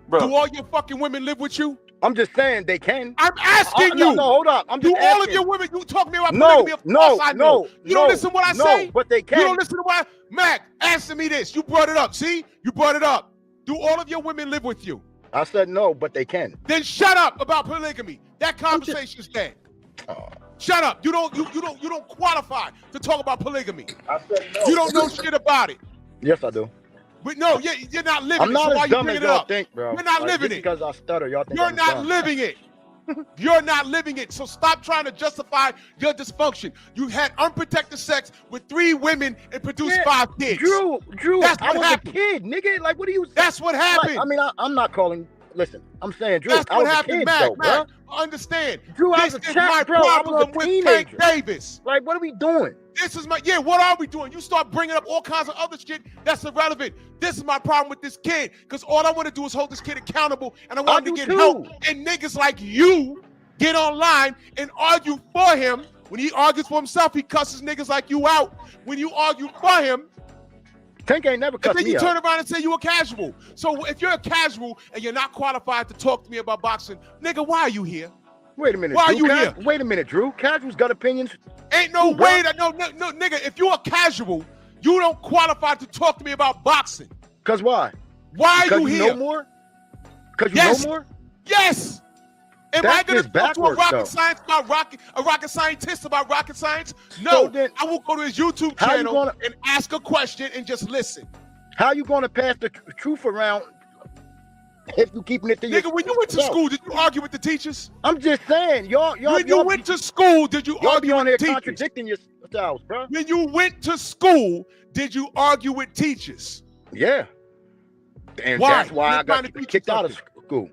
Bro. Do all your fucking women live with you? I'm just saying they can. I'm asking you. No, hold up. I'm just Do all of asking. your women, you talk to me about polygamy? Of course I know. You don't listen to what I say? But they can. You don't listen to what Mac, answer me this. You brought it up. See? You brought it up. Do all of your women live with you? I said no, but they can. Then shut up about polygamy. That conversation's dead. Shut up. You don't qualify to talk about polygamy. I said no. You don't know shit about it. Yes, I do. But no, you're not living I'm it. not So why as you dumb bring as it y'all up? think, bro. You're not Like, living just it. because I stutter, y'all think You're I'm not dumb. living it. You're not living it. So stop trying to justify your dysfunction. You had unprotected sex with 3 women and produced 5 kids. Drew, That's I what was happened. a kid, nigga. Like, what are you? That's what happened. Like, I mean, I'm not calling. Listen, I'm saying, Drew, That's I what was happened, a kid, Mac. though, Mac, bro. understand. Drew, I was This a is my child, bro. I was a problem with teenager. Tank Davis. Like, what are we doing? This is my, what are we doing? You start bringing up all kinds of other shit that's irrelevant. This is my problem with this kid, because all I want to do is hold this kid accountable, and I want him to get help. And niggas like you get online and argue for him. When he argues for himself, he cusses niggas like you out. When you argue for him, Tank ain't never cussed then me you out. turn around and say you a casual. So if you're a casual and you're not qualified to talk to me about boxing, nigga, why are you here? Wait a minute, Why Drew. are you here? Wait a minute, Drew. Casual's got opinions. Ain't no Too, bro. way that no, nigga. If you're a casual, you don't qualify to talk to me about boxing. Cause why? Why Because are you you here? know more? Cause you Yes. know more? Yes. Am That's I going just to talk to a backwards, rocket though. science about a rocket scientist about rocket science? No. So then- I will go to his YouTube How you channel gonna- and ask a question and just listen. How you gonna pass the truth around if you keeping it to Nigga, when you went to yourself? school, did you argue with the teachers? I'm just saying, y'all. When you went to school, did you y'all argue be on there with teachers? contradicting yourselves, bro. When you went to school, did you argue with teachers? Yeah. And Why? that's why You're I trying to got teach kicked out of something. school.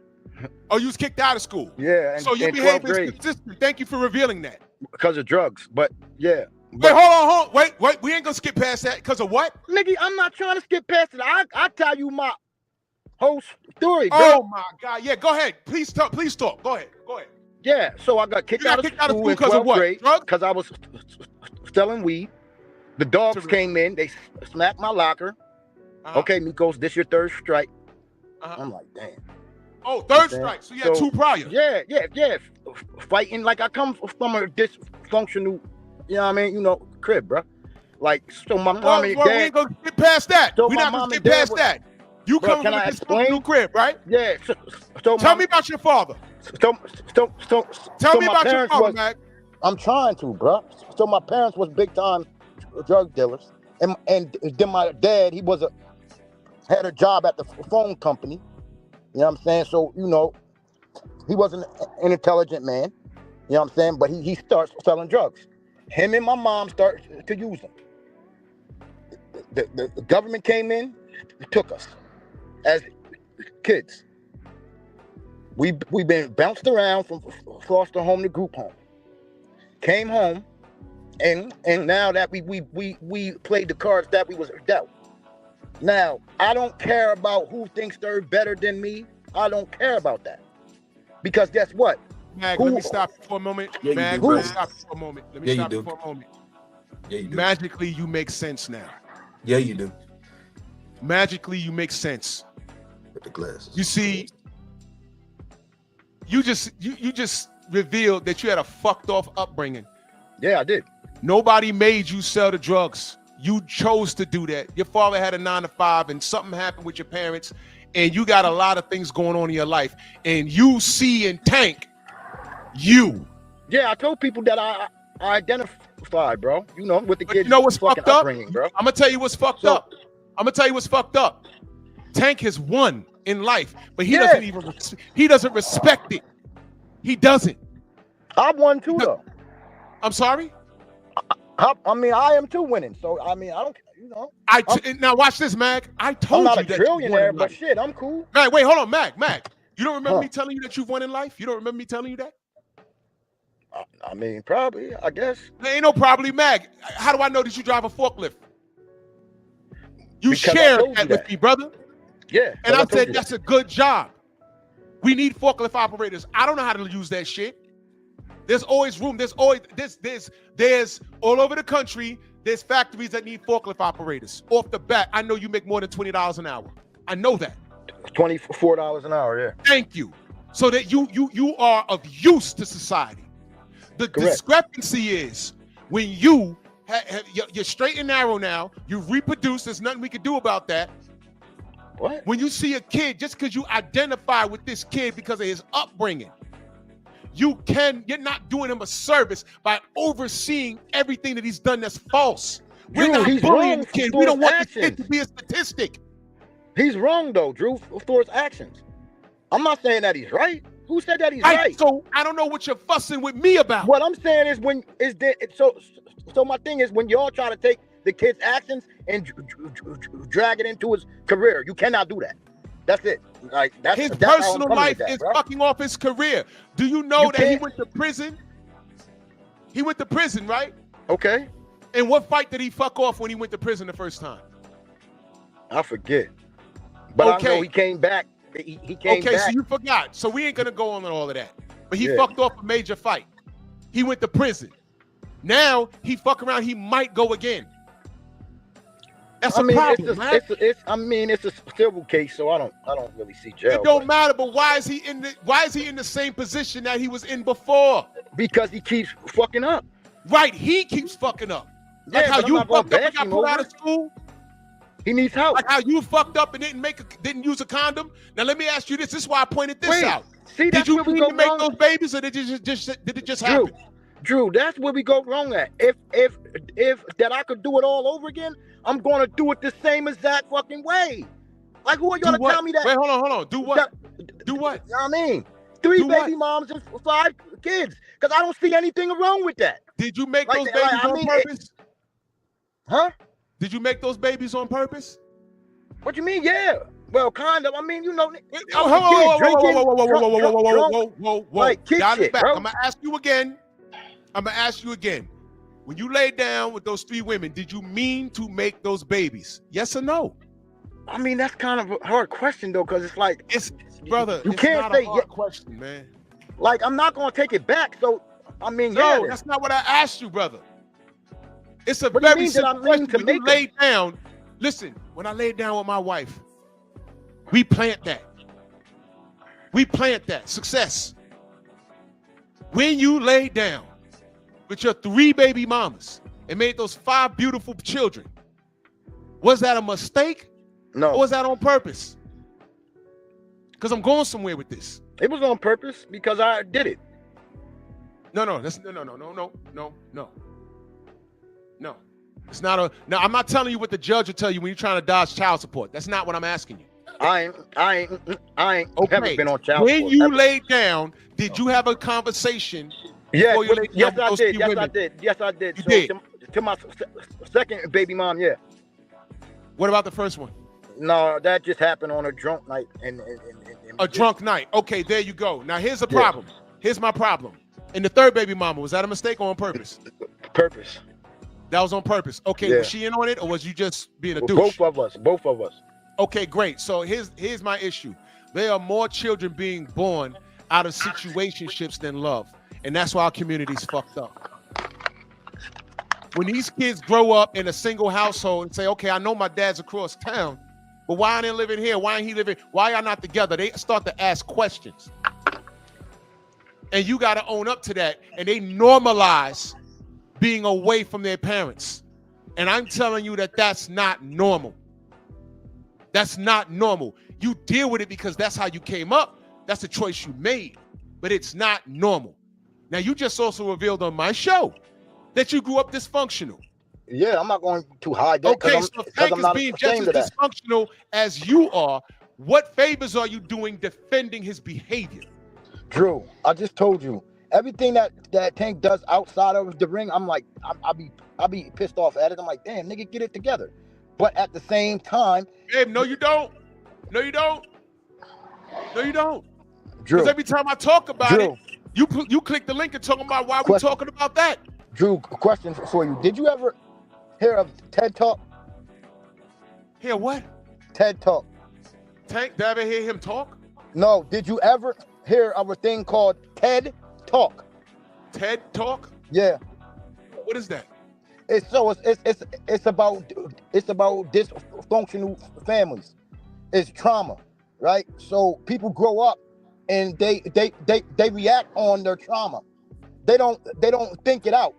Oh, you was kicked out of school. Yeah. So your in 12th behavior is grade consistent. Thank you for revealing that. because of drugs. But yeah. Wait, hold on. Wait. We ain't gonna skip past that because of what? Nigga, I'm not trying to skip past it. I tell you my whole story, bro. Oh my God. Yeah, go ahead. Please talk. Go ahead. Yeah, so I got kicked You got out of kicked out of school school in 'cause of 12th what? grade because I was selling weed. The dogs came in, they smacked my locker. Okay, Mikos, this your 3rd strike. I'm like, damn. Oh, 3rd strike. So you had 2 prior. Yeah. Fighting like I come from a dysfunctional, you know what I mean? You know, crib, bro. Like, so my mom and Well, we dad. ain't gonna get past that. So We're my not mom gonna and get dad past was- that. You Bro, come can from a I explain? dysfunctional crib, right? Yeah. Tell me about your father. Tell me about your father, Mac. I'm trying to, bro. So my parents was big time drug dealers, and then my dad, he had a job at the phone company. You know what I'm saying? So you know, he wasn't an intelligent man. You know what I'm saying? But he starts selling drugs. Him and my mom start to use them. The government came in, took us as kids. We've been bounced around from foster home to group home. Came home, and now that we played the cards that we was dealt. Now I don't care about who thinks they're better than me. I don't care about that, because guess what? Mag, let me stop you for a moment. Yeah, you Mag, do, let me bro. stop you for a moment. Let me Yeah, you stop you do. for a moment. Yeah, you do. Magically, you make sense now. Yeah, you do. Magically, you make sense. With the glasses. You see, you just revealed that you had a fucked off upbringing. Yeah, I did. Nobody made you sell the drugs. You chose to do that. Your father had a 9-to-5 and something happened with your parents and you got a lot of things going on in your life and you see in Tank you. Yeah, I told people that I identified, bro. You know, with the kids. You know what's fucked up? Bro. I'm gonna tell you what's fucked up. I'm gonna tell you what's fucked up. Tank has won in life, but he doesn't respect it. He doesn't. I won too, though. I'm sorry. I mean, I am too winning. So I mean, I don't, you know. Now watch this, Mag. I told I'm you not that a you won trillionaire, in but life. shit, I'm cool. Mag, wait, hold on, Mag. You don't remember me telling you that you've won in life? You don't remember me telling you that? I mean, probably, I guess. There ain't no probably, Mag. How do I know that you drive a forklift? You Because I shared told you that that. with me, brother. Yeah. And I told said you that's a good job. We need forklift operators. I don't know how to use that shit. There's always room. There's all over the country. There's factories that need forklift operators. Off the bat, I know you make more than $20 an hour. I know that. $24 an hour, yeah. Thank you. So that you are of use to society. The discrepancy is when you're straight and narrow now, you reproduce, there's nothing we can do about that. What? When you see a kid, just because you identify with this kid because of his upbringing, you're not doing him a service by overseeing everything that he's done that's false. We're Drew, not he's bullying wrong the kid. for We don't his want the kid actions. to be a statistic. He's wrong though, Drew, for his actions. I'm not saying that he's right. Who said that he's right? So I don't know what you're fussing with me about. What I'm saying is so my thing is when y'all try to take the kid's actions and drag it into his career, you cannot do that. That's it. Like that's His that's how I'm personal coming life with that, is bro. fucking off his career. Do you know You that he can't- went to prison? He went to prison, right? Okay. And what fight did he fuck off when he went to prison the first time? I forget. But I know Okay. he came back. He came Okay, back. so you forgot. So we ain't gonna go on all of that. But he Yeah. fucked off a major fight. He went to prison. Now he fuck around. He might go again. That's a problem, man. It's a civil case, so I don't really see jail. It don't matter. But why is he in the same position that he was in before? Because he keeps fucking up. Right, he keeps fucking up. Like Yeah, how but I'm you not gonna fucked up and bash got him put out over of school. He needs help. Like how you fucked up and didn't use a condom. Now let me ask you this. This is why I pointed this Wait, out. see, Did that's you where we mean go to make wrong. those babies, or did it just happen? Drew, that's where we go wrong at. If that I could do it all over again, I'm gonna do it the same exact fucking way. Like who are you Do gonna what? tell me that? Wait, hold on. Do what? Do what? You know what I mean? 3 Do what? baby moms and 5 kids. Because I don't see anything wrong with that. Did you make Like- those like, babies I on mean, purpose? Huh? Did you make those babies on purpose? What you mean? Yeah. Well, kind of. I mean, you know, Whoa. like kid Dial it shit, back. bro. I'm gonna ask you again. When you laid down with those 3 women, did you mean to make those babies? Yes or no? I mean, that's kind of a hard question though, because it's like Brother, you it's can't not say a hard question, man. Like I'm not gonna take it back. So I mean, No, yeah. that's not what I asked you, brother. It's a What do you very mean that I simple mean question. to When you make 'em? laid down, listen, when I laid down with my wife, we plant that. We plant that. Success. When you laid down with your 3 baby mamas and made those 5 beautiful children, was that a mistake? No. Or was that on purpose? Because I'm going somewhere with this. It was on purpose because I did it. No. It's not a. Now, I'm not telling you what the judge will tell you when you're trying to dodge child support. That's not what I'm asking you. I ain't never been on child When support. you ever. laid down, did you have a conversation? Yes, before you laid yes, down with I those did. 3 Yes, women? I did. Yes, I did. You So did. To my second baby mom, yeah. What about the first one? No, that just happened on a drunk night. And A drunk night. Okay, there you go. Now here's the Yeah. problem. Here's my problem. And the 3rd baby mama, was that a mistake or on purpose? Purpose. That was on purpose. Okay, Yeah. was she in on it or was you just being a Well, douche? both of us. Okay, great. So here's my issue. There are more children being born out of situationships than love. And that's why our community's fucked up. When these kids grow up in a single household and say, okay, I know my dad's across town, but why aren't they living here? Why ain't he living? Why y'all not together? They start to ask questions. And you got to own up to that. And they normalize being away from their parents. And I'm telling you that that's not normal. That's not normal. You deal with it because that's how you came up. That's the choice you made. But it's not normal. Now, you just also revealed on my show that you grew up dysfunctional. Yeah, I'm not going to hide that. Okay, so if Tank is being just as dysfunctional as you are, what favors are you doing defending his behavior? Drew, I just told you everything that Tank does outside of the ring. I'm like, I'll be pissed off at it. I'm like, damn, nigga, get it together. But at the same time, babe, no, you don't. No, you don't. No, you don't. Drew, because every time I talk about it, you click the link and talking about why we talking about that. Drew, question for you: did you ever hear of TED Talk? Hear what? TED Talk. Tank, did I ever hear him talk? No. Did you ever hear of a thing called TED Talk? TED Talk? Yeah. What is that? It's about dysfunctional families. It's trauma, right? So people grow up and they react on their trauma. They don't think it out.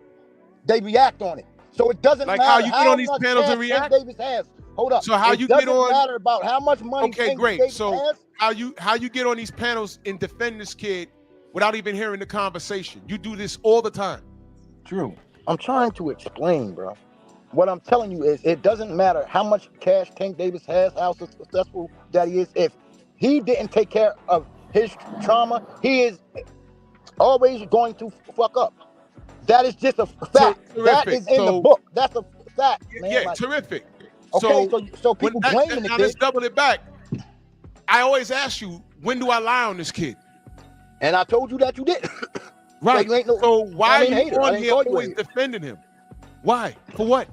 They react on it. So it doesn't like matter how you get on these much panels cash and react. Tank Davis has. Hold up. So how it you get on? Doesn't matter about how much money. Okay, Tank great. Davis So has. how you get on these panels and defend this kid without even hearing the conversation? You do this all the time. Drew, I'm trying to explain, bro. What I'm telling you is it doesn't matter how much cash Tank Davis has, how successful that he is. If he didn't take care of his trauma, he is always going to fuck up. That is just a fact. That is in the book. That's a fact, man. Yeah, Like, terrific. Okay, so people blaming the now kid. let's double it back. I always ask you, when do I lie on this kid? And I told you that you didn't. Right. You ain't no, so why are you hater. on here always defending him? Why? For what?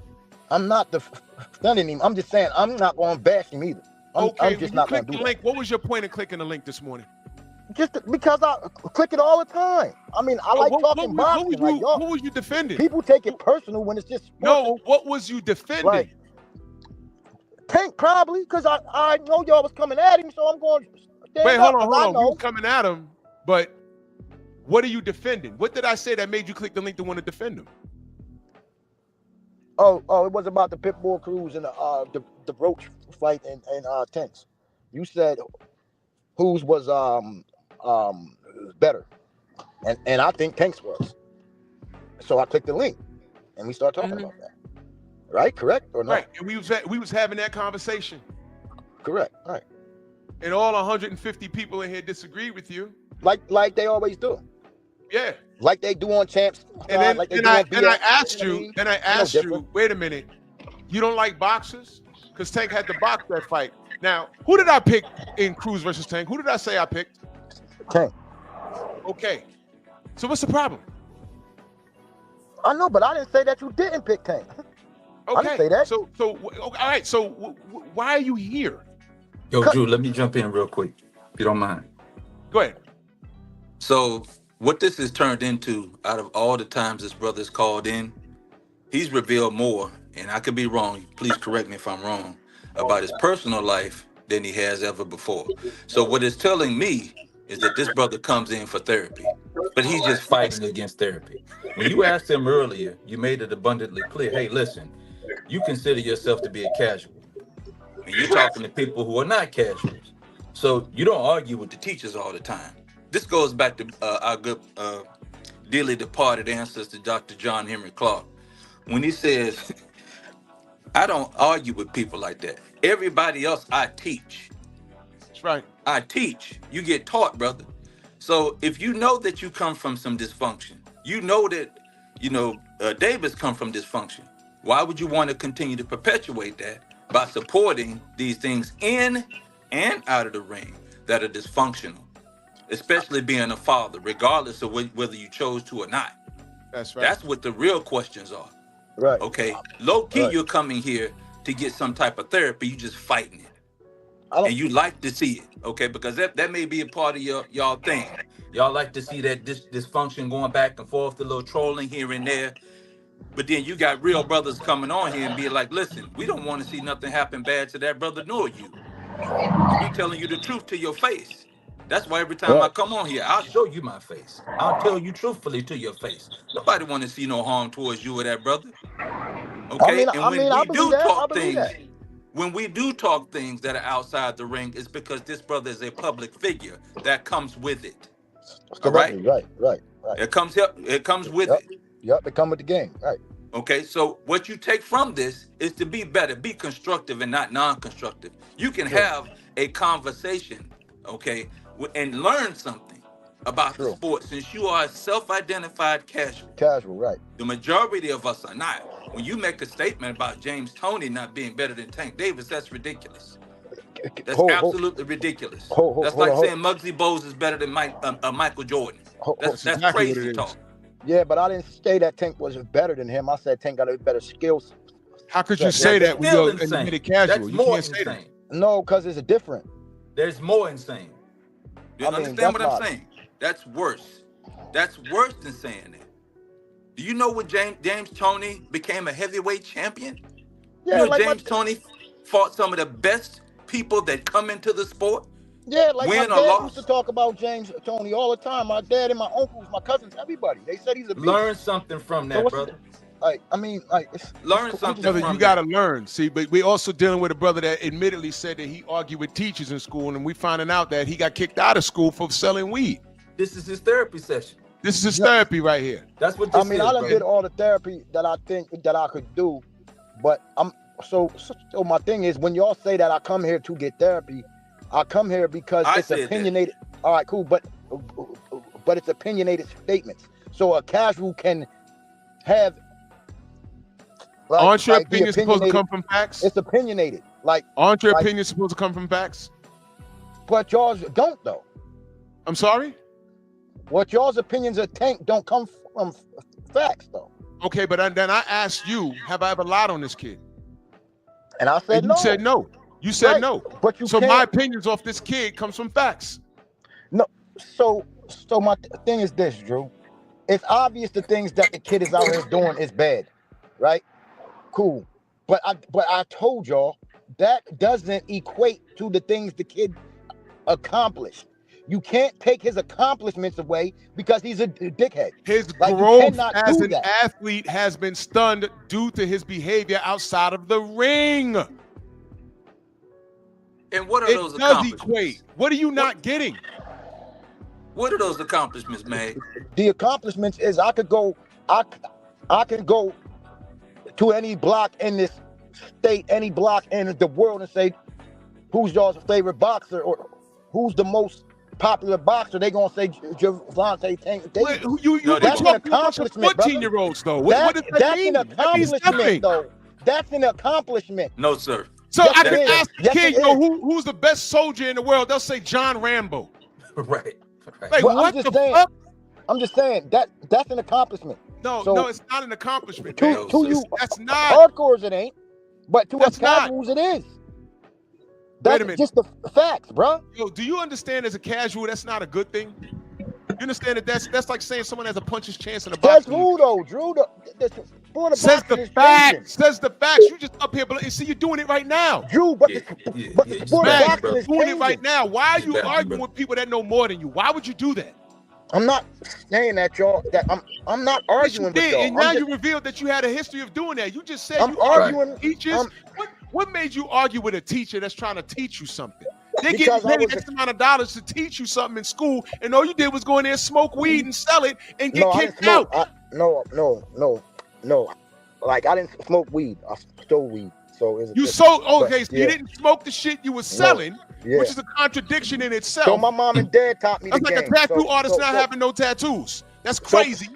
I'm not defending him. I'm just saying I'm not going to bash him either. I'm just not going to do that. Link. What was your point of clicking the link this morning? Just because I click it all the time. I mean, I like talking boxing. What was you defending? People take it personal when it's just sports. No. What was you defending? Like, Tank probably because I know y'all was coming at him, so I'm going. Wait, hold on. You was coming at him, but what are you defending? What did I say that made you click the link to want to defend him? Oh, it was about the Pitbull Cruz and the Roach fight and Tanks. You said whose was better, and I think Tanks was. So I clicked the link, and we started talking about that. Right? Correct or not? Right. And we was having that conversation. Correct. Right. And all 150 people in here disagree with you. Like they always do. Yeah. Like they do on Champs. And then, like then I asked you, wait a minute, you don't like boxers? Because Tank had to box that fight. Now, who did I pick in Cruz versus Tank? Who did I say I picked? Tank. Okay. So what's the problem? I know, but I didn't say that you didn't pick Tank. Okay. I didn't say that. So all right. So why are you here? Yo, Drew, let me jump in real quick, if you don't mind. Go ahead. So what this has turned into, out of all the times this brother's called in, he's revealed more, and I could be wrong, please correct me if I'm wrong, about his personal life than he has ever before. So what it's telling me is that this brother comes in for therapy, but he's just fighting against therapy. When you asked him earlier, you made it abundantly clear, hey, listen, you consider yourself to be a casual, and you're talking to people who are not casuals. So you don't argue with the teachers all the time. This goes back to our good, dearly departed ancestor, Dr. John Henry Clark, when he says, I don't argue with people like that. Everybody else I teach. That's right. I teach. You get taught, brother. So if you know that you come from some dysfunction, you know that, Davis come from dysfunction, why would you want to continue to perpetuate that by supporting these things in and out of the ring that are dysfunctional? Especially being a father, regardless of whether you chose to or not. That's right. That's what the real questions are. Right. Okay. Low key, Right. You're coming here to get some type of therapy. You just fighting it, and you like to see it. Okay, because that may be a part of y'all thing. Y'all like to see that dysfunction going back and forth, a little trolling here and there. But then you got real brothers coming on here and be like, listen, we don't want to see nothing happen bad to that brother nor you. We telling you the truth to your face. That's why every time I Right. come on here, I'll show you my face. I'll tell you truthfully to your face. Nobody want to see no harm towards you or that brother. Okay, and when I we believe do that. I talk believe things, that. when we do talk things that are outside the ring, it's because this brother is a public figure that comes with it. All right, Right. it comes here. It comes with Yep. it. Yep. It come with the game. Right. Okay, so what you take from this is to be better, be constructive and not non-constructive. You can have a conversation, okay, and learn something about the sport since you are a self-identified casual. Casual, right. The majority of us are not. When you make a statement about James Toney not being better than Tank Davis, that's ridiculous. That's absolutely ridiculous. That's like saying Muggsy Bogues is better than Michael Jordan. That's exactly what crazy it talk. is. Yeah, but I didn't say that Tank was better than him. I said Tank got a better skills. How could you say that when you're admitted casual? That's You more can't say that. insane. No, because it's different. There's more insane. You understand what I'm saying? That's worse. That's worse than saying that. Do you know what James Toney became a heavyweight champion? Yeah, you know like James Toney fought some of the best people that come into the sport. Yeah, like Win my or dad loss. used to talk about James Toney all the time. My dad and my uncles, my cousins, everybody. They said he's a beast. Learn something from that, brother. Learn something Brother, from you got to learn. See, but we also dealing with a brother that admittedly said that he argued with teachers in school, and we finding out that he got kicked out of school for selling weed. This is his therapy session. This is his therapy right here. That's what I mean, I done did all the therapy that I think that I could do, but so my thing is when y'all say that I come here to get therapy, I come here because it's opinionated. All right, cool, but it's opinionated statements. So a casual can have. Aren't your opinions supposed to come from facts? It's opinionated. Aren't your opinions supposed to come from facts? But y'all's don't though. I'm sorry? What y'all's opinions of Tank don't come from facts though. Okay, but then I asked you, have I ever lied on this kid? And I said You said no. You said Right, no. but you so can't- my opinions off this kid comes from facts. No, so my thing is this, Drew. It's obvious the things that the kid is out here doing is bad, right? Cool. But I told y'all that doesn't equate to the things the kid accomplished. You can't take his accomplishments away because he's a dickhead. His you growth cannot as do an that. athlete has been stunned due to his behavior outside of the ring. And what are It those does accomplishments? equate. What are you not getting? What are those accomplishments, man? The accomplishments is I can go to any block in this state, any block in the world, and say, who's y'all's favorite boxer or who's the most popular boxer? They gonna say Gervonta Tank Davis. That's an accomplishment, brother. 14-year-olds though. What does that That's mean? an That means nothing. accomplishment, though. That's an accomplishment. No, sir. So Yes, I it can is. ask the Yes, kid, it yo, is. who's the best soldier in the world? They'll say John Rambo. Right. Like, But what the fuck? I'm just saying that's an accomplishment. No, So- no, it's not an accomplishment. To, man. to you, That's not. hardcores it ain't, but to us That's not. casuals it is. Wait a That's minute. just the facts, bro. Yo, do you understand as a casual that's not a good thing? You understand that that's like saying someone has a puncher's chance in a Says boxing. who though, Drew? The sport of Says boxing the is facts. changing. Says the facts. You just up here, see, you're doing it right now. Drew, but the sport of Mac, boxing you're is doing it changing. right now. Why are you Bad, arguing with people that know more than you? Why would you do that? I'm not saying that y'all. That I'm not arguing with Did, y'all. and now I'm you just, revealed that you had a history of doing that. You just said I'm you argue arguing- with teachers. What made you argue with a teacher that's trying to teach you something? They're Because getting I paid was X amount of dollars to teach you something in school, and all you did was go in there, smoke weed, and sell it, and get no, I didn't kicked smoke. out. No. Like I didn't smoke weed. I stole weed. So it's You it's- sold, but, okay, so yeah. you didn't smoke the shit you were selling, yeah. which is a contradiction in itself. So my mom and dad taught me the That's like game. a tattoo So- artist so- not so- having no tattoos. That's crazy.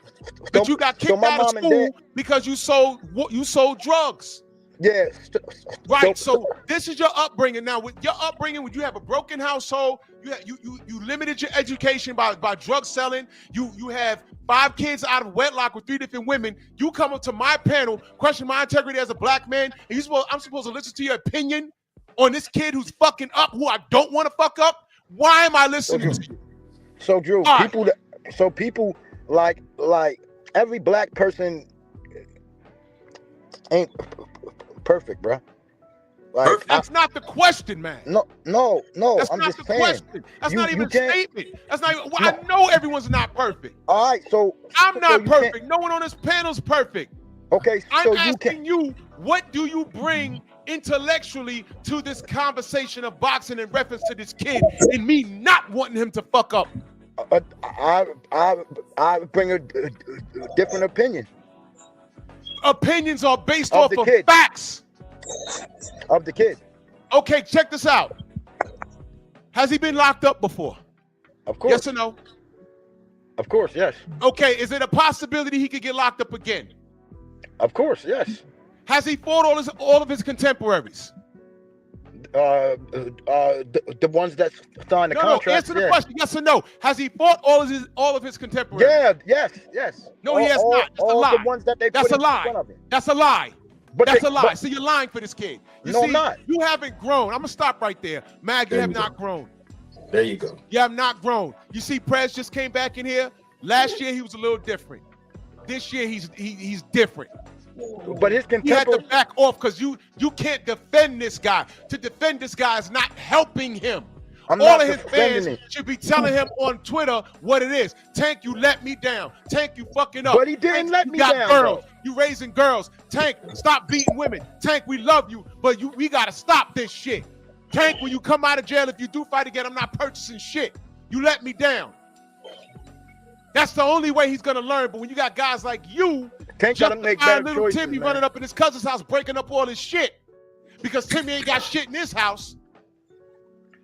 But you got kicked my out of mom and school dad- because you sold drugs. Yeah. Right. So this is your upbringing. Now, with your upbringing, when you have a broken household, you limited your education by drug selling. You have 5 kids out of wedlock with 3 different women. You come up to my panel, question my integrity as a black man, and I'm supposed to listen to your opinion on this kid who's fucking up, who I don't want to fuck up. Why am I listening to you? So Drew, Why? people like every black person ain't perfect, bruh. Like, That's not the question, man. no. That's I'm not just the saying. question. That's not even a can't- statement. That's not even. Well, I know everyone's not perfect. All right, so I'm not you can't- perfect. No one on this panel's perfect. Okay, I'm so you asking you, what do you bring intellectually to this conversation of boxing in reference to this kid and me not wanting him to fuck up? I bring a different opinion. Opinions are based Of off the of kid. facts. Of the kid. Okay, check this out. Has he been locked up before? Of course. Yes or no? Of course, yes. Okay, is it a possibility he could get locked up again? Of course, yes. Has he fought all of his contemporaries? The ones that signed the No, contract. answer the question. Yes or no? Has he fought all of his contemporaries? Yeah, yes. No, he has All- not. That's a all lie. the ones that they That's put a in front lie. of him. That's a lie. But That's they- a lie. but- So you're lying for this kid. You No, see, I'm not. You haven't grown. I'm gonna stop right there. Mag, you There have you not grown. There you go. You have not grown. You see, Prez just came back in here. Last year he was a little different. This year he's different. But his He had to back off because you can't defend this guy. To defend this guy is not helping him. I'm All not of his defending fans it. should be telling him on Twitter what it is. Tank, you let me down. Tank, you fucking up. But he didn't Tank, let you me got down, girls. though. You raising girls. Tank, stop beating women. Tank, we love you, but we gotta stop this shit. Tank, when you come out of jail, if you do fight again, I'm not purchasing shit. You let me down. That's the only way he's gonna learn. But when you got guys like you, Tank gotta make justifying better little choices, Timmy man. running up in his cousin's house, breaking up all his shit because Timmy ain't got shit in his house.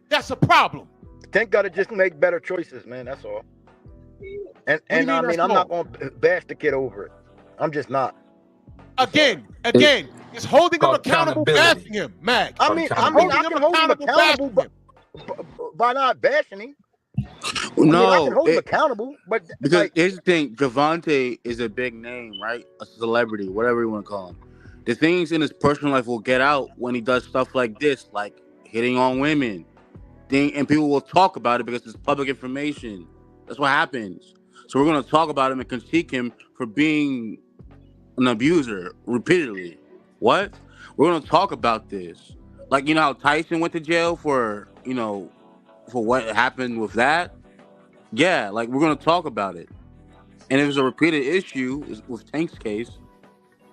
That's a problem. Tank gotta just make better choices, man. That's all. And do you mean I mean, that's I'm all? not gonna bash the kid over it. I'm just not. Again, it's holding him called accountable, accountability. bashing him, Mag. I mean, I Holding can hold him accountable bashing him. by not bashing him. I mean, I can hold him accountable, but Because like, here's the thing, Javante is a big name, right? A celebrity, whatever you want to call him. The things in his personal life will get out when he does stuff like this, like hitting on women. And people will talk about it because it's public information. That's what happens. So we're going to talk about him and critique him for being an abuser repeatedly. What? We're going to talk about this. Like, you know how Tyson went to jail for what happened with that? Yeah, like we're going to talk about it. And if it's a repeated issue with Tank's case,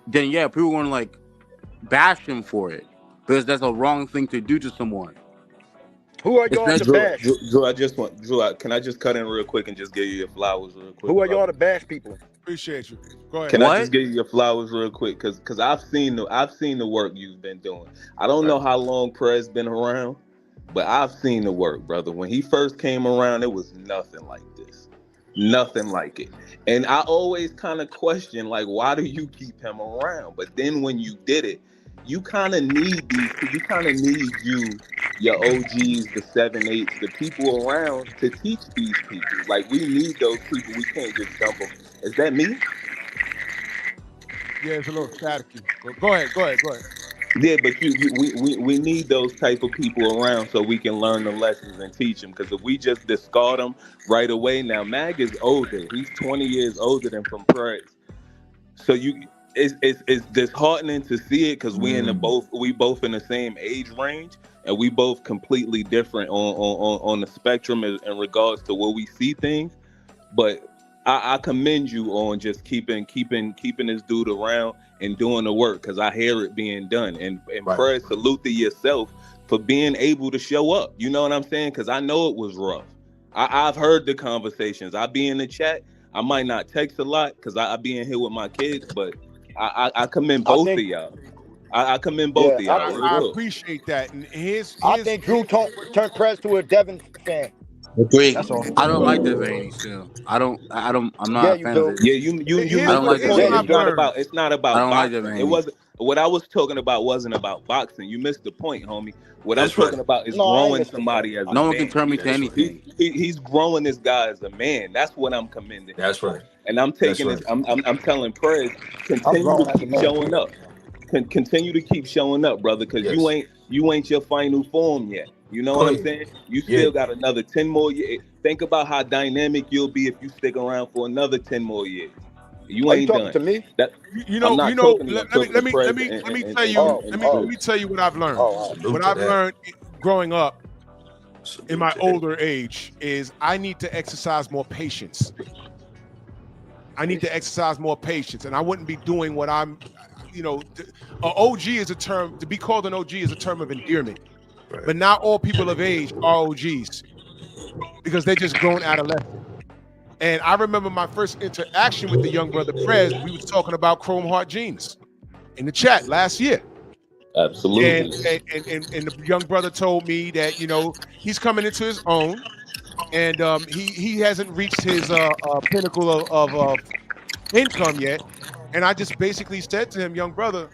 then yeah, people are going to like bash him for it because that's a wrong thing to do to someone. who are y'all to bash? Drew, can I just cut in real quick and just give you your flowers real quick? Who are brother? y'all to bash people? Appreciate you. Go ahead. Can I just give you your flowers real quick? Because I've seen the work you've been doing. I don't know how long Prez been around, but I've seen the work, brother. When he first came around, it was nothing like this. Nothing like it. And I always kind of question, like, why do you keep him around? But then when you did it, you kind of need your OGs, the 7-8s, the people around to teach these people. Like, we need those people. We can't just dump them. Is that me? Yeah, it's a little staticky. Go ahead. Yeah, but we need those type of people around so we can learn the lessons and teach them. Because if we just discard them right away, now Mag is older. He's 20 years older than from Prez. So it's disheartening to see it because we both in the same age range and we both completely different on the spectrum in regards to where we see things. But I commend you on just keeping this dude around and doing the work because I hear it being done. And Prez, salute to yourself for being able to show up. You know what I'm saying? Because I know it was rough. I've heard the conversations. I be in the chat. I might not text a lot because I be in here with my kids, but I commend both of y'all. I commend both of y'all. I appreciate that. And I think Drew turned Prez to a Devin fan. Agree. That's all. I don't like Devaney still. I'm not a fan of it. Yeah, you I don't like Devaney. It's not about I don't like boxing. Devaney. It wasn't what I was talking about wasn't about boxing. You missed the point, homie. What That's I'm talking right. about is No, I growing understand. somebody as a No one man. can turn me to anything. He's growing this guy as a man. That's what I'm commending. That's right. And I'm taking That's this. I'm telling Prez, continue grown to as a keep man. showing up. Continue to keep showing up, brother, because you ain't your final form yet. You know what I'm saying? You still got another 10 more years. Think about how dynamic you'll be if you stick around for another 10 more years. You Are you ain't talking done. to me? That You I'm know, not you know. talking to you. I'm Let me talking let to me Fred let me and, let me and, tell and, you. and Let True. me tell you what I've learned. Oh, What I've learned growing up in my older age is I need to exercise more patience. I need to exercise more patience, and I wouldn't be doing what I'm. You know, OG is a term. To be called an OG is a term of endearment. But not all people of age are OGs because they're just grown adolescent. And I remember my first interaction with the young brother Prez. We was talking about Chrome Heart jeans in the chat last year. Absolutely. And the young brother told me that, you know, he's coming into his own, and he hasn't reached his pinnacle of income yet. And I just basically said to him, young brother,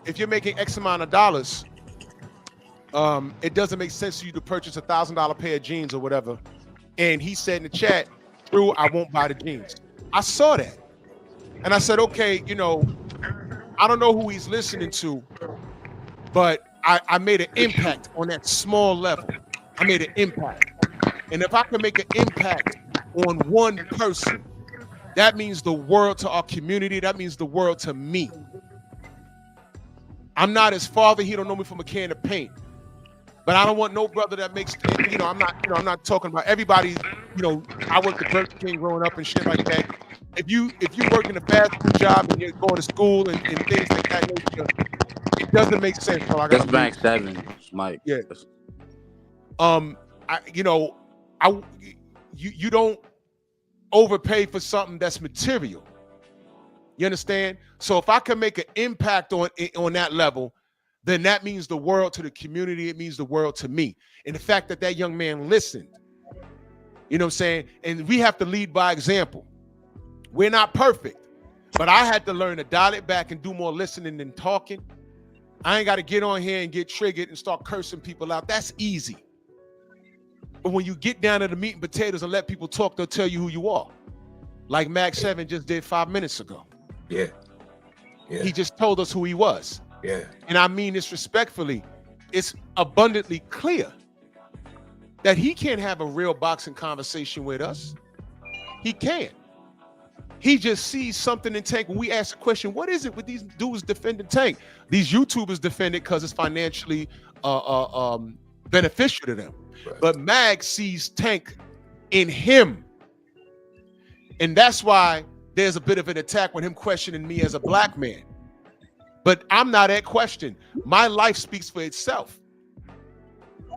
if you're making X amount of dollars, it doesn't make sense for you to purchase $1,000 pair of jeans or whatever. And he said in the chat, Drew, I won't buy the jeans. I saw that. And I said, okay, you know, I don't know who he's listening to, but I made an impact on that small level. I made an impact. And if I can make an impact on one person, that means the world to our community. That means the world to me. I'm not his father. He don't know me from a can of paint. But I don't want no brother that makes, you know, I'm not talking about everybody, you know, I worked at Burger King growing up and shit like that. If you work in a fast food job and you're going to school and things like that nature, it doesn't make sense. Well, That's Max 7, Mike. Yeah. You don't overpay for something that's material. You understand? So if I can make an impact on that level, then that means the world to the community. It means the world to me. And the fact that that young man listened, you know what I'm saying? And we have to lead by example. We're not perfect, but I had to learn to dial it back and do more listening than talking. I ain't got to get on here and get triggered and start cursing people out. That's easy. But when you get down to the meat and potatoes and let people talk, they'll tell you who you are. Like Max 7 just did 5 minutes ago. Yeah. He just told us who he was. Yeah. And I mean this respectfully. It's abundantly clear that he can't have a real boxing conversation with us. He can't. He just sees something in Tank. When we ask a question, what is it with these dudes defending Tank? These YouTubers defend it because it's financially beneficial to them. Right. But Mag sees Tank in him. And that's why there's a bit of an attack with him questioning me as a black man. But I'm not at question. My life speaks for itself.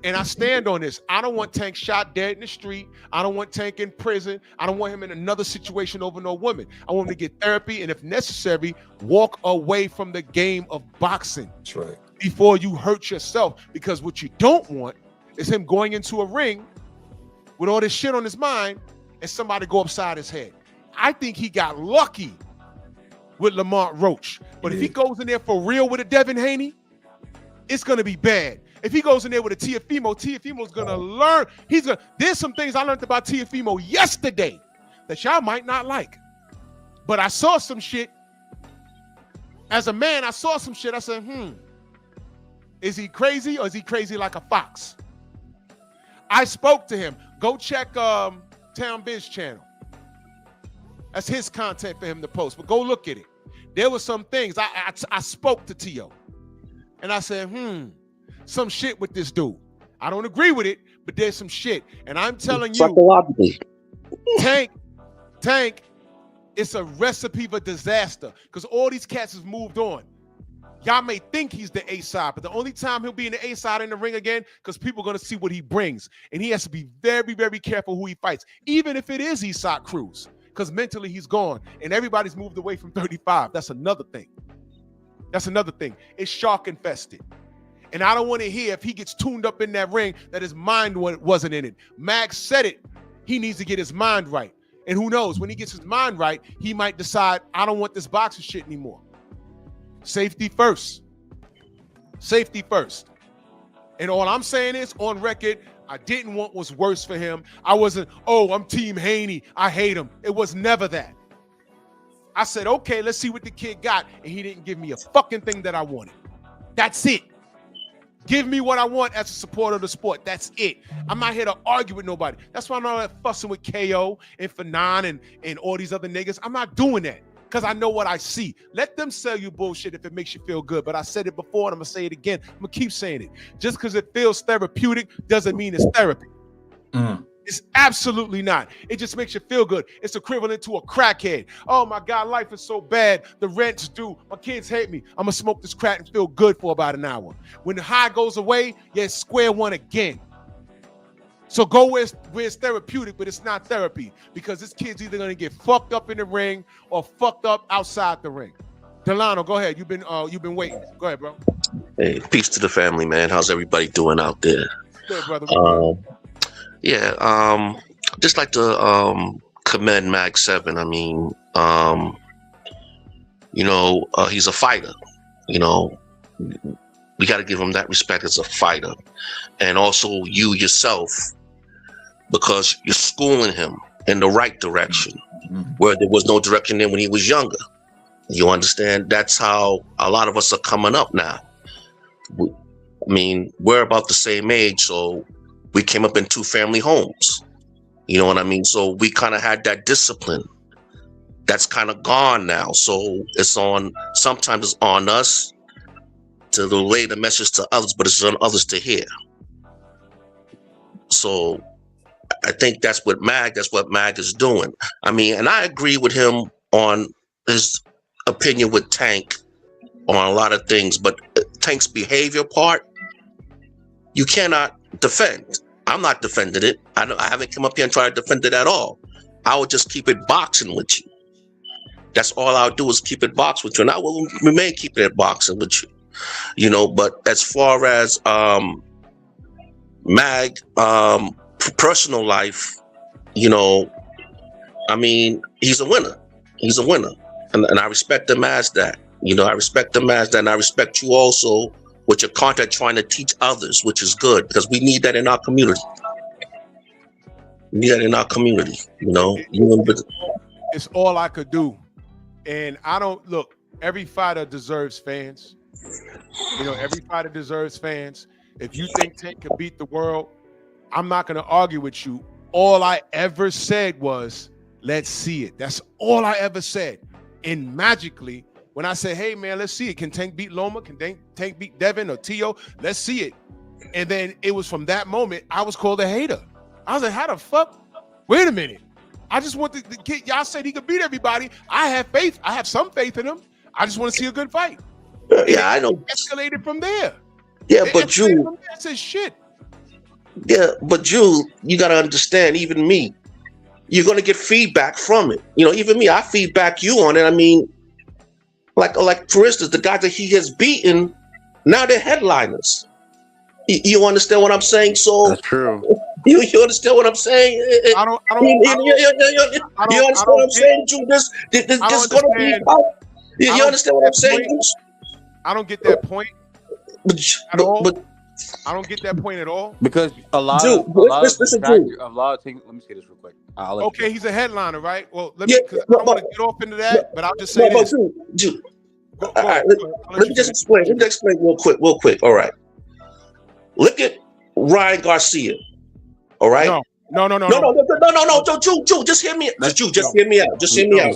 And I stand on this. I don't want Tank shot dead in the street. I don't want Tank in prison. I don't want him in another situation over no woman. I want him to get therapy and, if necessary, walk away from the game of boxing. That's right. Before you hurt yourself. Because what you don't want is him going into a ring with all this shit on his mind and somebody go upside his head. I think he got lucky with Lamont Roach. But if he goes in there for real with a Devin Haney, it's going to be bad. If he goes in there with a Tiafimo, going to learn. There's some things I learned about Tiafimo yesterday that y'all might not like. But I saw some shit. As a man, I saw some shit. I said, is he crazy or is he crazy like a fox? I spoke to him. Go check Town Biz channel. That's his content for him to post, but go look at it. There were some things I spoke to Tio, and I said, some shit with this dude. I don't agree with it, but there's some shit. And I'm telling you, Tank, it's a recipe for disaster because all these cats have moved on. Y'all may think he's the A-side, but the only time he'll be in the A-side in the ring again, because people are going to see what he brings. And he has to be very, very careful who he fights, even if it is Isaac Cruz, because mentally he's gone and everybody's moved away from 35. That's another thing. It's shark infested. And I don't want to hear if he gets tuned up in that ring that his mind wasn't in it. Max said it. He needs to get his mind right. And who knows, when he gets his mind right, he might decide, I don't want this boxing shit anymore. Safety first. Safety first. And all I'm saying is, on record, I didn't want what's worse for him. I wasn't, I'm Team Haney. I hate him. It was never that. I said, okay, let's see what the kid got. And he didn't give me a fucking thing that I wanted. That's it. Give me what I want as a supporter of the sport. That's it. I'm not here to argue with nobody. That's why I'm not fussing with KO and Fanon and all these other niggas. I'm not doing that. because I know what I see. Let them sell you bullshit if it makes you feel good. But I said it before and I'm gonna say it again. I'm gonna keep saying it. Just because it feels therapeutic doesn't mean it's therapy. It's absolutely not. It just makes you feel good. It's equivalent to a crackhead. Oh my God, life is so bad. The rent's due. My kids hate me. I'm gonna smoke this crack and feel good for about an hour. When the high goes away, you're square one again. So go where it's therapeutic, but it's not therapy because this kid's either gonna get fucked up in the ring or fucked up outside the ring. Delano, go ahead. You've been waiting. Go ahead, bro. Hey, peace to the family, man. How's everybody doing out there? Good, brother. Just like to commend Mag 7. I mean, he's a fighter. You know, we got to give him that respect as a fighter, and also you yourself, because you're schooling him in the right direction, where there was no direction in when he was younger. You understand? That's how a lot of us are coming up now. I mean, we're about the same age, so we came up in 2 family homes. You know what I mean? So we kind of had that discipline. That's kind of gone now. So sometimes it's on us to relay the message to others, but it's on others to hear. So I think that's what Mag is doing. I mean, and I agree with him on his opinion with Tank on a lot of things, but Tank's behavior part, you cannot defend. I'm not defending it. I haven't come up here and tried to defend it at all. I would just keep it boxing with you. That's all I'll do is keep it boxing with you, and I will remain keeping it boxing with you. You know, but as far as Mag personal life, you know, I mean, he's a winner. He's a winner, and I respect him as that. You know, I respect him as that, and I respect you also with your content trying to teach others, which is good because we need that in our community. We need that in our community, you know. It's all I could do. And I don't look, every fighter deserves fans. You know, every fighter deserves fans. If you think Tank can beat the world, I'm not going to argue with you. All I ever said was, let's see it. That's all I ever said. And magically, when I say, hey, man, let's see it. Can Tank beat Loma? Can Tank beat Devin or Tio? Let's see it. And then it was from that moment, I was called a hater. I was like, how the fuck? Wait a minute. I just want the kid. Y'all said he could beat everybody. I have faith. I have some faith in him. I just want to see a good fight. Yeah, I know. It escalated from there. Yeah, but Jude. I said shit. Yeah, but Jude, you got to understand, even me, you're going to get feedback from it. You know, even me, I feedback you on it. I mean, like for instance, the guys that he has beaten, now they're headliners. You understand what I'm saying? So that's true. You understand what I'm saying? You understand what I'm saying, Jude? This is going to be. You understand what I'm saying? I don't get that point at all. I don't get that point at all. Because a lot Dude, of let me say this real quick. Okay, he's a headliner, right? Well, let me. I don't want to get off into that, but I'll just say this. Dude. All right, let me just explain. Let me explain real quick. All right. Look at Ryan Garcia. All right. No. Jude, just hear me. Jude, just hear me out. Just hear me out.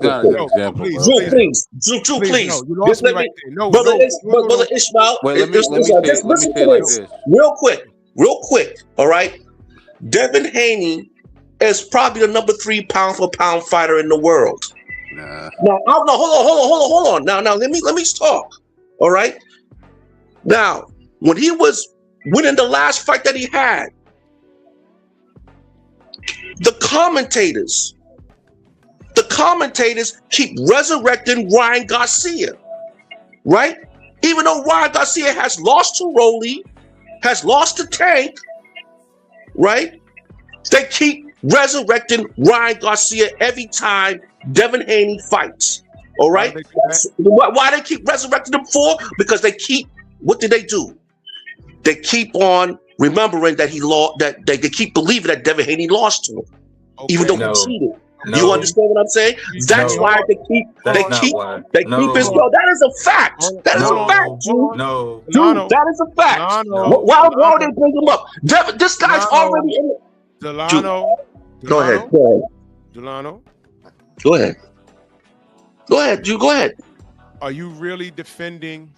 Please. Just let me. Brother Ishmael. Let me say it like this. Real quick. All right. Devin Haney is probably the number 3 pound for pound fighter in the world. Nah. No, hold on. Now, let me talk. All right. Now, when he was winning the last fight that he had, the commentators keep resurrecting Ryan Garcia, right? Even though Ryan Garcia has lost to Rolly, has lost to Tank, right? They keep resurrecting Ryan Garcia every time Devin Haney fights, all right? Why they keep resurrecting him for? Because what did they do? They keep on remembering that he lost, that they keep believing that Devin Haney lost to him, even though he cheated. You understand what I'm saying? That's why they keep his bro. That is a fact. That is a fact, Jude. Dude, that is a fact. Why would they bring him up? This guy's already in it. Delano. Go ahead. Delano. Go ahead. Go ahead, Jew. Go ahead. Are you really defending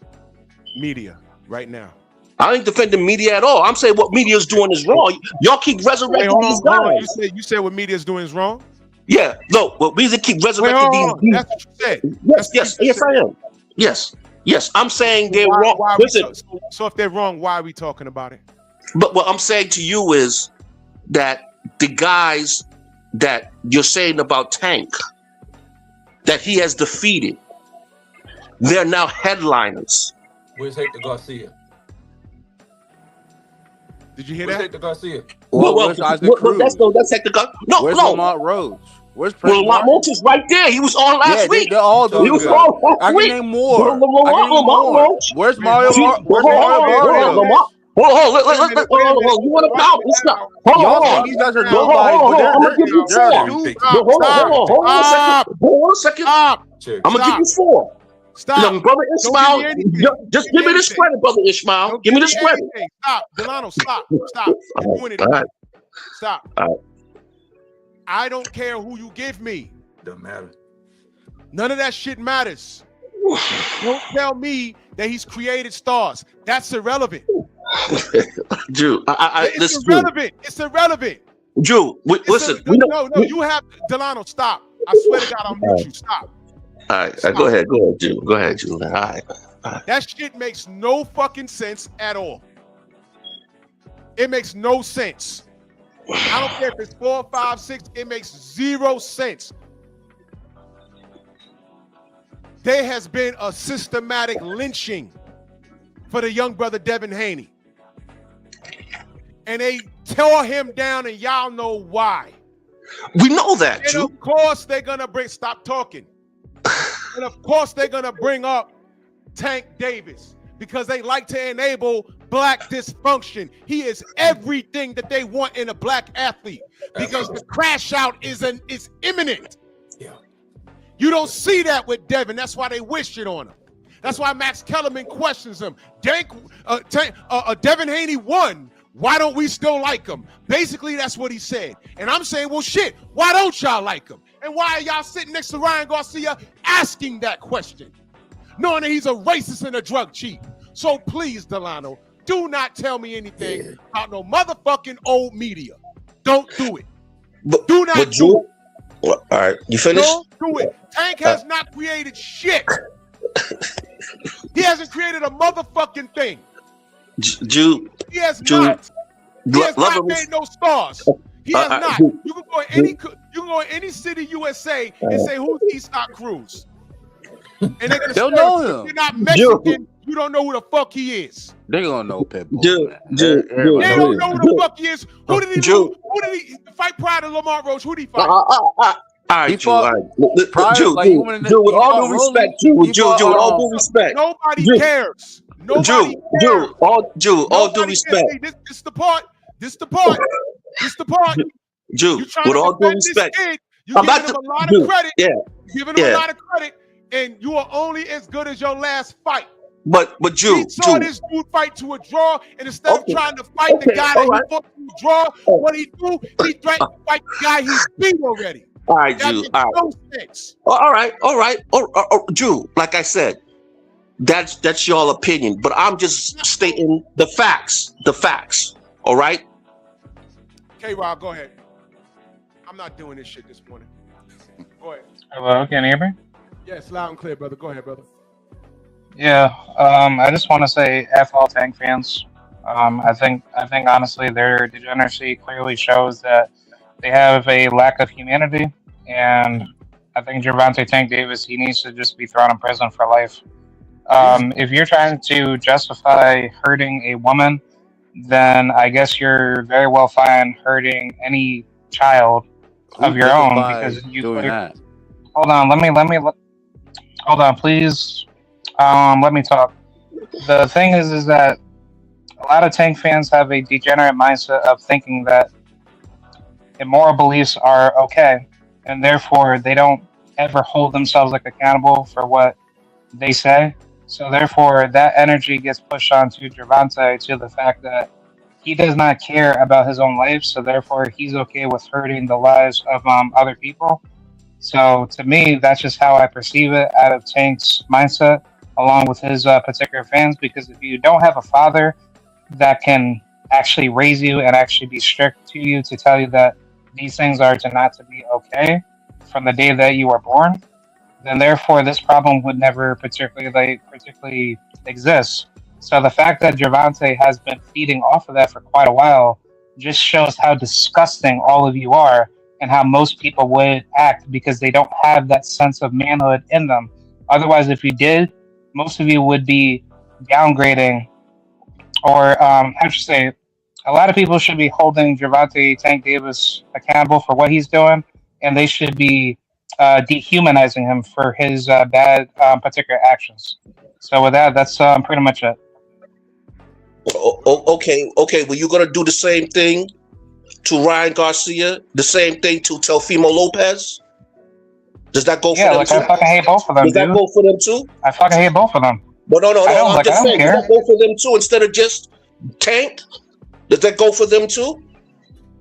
media right now? I ain't defending media at all. I'm saying what media is doing is wrong. Y'all keep resurrecting these guys. You said what media is doing is wrong? Yeah, no, well, we keep resurrecting these. That's what you said. Yes, I am. Yes, I'm saying they're wrong. Listen, so if they're wrong, why are we talking about it? but what I'm saying to you is that the guys that you're saying about Tank, that he has defeated, they're now headliners. Where's Hector Garcia? Did you hear Where's that? Hector Garcia? Where's Isaac Cruz? That's Hector Garcia. Where's Lamont Rhodes? Where's Prince Lamont Rhodes is right there. He was on last week. They're all doing He was good. on last I can week. name more. Lamont Rhodes. Where's Mario? Hold Where's Mario Barrios? on. You want to count? Let's not. Hold on. These guys are nobody, but I'm gonna give you four. Hold on a second. I'm gonna give you four. Stop. Brother Ishmael, just give me this credit, Brother Ishmael. Give me this credit. Stop. Delano, stop. Stop. You're doing it. All right. Stop. All right. I don't care who you give me. Doesn't matter. None of that shit matters. Don't tell me that he's created stars. That's irrelevant. Drew, It's listen. irrelevant. It's irrelevant. Drew, listen. No, you have Delano. Stop. I swear to God, I'll mute you. Stop. All right, go ahead, Drew. Go ahead, Drew. All right. That shit makes no fucking sense at all. It makes no sense. I don't care if it's 4, 5, 6. It makes zero sense. There has been a systematic lynching for the young brother Devin Haney. And they tore him down, and y'all know why. We know that, And of course they're gonna stop talking. And of course they're gonna bring up Tank Davis because they like to enable black dysfunction. He is everything that they want in a black athlete because the crash out is imminent. Yeah. You don't see that with Devin. That's why they wish it on him. That's why Max Kellerman questions him. Devin Haney won. Why don't we still like him? Basically, that's what he said. And I'm saying, well, shit, why don't y'all like him? And why are y'all sitting next to Ryan Garcia asking that question? Knowing that he's a racist and a drug chief. So please, Delano, do not tell me anything about no motherfucking old media. Don't do it. Do not do it. All right, you finished? Don't do it. Tank has not created shit. He hasn't created a motherfucking thing. He has not. He has not made no stars. He has not. You can go in any city USA and say who's Eastside Cruz, and they're gonna They'll know him. If you're not Mexican, you don't know who the fuck he is. They're gonna know Pitbull. They don't know who the fuck he is. Who did he do? Who did he fight prior to Lamont Roach? Who did he fight? All right, Drew. All right. Drew, with all due respect, Drew, with all due respect. Nobody cares. Nobody cares. All due respect. This is the part. Drew, with all due respect. You're giving him a lot of credit. Yeah. Giving him a lot of credit, and you are only as good as your last fight. But Drew, he saw this dude fight to a draw, and instead of trying to fight the guy that he fought to a draw, what he do? He threatened to fight the guy he beat already. All right, Drew. All right. Drew, like I said, that's your opinion, but I'm just stating the facts. The facts. All right. K-Rob, go ahead. I'm not doing this shit this morning. Go ahead. Hello, can you hear me? Yes, loud and clear, brother. Go ahead, brother. Yeah, I just want to say F all Tank fans. I think honestly their degeneracy clearly shows that they have a lack of humanity, and I think Gervonta Tank Davis, he needs to just be thrown in prison for life. If you're trying to justify hurting a woman, then I guess you're very well fine hurting any child of your own because you. Hold on, hold on, please. Let me talk. The thing is that a lot of Tank fans have a degenerate mindset of thinking that immoral beliefs are okay, and therefore they don't ever hold themselves accountable for what they say. So therefore, that energy gets pushed onto Gervonta to the fact that he does not care about his own life. So therefore, he's okay with hurting the lives of other people. So to me, that's just how I perceive it out of Tank's mindset, along with his particular fans. Because if you don't have a father that can actually raise you and actually be strict to you to tell you that these things are not to be okay from the day that you were born, then therefore this problem would never particularly exist. So the fact that Gervonta has been feeding off of that for quite a while just shows how disgusting all of you are and how most people would act because they don't have that sense of manhood in them. Otherwise, if you did, most of you would be downgrading, or how should you say, a lot of people should be holding Gervonta Tank Davis accountable for what he's doing, and they should be dehumanizing him for his bad particular actions. So with that, that's pretty much it. Okay. Well, you're gonna do the same thing to Ryan Garcia, the same thing to Teofimo Lopez? Does that go for them too? I fucking hate both of them. Does that go for them too? I fucking hate both of them. But no. I'm just saying, care. does that go for them too instead of just Tank? Does that go for them too?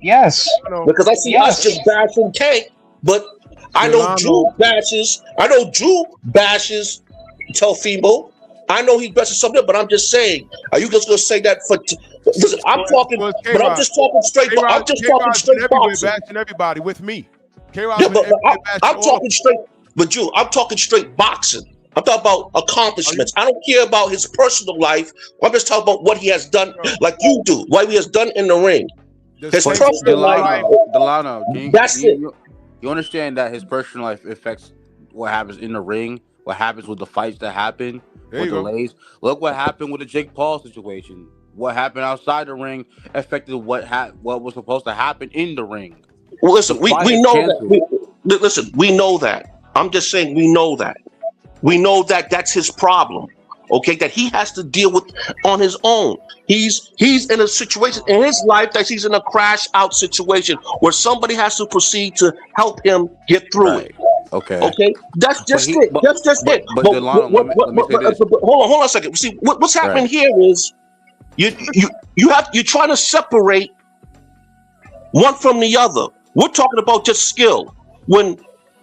Yes. Because I see us just bashing Tank, but I know Drew bashes Teofimo. I know he's best at something, but I'm just saying, are you just gonna say that for? Listen, I'm talking, but I'm just talking straight. I'm just talking straight boxing. Bashing everybody with me. Yeah, but I'm talking straight. But Drew, I'm talking straight boxing. I'm talking about accomplishments. I don't care about his personal life. I'm just talking about what he has done, like you do. What he has done in the ring. His personal life. Delano, That's it. You understand that his personal life affects what happens in the ring, what happens with the fights that happen, with delays. Look what happened with the Jake Paul situation. What happened outside the ring affected what was supposed to happen in the ring. Well, listen, we know that. We know that. I'm just saying we know that. We know that that's his problem. Okay, that he has to deal with on his own. He's in a situation in his life that he's in a crash out situation where somebody has to proceed to help him get through it. Okay, that's just it. That's just it. But Delano, let me say this. Hold on a second. See, what's happening here is you're trying to separate one from the other. We're talking about just skill. When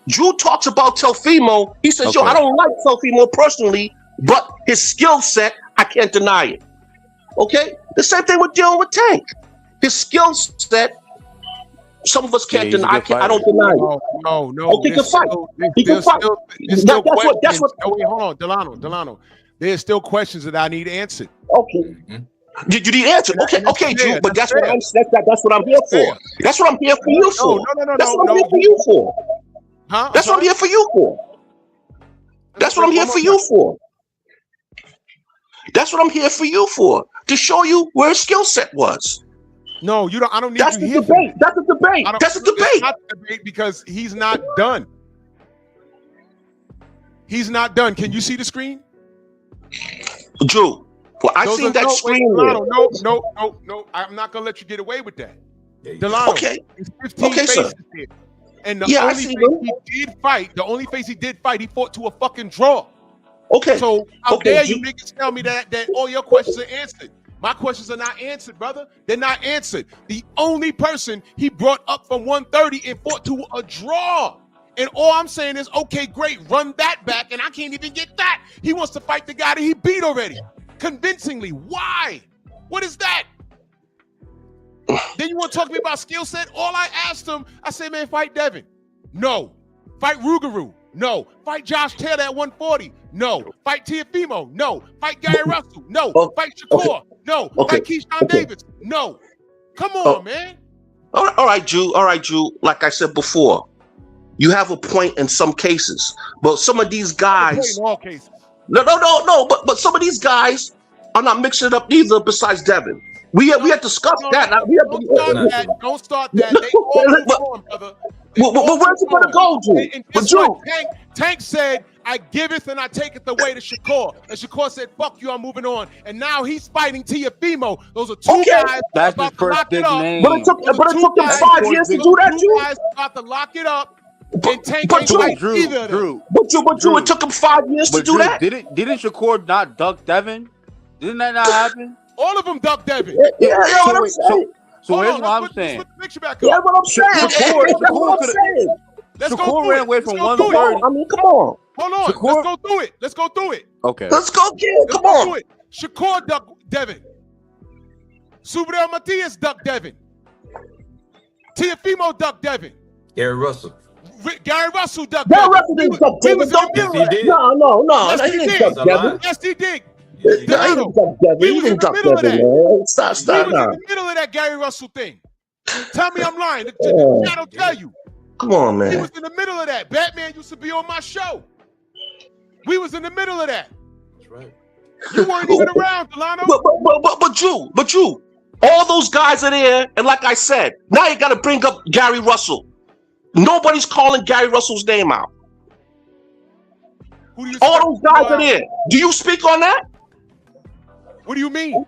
Drew talks about Teofimo, he says, "Yo, I don't like Teofimo personally, but his skill set, I can't deny it." Okay, the same thing with dealing with Tank. His skill set, some of us can't deny. I don't deny it. No. Okay, he can fight. He can fight. That's what. Wait, hold on, Delano. There's still questions that I need answered. Okay. You need answer. Okay, Drew, but that's what I'm here for. That's what I'm here for you for. That's what I'm here for you for. Huh? That's what I'm here for you for. That's what I'm here for you for. That's what I'm here for you for. To show you where his skill set was. No, you don't. I don't need That's you the here. debate. That's the debate. That's the debate. It's not the debate because he's not done. He's not done. Can you see the screen? Drew, well, I seen that screen. No. I'm not gonna let you get away with that. Delano, okay. It's 15 faces sir. here. And the only face he did fight, he fought to a fucking draw. Okay. So how dare you niggas tell me that all your questions are answered? My questions are not answered, brother. They're not answered. The only person he brought up from 130 and fought to a draw. And all I'm saying is, okay, great, run that back, and I can't even get that. He wants to fight the guy that he beat already, convincingly. Why? What is that? Then you want to talk to me about skill set? All I asked him, I said, man, fight Devin. No. Fight Rougarou. No. Fight Josh Taylor at 140. No. Fight Teofimo. No. Fight Gary Russell. No. Fight Shakur. No. Fight Keyshawn Davis. No. Come on, man. All right, Drew. Like I said before, you have a point in some cases, but some of these guys. In all cases. No. But some of these guys are not mixing it up either. Besides Devin, we have discussed that. Don't start that. They all move on, brother. But where's it gonna go, Drew? But Drew, Tank said, "I giveth and I taketh away to Shakur," and Shakur said, "Fuck you, I'm moving on." And now he's fighting Teofimo. Those are two guys about to lock it up. But it took them 5 years to do that, Drew. Guys about to lock it up. And Tank ain't fight either of them. But Drew, it took him 5 years to do that. Didn't Shakur not duck Devin? Didn't that not happen? All of them duck Devin. Yeah, what I'm saying. So here's what I'm saying. That's what I'm saying. Let's go Shakur through ran it. away Let's from go through it. 130. I mean, come on. Hold on. Shakur- Let's go through it. Let's go through it. Okay. Let's go get it. Let's Come go on. through it. Shakur duck Devin. Subriel Matias duck Devin. Tiafimo duck Devin. Gary Russell. Gary Russell duck Gary Devin. Russell didn't duck He was Devin. in the Don't middle of Yes, he that. did. No, Yes, he he didn't did. duck Devin. Yes, he did. No, he didn't duck Devin. We He was in didn't the duck middle of Devin, that. man. Stop We was now. in the middle of that Gary Russell thing. Tell me I'm lying. The Oh. chat will tell you. Come on, He man. was in the middle of that. Batman used to be on my show. We was in the middle of that. That's right. You weren't even around, Delano. But you, all those guys are there, and like I said, now you got to bring up Gary Russell. Nobody's calling Gary Russell's name out. Who do you All those guys are there. Do you speak on that? What do you mean?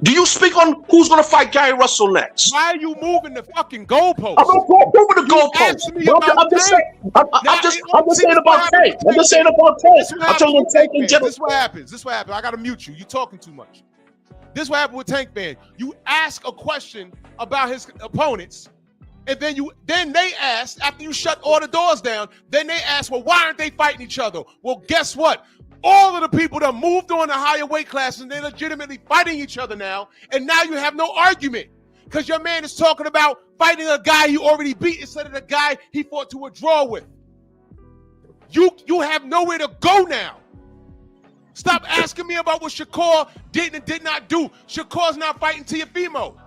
Do you speak on who's going to fight Gary Russell next? Why are you moving the fucking goalposts? I'm not moving the goalposts. asked me about I'm just Tank. saying. I'm Now, just see, saying this about what Tank. happens I'm just saying with about Tank. Tank. This what I'm telling you happens with Tank in Tank, general. This what happens. This what happens. I gotta mute you. You talking too much. This what happened with Tank Fan. You ask a question about his opponents, and then they ask, after you shut all the doors down, then they ask, well, why aren't they fighting each other? Well, guess what? All of the people that moved on to higher weight classes, they're legitimately fighting each other now, and now you have no argument. Because your man is talking about fighting a guy you already beat instead of the guy he fought to a draw with. You have nowhere to go now. Stop asking me about what Shakur did and did not do. Shakur's not fighting Tiafimo.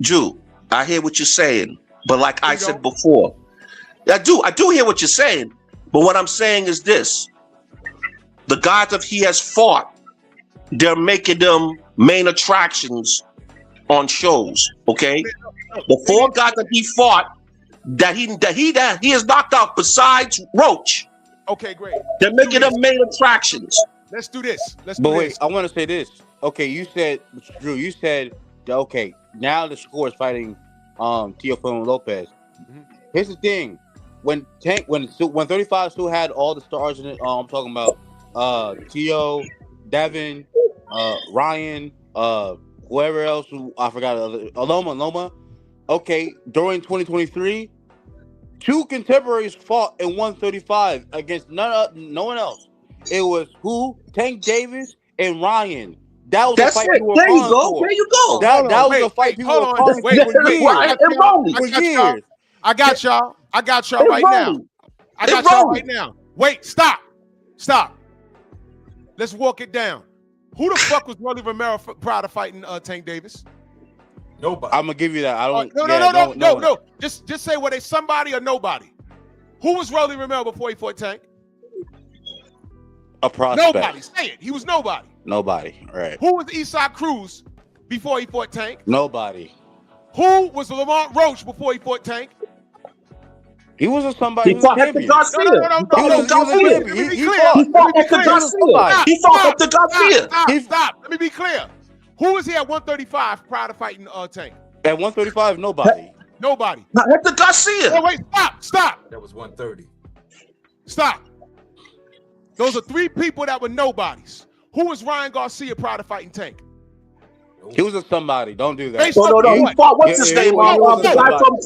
Jew, I hear what you're saying, but like I said before, I do hear what you're saying, but what I'm saying is this: the guys that he has fought, they're making them main attractions on shows. Okay, the 4 guys that he fought, that he has knocked out besides Roach, Okay, great. they're making them main attractions. Let's do this. Let's do But wait, this. I want to say this. Okay, you said, Drew, you said, that, okay, now the Shakur is fighting Teofimo Lopez. Here's the thing. When 35 still had all the stars in it, I'm talking about Tio, Devin, Ryan, whoever else, I forgot, Loma. Okay, during 2023, 2 contemporaries fought in 135 against no one else. It was Tank Davis and Ryan. That was That's a fight it. we were There you calling go. for. There you go. That was Wait, a fight people hold were on. calling Wait, for wait, Ryan and Rolly. for I got years. y'all. I got y'all. I got y'all It's right now. Rolly. I got It's y'all Rolly. right now. Wait, stop. Let's walk it down. Who the fuck was Rolly Romero proud of fighting Tank Davis? Nobody. I'm gonna give you that. I don't. No. Just say were they somebody or nobody? Who was Rolly Romero before he fought Tank? A prospect. Nobody. Say it. He was nobody. Nobody. Right. Who was Isaac Cruz before he fought Tank? Nobody. Who was Lamont Roach before he fought Tank? He wasn't somebody. He fought Hector Garcia. No. He fought Hector Garcia. Let me be He clear. fought Hector Garcia. He fought Hector Garcia. Stop. Let me be clear. Who was he at 135 prior to fighting Tank? At 135, nobody. Nobody. Hector Garcia. Oh, wait, stop. That was 130. Stop. Those are 3 people that were nobodies. Who was Ryan Garcia prior to fighting Tank? He was a somebody. Don't do that. Based on No. He what? fought what's his name? The guy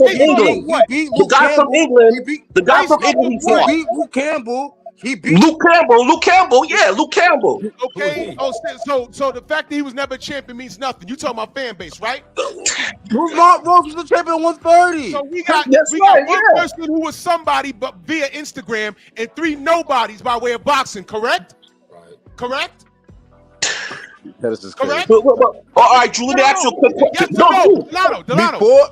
from England. The guy from England. The guy from England. He fought. He beat Luke Campbell. He beat Luke Campbell. Yeah, Luke Campbell. Okay. So the fact that he was never a champion means nothing. You talking about fan base, right? Lamont Roach was the champion at 130. So we got That's one right, yeah. person who was somebody but via Instagram and 3 nobodies by way of boxing, correct? Right. Correct? That is just Correct? All right, Drew, let me ask you a quick question. Yes or no? Delano.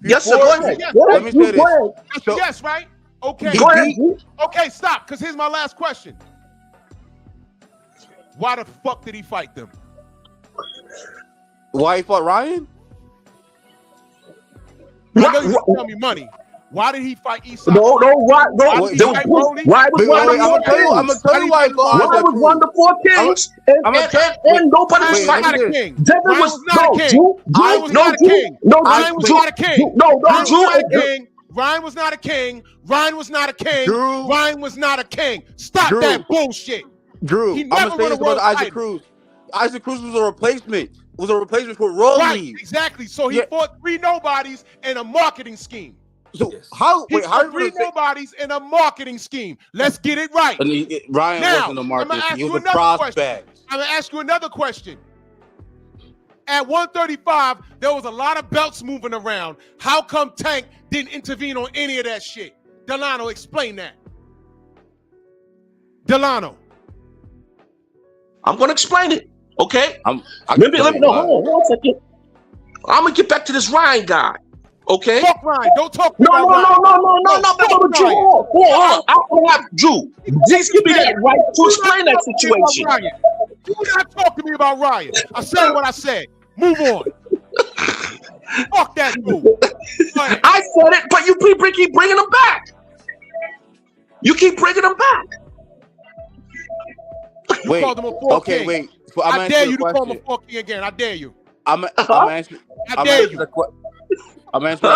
Yes, sir. Go ahead. Yes. Go Let ahead. me say this. Go ahead. That's a yes, right? Okay. Go ahead. Drew. Okay, stop, because here's my last question. Why the fuck did he fight them? Why he fought Ryan? I know you tell me money. Why did he fight Eastside? No. Why did he fight Rolly? was one of the I'm 4 gonna kings? tell you why he fought Why Isaac was one of the 4 kings? And nobody was Ryan was not fighting. a king. Devin Ryan was was not a king. Drew. Ryan was No, not a Drew. king. No, Ryan was Drew. not a king. No, Ryan was Drew. not a king. Ryan was not a king. Ryan was not a king. Drew. Ryan was not a king. Stop Drew. that bullshit. Drew, He I'm never gonna say won a this world about Isaac title. Cruz. Isaac Cruz was a replacement. was a replacement for Rolly. Right, exactly. So he fought 3 nobodies in a marketing scheme. So how? He Wait, how fought 3 nobodies in a marketing scheme. Let's get it right. Ryan Now, wasn't a marketing scheme. He was a question. prospect. I'm gonna ask you another question. At 135, there was a lot of belts moving around. How come Tank didn't intervene on any of that shit? Delano, explain that. Delano. I'm gonna explain it. Okay. Let me hold on 1 second. I'm gonna get back to this Ryan guy. Okay. Fuck Ryan. Don't talk No. about Ryan. Drew. Hold on. I don't have Drew. Just give me that right to explain that situation. Do not talk to me about Ryan. I said what I said. Move on. Fuck that dude. I said it, but you keep bringing him back. You keep bringing him back. You called him a 4 king. Wait. I dare you to call him a 4 king again. I dare you. I'm answering that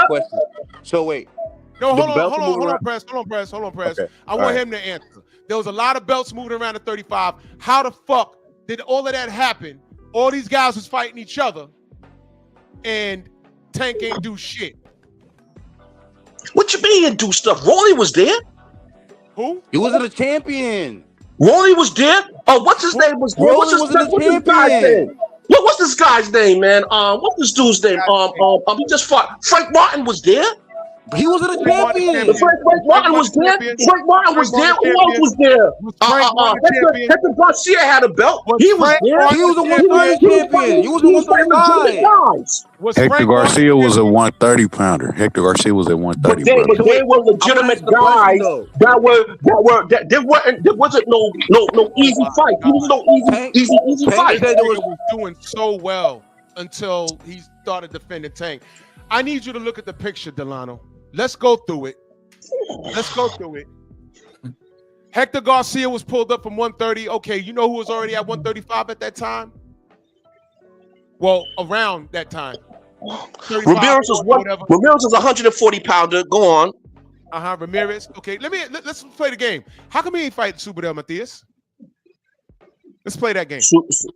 question. So wait. No, hold on, Press. Okay. I want him to answer. There was a lot of belts moving around at 35. How the fuck did all of that happen? All these guys was fighting each other, and Tank ain't do shit. What you mean do stuff? Rolly was there. Who? He wasn't a champion. Rolly was there. Oh, what's his name? What's this guy's name? What's this guy's name, man? What's this dude's name? He just fought. Frank Martin was there. He wasn't a champion. Frank Martin was there. Frank Martin was there. Who else was there? Hector Garcia had a belt. He was there. He was a 130 champion. He was a 135. Hector Garcia was a 130 pounder. Hector Garcia was at 130. But they were legitimate guys there wasn't no easy fight. He was no easy fight. He was doing so well until he started defending Tank. I need you to look at the picture, Delano. Let's go through it. Hector Garcia was pulled up from 130. Okay, you know who was already at 135 at that time? Well, around that time. Ramirez was 140 pounder. Go on. Ramirez. Okay, let's play the game. How come he ain't fighting Superdell Matthias? Let's play that game.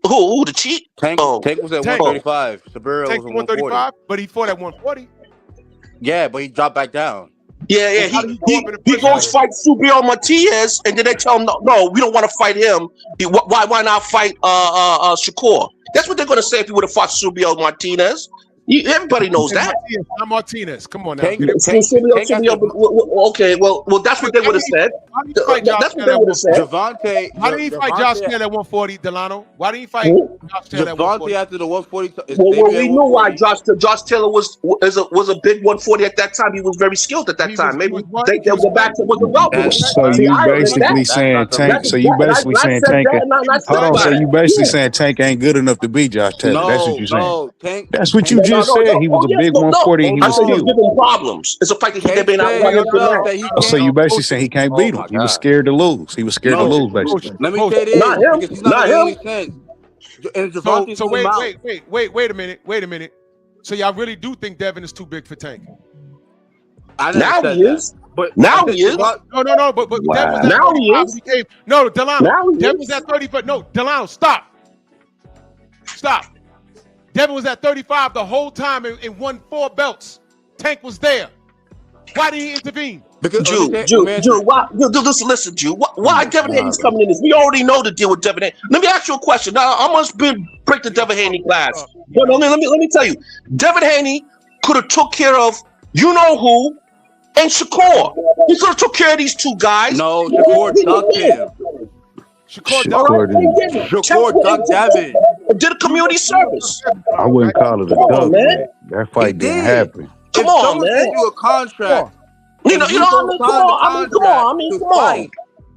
Who the cheat? Tank was at 135. Saburo was at 135, but he fought at 140. Yeah, but he dropped back down. Yeah. He goes fight Subriel Matias, and then they tell him, no, we don't want to fight him. Why not fight Shakur? That's what they're gonna say if he would have fought Subriel Martinez. Everybody knows that. Not Martinez. Come on now. Okay, well, that's what they would have said. That's what they would have said. Why didn't he fight Josh Taylor at 140, Delano? Why didn't he fight Josh Taylor at 140? After the 140. Well, we knew why Josh Taylor was a big 140 at that time. He was very skilled at that time. Maybe they go back to what the welterweight. So you basically saying Tank. So you basically saying Tank. Hold on. So you basically saying Tank ain't good enough to beat Josh Taylor. That's what you saying. That's what you just said. He was a big 140. He was skilled. Giving problems. It's a fight that he been out. So you basically saying he can't beat him. He was scared to lose. He was scared to lose, basically. Let me say this. Not him. So wait a minute. So y'all really do think Devin is too big for Tank? Now he is. But now he is. No. But Devin was at now he is. No, Delano. Devin was at 30. But no, Delano, stop. Devin was at 35 the whole time and won 4 belts. Tank was there. Why did he intervene? Because Drew, why? Listen, Drew. Why Devin Haney's coming in this? We already know the deal with Devin Haney. Let me ask you a question. Now, I must break the Devin Haney glass. But let me tell you, Devin Haney could have took care of you know who and Shakur. He could have took care of these 2 guys. No, Shakur ducked him. Shakur ducked Devin. Did a community service. I wouldn't call it a duck, man. That fight didn't happen. Come on, man. You a contract. Come on.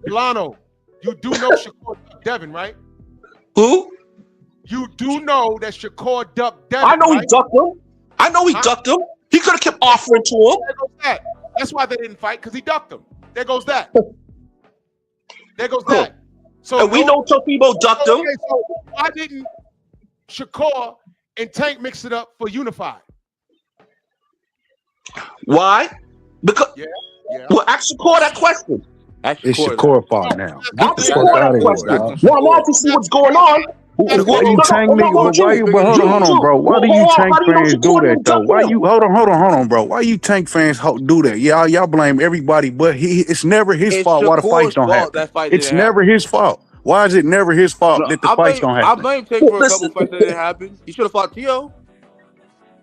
Delano, you do know Shakur ducked Devin, right? Who? You do know that Shakur ducked Devin. I know he ducked him. He could have kept offering to him. There goes that. That's why they didn't fight, because he ducked him. There goes that. So and we know Topibo ducked him. So why didn't Shakur and Tank mix it up for Unified? Why? Because well, ask Shakur that question. It's Shakur fault now. Ask Shakur that question. Well, now to see what's going on. Why you Tank niggas? Why you? But hold on, bro. Why do you Tank fans do that though? Why you? Hold on, bro. Why you Tank fans do that? Y'all blame everybody, but it's never his fault why the fights don't happen. It's never his fault. Why is it never his fault that the fights don't happen? I blame Tank for a couple fights that didn't happen. He should have fought Tio.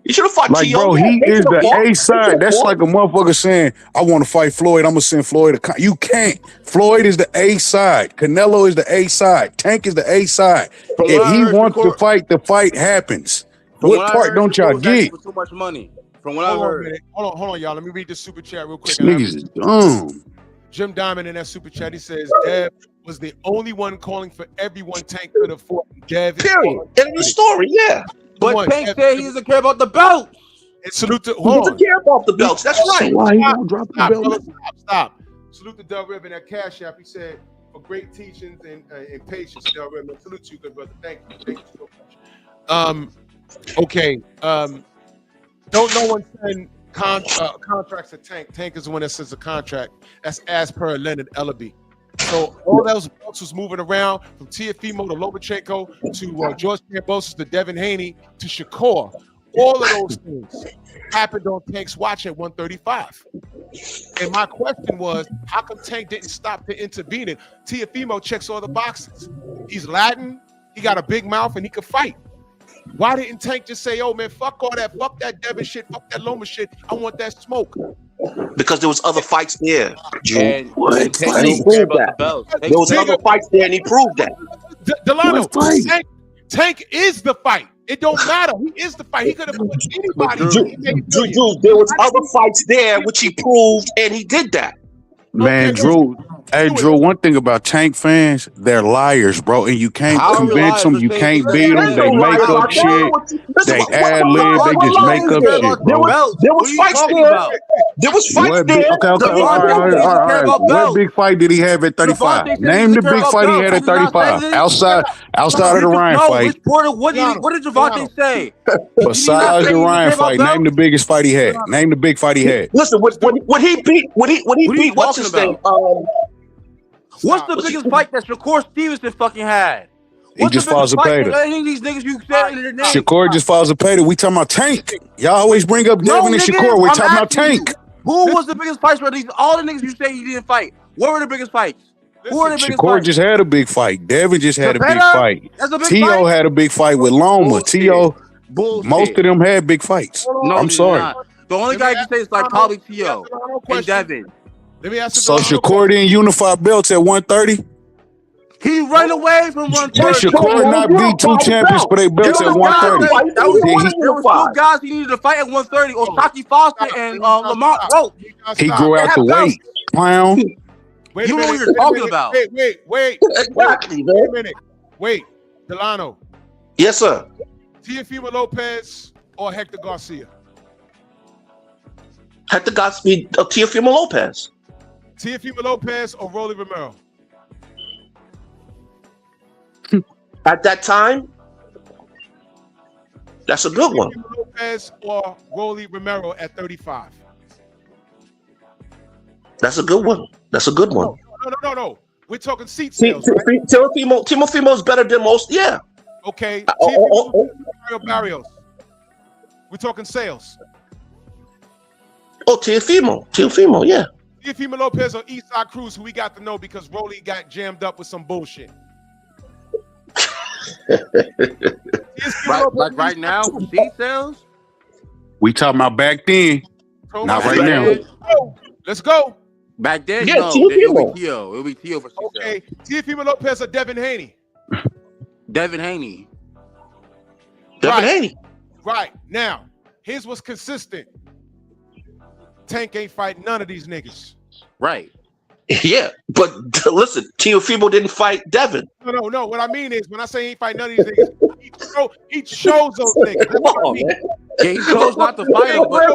You should have fought Like, Tio. bro, he is the A side. That's like a motherfucker saying, I want to fight Floyd. I'm going to send Floyd. You can't. Floyd is the A side. Canelo is the A side. Tank is the A side. If he wants to fight, the fight happens. What part don't y'all get? For too much money. From what I heard. Hold on, y'all. Let me read this super chat real quick. Niggas is dumb. Jim Diamond in that super chat, he says, Dev was the only one calling for everyone Tank could have fought. Dev. Period. End of the story, yeah. But Tank said he doesn't care about the belt. And salute to He doesn't care about the belts. That's right. So why he gonna drop the belt? Stop. Salute to Del Ribbon at Cash App. He said, for great teachings and patience, Del Ribbon. Salute to you, good brother. Thank you. Thank you so much. Okay. Don't no one send contracts to Tank. Tank is the one that sends a contract. That's as per Leonard Ellaby. So all those belts was moving around from Teofimo to Lomachenko to George Kambosos to Devin Haney to Shakur. All of those things happened on Tank's watch at 135. And my question was, how come Tank didn't stop to intervene? And Teofimo checks all the boxes. He's Latin, he got a big mouth, and he could fight. Why didn't Tank just say, oh man, fuck all that, fuck that Devin shit, fuck that Loma shit, I want that smoke? Because there was other fights there, Drew. And he proved that. There was other fights there, and he proved that. Delano, Tank is the fight. It don't matter. He is the fight. He could have put anybody. Drew, there was other fights there, which he proved, and he did that. Man, Drew. Hey, Drew, one thing about Tank fans, they're liars, bro. And you can't convince them. You can't beat them. They make up shit. They ad-lib. They just make up shit, bro. There was fights there. There was fights there. Okay. All right. What big fight did he have at 35? Name the big fight he had at 35. Outside of the Ryan fight. What did Javante say? Besides the Ryan fight, name the biggest fight he had. Name the big fight he had. Listen, when he beat, what's his name? What's the biggest fight that Shakur Stevenson fucking had? He just falls a pater. Any of these niggas you said in their name. Shakur just falls a pater. We talking about Tank. Y'all always bring up Devin and Shakur. We're talking about Tank. Who was the biggest fight for these? All the niggas you say he didn't fight. What were the biggest fights? Who were the biggest Shakur fights? just had a big fight. Devin just had a big fight. That's a big Tio fight? had a big fight with Loma. Tio, Bullshit. most of them had big fights. No, I'm they sorry. did not. The only guy you can say is like probably Tio and Devin. Let me ask you So Shakur didn't unify belts at 130? He ran away from 130. Did Shakur not beat two champions for their belts at 130? There was two guys he needed to fight at 130. Osaki Foster and Lamont Roach. He grew out the weight. Clown. Wait You a know minute, what you're talking about. Wait. Exactly, Wait a man. minute. Wait, Delano. Yes, sir. Teofimo Lopez or Hector Garcia? Hector Godspeed, Teofimo Lopez. Teofimo Lopez or Rolly Romero? At that time, that's a good one. Teofimo Lopez or Rolly Romero at 35? That's a good one. That's a good one. No. We're talking seat sales, right? Teofimo is better than most. Yeah. Okay. Teofimo Barrios. We're talking sales. Oh, Teofimo, yeah. Teofimo Lopez or Eastside Cruz, who we got to know because Rolly got jammed up with some bullshit. Like right now, seat sales? We talking about back then. Not right now. Let's go. Back then, Yeah, no. Teofimo. It'll be Tio for seat Okay. sales. Teofimo Lopez or Devin Haney? Devin Haney. Devin Haney. Right. Now, here's what's consistent. Tank ain't fighting none of these niggas. Right. Yeah, but listen, Teofimo didn't fight Devin. No. What I mean is, when I say he ain't fighting none of these niggas, he chose those niggas. That's Come what I on, mean. man. Yeah, he chose not to fight him, but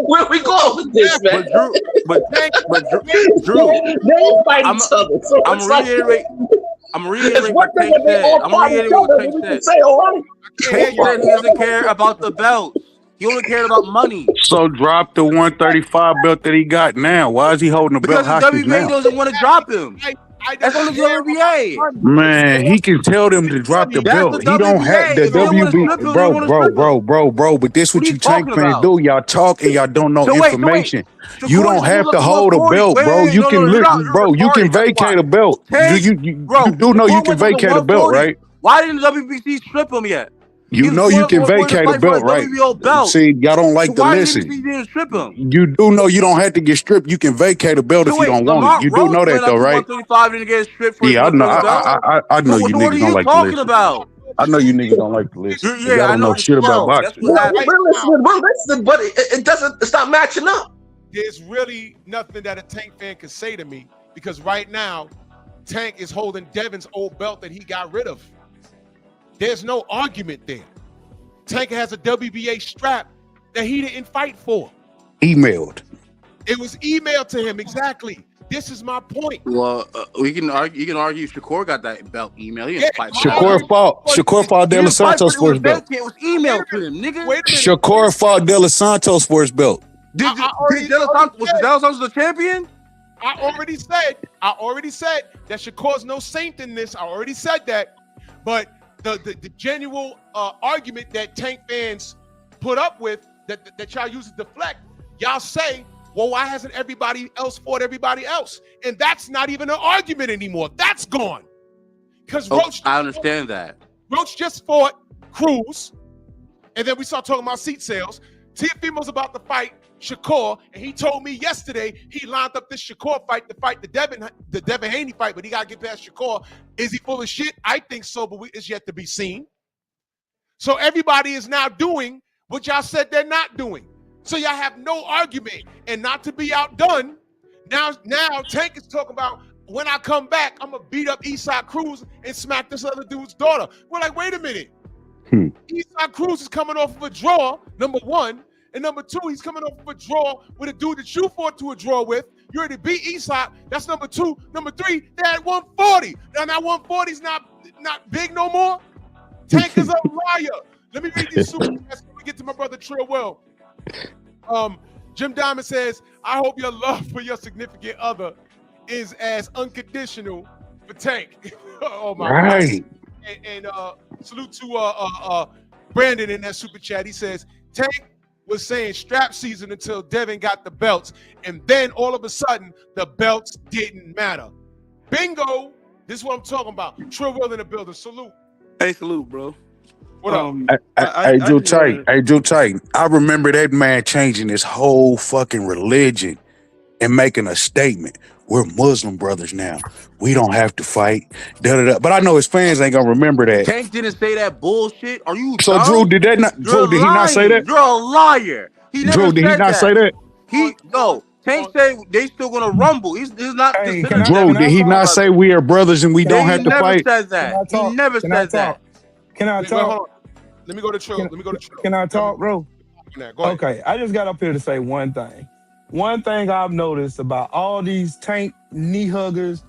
Where we going with this, man? Drew, They fight each other. So I'm it's like- reiterating It's what one thing Tank if they said. all I'm fight each reiterating other, what we Tank can said. say, all right. Tank said he doesn't care about the belt. He only cared about money. So drop the 135 belt that he got now. Why is he holding the belt Because hostage WBA now? doesn't want to drop him. That's on the WBA. Man, he can tell them to drop the That's belt. the He don't have WBA. the If they wanna strip WB, him, they wanna strip him. bro. But this what What are you you tank talking fans about? do. Y'all talk and y'all don't know So wait. information. You Shakur don't just have moved to up to hold a 140. belt, Wait, bro. wait, You no, can you're not bro. You can retarded. That's vacate why. a belt. Tank, bro, You do know you Shakur can went up to vacate a belt, 140. right? Why didn't the WBC strip him yet? You He was know you can going to vacate a fight for belt, a right? WBO belt. See, y'all don't So like to why did listen. WBC didn't strip him? You do know you don't have to get stripped. You can vacate a belt So if you wait, don't want it. Lamont You do Rose know that went though, up to right? 135 and didn't get stripped for his Yeah, I know. 130 belt. I know So you what are niggas you don't like to talking listen. about? I know you niggas don't like to listen. Y'all Yeah, I don't know know you're shit about slow. That's boxing. what happened. We're listening, but it doesn't. It's not matching up. There's really nothing that a Tank fan can say to me because right now, Tank is holding Devin's old belt that he got rid of. There's no argument there. Tank has a WBA strap that he didn't fight for. Emailed. It was emailed to him exactly. This is my point. Well, we can argue. You can argue Shakur got that belt email. He didn't fight. Shakur fought De Los Santos for his belt. It was emailed to him, nigga. Wait a minute. Shakur fought De Los Santos for his belt. Was De Los Santos the champion? I already said that Shakur's no saint in this. I already said that. But the genuine argument that Tank fans put up with that y'all use to deflect, y'all say, well, why hasn't everybody else fought everybody else? And that's not even an argument anymore. That's gone. Because Roach, I understand that. Roach just fought Cruz, and then we start talking about seat sales. Teofimo's about to fight Shakur, and he told me yesterday he lined up this Shakur fight to fight the Devin Haney fight, but he got to get past Shakur. Is he full of shit? I think so, but it's yet to be seen. So everybody is now doing what y'all said they're not doing. So y'all have no argument, and not to be outdone. Now Tank is talking about when I come back, I'm gonna beat up Eastside Cruz and smack this other dude's daughter. We're like, wait a minute. Eastside Cruz is coming off of a draw, number one. And number two, he's coming off of a draw with a dude that you fought to a draw with. You already beat Eastside. That's number two. Number three, they're at 140. Now that 140 is not big no more. Tank is a liar. Let me read these super chats when we get to my brother Trill Well. Jim Diamond says, I hope your love for your significant other is as unconditional for Tank. Oh my God. And salute to Brandon in that super chat. He says, Tank was saying strap season until Devin got the belts, and then all of a sudden the belts didn't matter. Bingo. This is what I'm talking about. Trill Will in the building. Salute. Hey, salute, bro. What up? Hey, Drew Titan. I remember that man changing his whole fucking religion and making a statement. We're Muslim brothers now. We don't have to fight. But I know his fans ain't gonna remember that. Tank didn't say that bullshit. Are you So dumb? Drew, did he not say that? You're a liar. He never Drew, did he said not say that? Tank said they still gonna rumble. He's not. Drew, did he not say we are brothers and we don't have to fight? He never said that. He never said that. Can I talk? Let me go to Trill. Can I talk, bro? Go ahead. Okay, I just got up here to say one thing. One thing I've noticed about all these Tank knee huggers,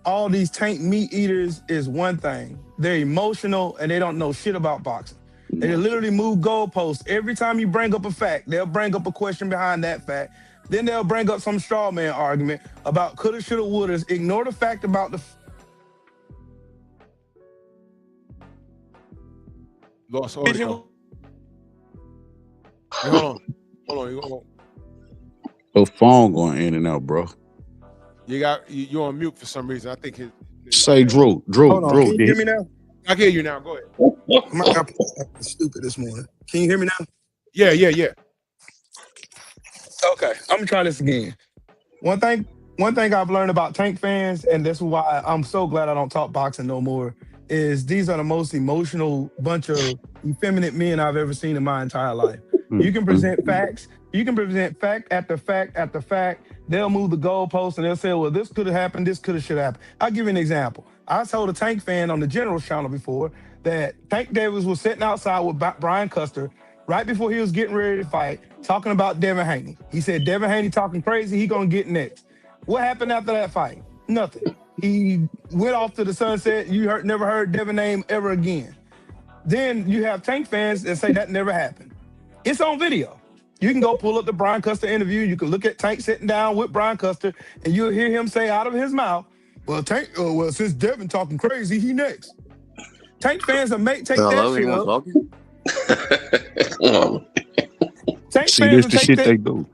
all these Tank meat eaters is one thing. They're emotional and they don't know shit about boxing. They literally move goalposts. Every time you bring up a fact, they'll bring up a question behind that fact. Then they'll bring up some straw man argument about coulda, shoulda, wouldas. Ignore the fact about the... Lost audio. Hold on. Your phone going in and out, bro. You're on mute for some reason. I think Say Drew. Hold on. Can you hear me now? I can hear you now. Go ahead. I'm stupid this morning. Can you hear me now? Yeah. Okay, I'm gonna try this again. One thing I've learned about Tank fans, and that's why I'm so glad I don't talk boxing no more, is these are the most emotional bunch of effeminate men I've ever seen in my entire life. You can present facts. You can present fact after fact after fact. They'll move the goalposts and they'll say, well, this could have happened, this could have should happen. I'll give you an example. I told a Tank fan on the General's channel before that Tank Davis was sitting outside with Brian Custer right before he was getting ready to fight, talking about Devin Haney. He said, Devin Haney talking crazy, he gonna get next. What happened after that fight? Nothing. He went off to the sunset. You never heard Devin name ever again. Then you have Tank fans that say that never happened. It's on video. You can go pull up the Brian Custer interview. You can look at Tank sitting down with Brian Custer, and you'll hear him say out of his mouth Well, since Devin talking crazy, he next. Tank fans will take that shit up. Tank See, fans this will the take shit that. they do.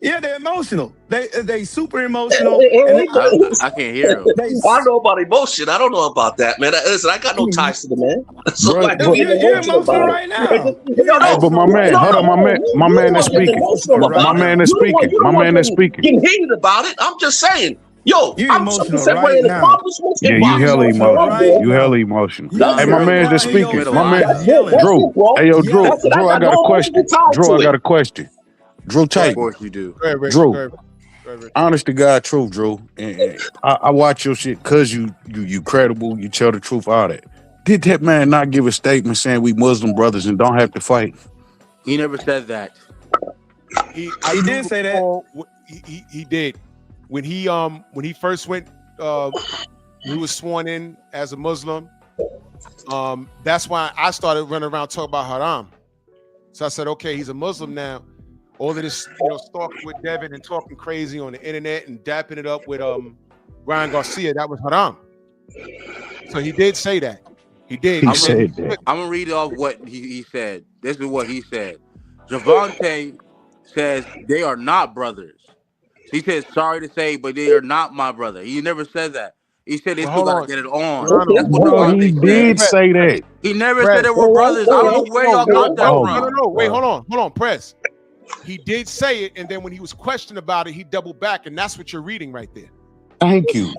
Yeah, they're emotional. They super emotional. I can't hear him. I don't know about emotion. I don't know about that, man. Listen, I got no ties to the man. So Bro, like, but- you're emotional right now. Hey, but my man, hold on, my man that's speaking. My man that's speaking. My man that's speaking. Getting heated about it. I'm just saying. Yo, you I'm emotional separating right now. accomplishments Yeah, and you boxing. hella emotional. right You now. hella emotional. You Hey, my right man now that's in your speaking. My man, That's it, Drew. bro. Hey, yo, Drew. That's it. Drew, I got a no question. emotional tie Drew, to I it. got a question. Drew, Tate. Of course you do. Go ahead, Rich. Drew. Go ahead. Go ahead, Rich. Honest to God, truth, Drew. And I watch your shit because you credible. You tell the truth, all that. Did that man not give a statement saying we Muslim brothers and don't have to fight? He never said that. He did say that. He did. When he first went, he was sworn in as a Muslim. That's why I started running around talking about haram. So I said, okay, he's a Muslim now. All of this, stalking with Devin and talking crazy on the internet and dapping it up with Ryan Garcia, that was haram. So he did say that. He did. He said that. I'm gonna read off what he said. This is what he said. Javante says they are not brothers. He says, sorry to say, but they are not my brother. He never said that. He said they still gotta get it on. That's what Bro, he Javante did said. say that. He never said they were brothers. I don't know where y'all got that from. No. Wait, hold on, Press. He did say it, and then when he was questioned about it, he doubled back, and that's what you're reading right there. Thank you.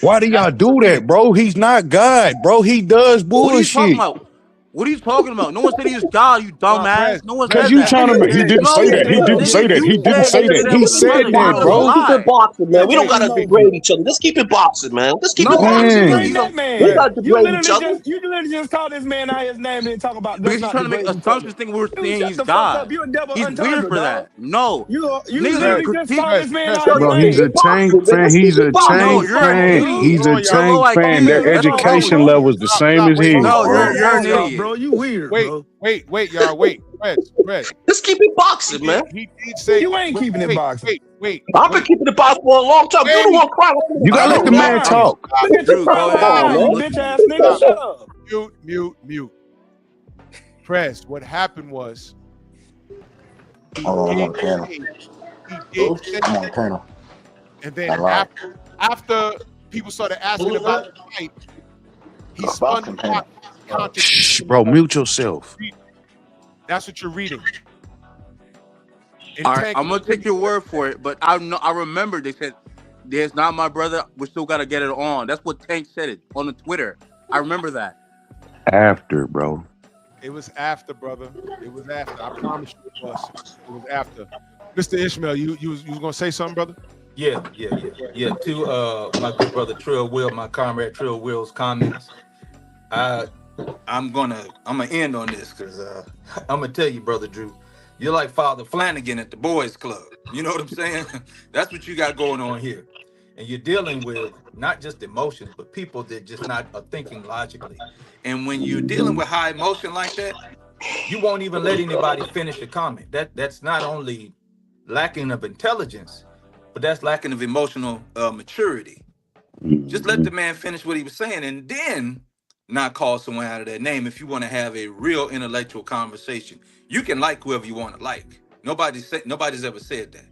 Why do y'all do that, bro? He's not God, bro. He does What are you talking bullshit. about? What are you talking about? No one said he was God, you dumbass. No one said Because that. you trying to make, he didn't say that. He didn't say that. He didn't say that. He said that, bro. Let's keep it boxing, man. We don't gotta degrade each other. Let's keep it boxing, man. Let's keep it boxing. We gotta degrade each other. You literally just called this man out his name and talk about. Because he's trying to make assumptions, thinking we're saying he's God. You're a devil He's untitled, weird for dog. that. No. You Niggas literally are just called this man out his Bro, name. he's a tank fan. He's a tank fan. He's a tank fan. Their education level is the same as his. No, you're an idiot. Bro, you weird, bro. Wait, y'all, wait. Red. Let's keep it boxing, man. He did say you ain't keeping it boxing. Wait. I've been keeping it boxing for a long time. You're the one crying. You gotta let the man talk. Look at you, bitch ass nigga. Shut up. Mute. Press. What happened was he did say that, and then after people started asking about the fight, he spun the block. Shh, bro, mute yourself. That's what you're reading. All right, I'm gonna take your word for it, but I remember they said, "There's not my brother. We still gotta get it on." That's what Tank said it on the Twitter. I remember that. After, bro. It was after, brother. It was after. I promise you it was. It was after. Mr. Ishmael, you was gonna say something, brother? Yeah. To my good brother Trill Will, my comrade Trill Will's comments. I'm gonna end on this because I'm gonna tell you, brother Drew, you're like Father Flanagan at the boys club. You know what I'm saying? That's what you got going on here, and you're dealing with not just emotions, but people that just not are thinking logically. And when you're dealing with high emotion like that, you won't even let anybody finish a comment. That's not only lacking of intelligence, but that's lacking of emotional maturity. Just let the man finish what he was saying, and then not call someone out of their name if you want to have a real intellectual conversation. You can like whoever you want to like. Nobody's ever said that.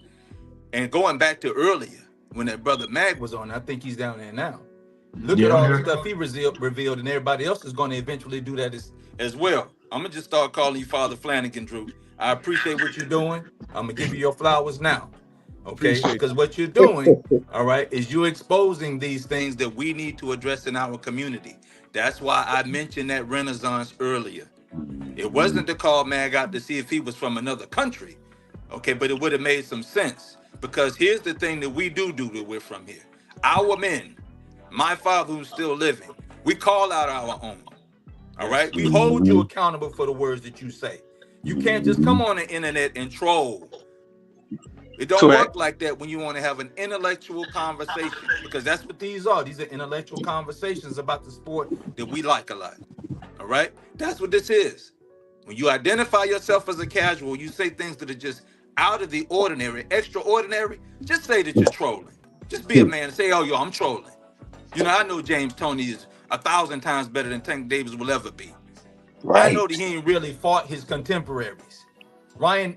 And going back to earlier, when that brother Mag was on, I think he's down there now. Look at all the stuff he revealed, and everybody else is going to eventually do that as well. I'm going to just start calling you Father Flanagan, Drew. I appreciate what you're doing. I'm going to give you your flowers now. Okay? Because what you're doing, all right, is you're exposing these things that we need to address in our community. That's why I mentioned that Renaissance earlier. It wasn't to call Mag out to see if he was from another country, okay, but it would have made some sense. Because here's the thing that we do that we're from here. Our men, my father who's still living, we call out our own, all right? We hold you accountable for the words that you say. You can't just come on the internet and troll. It don't work like that when you want to have an intellectual conversation, because that's what these are. These are intellectual conversations about the sport that we like a lot. All right? That's what this is. When you identify yourself as a casual, you say things that are just out of the ordinary, extraordinary, just say that you're trolling. Just be a man and say, "Oh, yo, I'm trolling." You know, I know James Toney is 1,000 times better than Tank Davis will ever be. I know that he ain't really fought his contemporaries. Ryan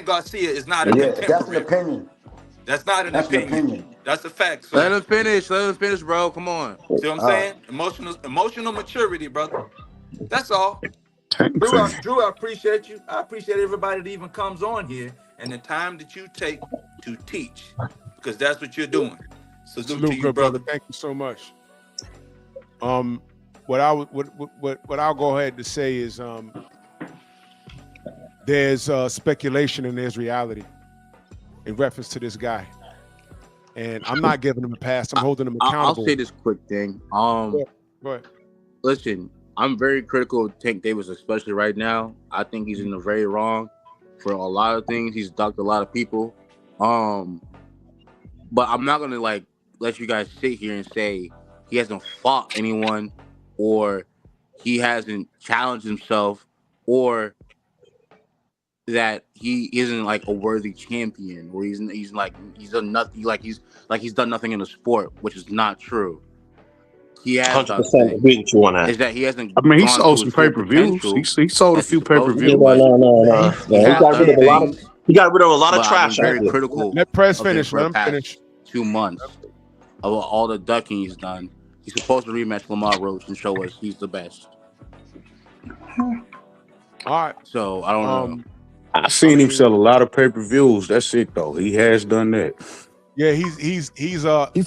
Garcia is not a contemporary. That's an opinion. That's not an opinion. That's a fact. So. Let him finish. Let him finish, bro. Come on. See what I'm saying? Emotional maturity, brother. That's all. Drew, I appreciate you. I appreciate everybody that even comes on here and the time that you take to teach, because that's what you're doing. Salute to you, brother. Thank you so much. What I'll go ahead to say is there's speculation and there's reality in reference to this guy, and I'm not giving him a pass. I'm holding him accountable. I'll say this quick thing. Go ahead. Listen, I'm very critical of Tank Davis, especially right now. I think he's in the very wrong for a lot of things. He's ducked a lot of people. But I'm not gonna like let you guys sit here and say he hasn't fought anyone, or he hasn't challenged himself, or that he isn't like a worthy champion, or he's done nothing, he's done nothing in the sport, which is not true. He has 100% agree with you on that. Is that he hasn't? I mean, he sold some pay-per-views. He sold a few pay-per-views. No. He got rid of a lot of trash. Very critical. Let Press finish. Let him finish. 2 months of all the ducking he's done. He's supposed to rematch Lamar Roach and show us he's the best. All right. So I don't know. I seen him sell a lot of pay-per-views. That's it though. He has done that. Yeah, he sold a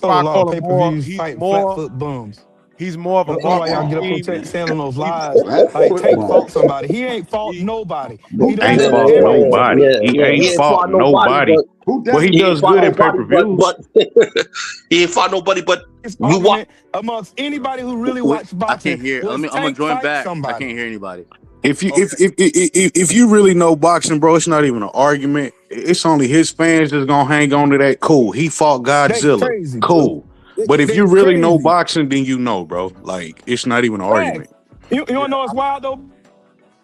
lot of pay-per-views fighting flat-foot bums. He's more of a That's why y'all get up and saying on those lives. Like, Tank fought somebody. He ain't fought nobody. He ain't fought nobody. He ain't fought nobody. Well, he does good in pay-per-views. He ain't fought nobody, but you watch amongst anybody who really watch boxing. I can't hear. I'm gonna join back. I can't hear anybody. If you really know boxing, bro, it's not even an argument. It's only his fans that's gonna hang on to that. Cool. He fought Godzilla. Cool. But if you really know boxing, then you know, bro. Like, it's not even an argument. You don't know it's wild though.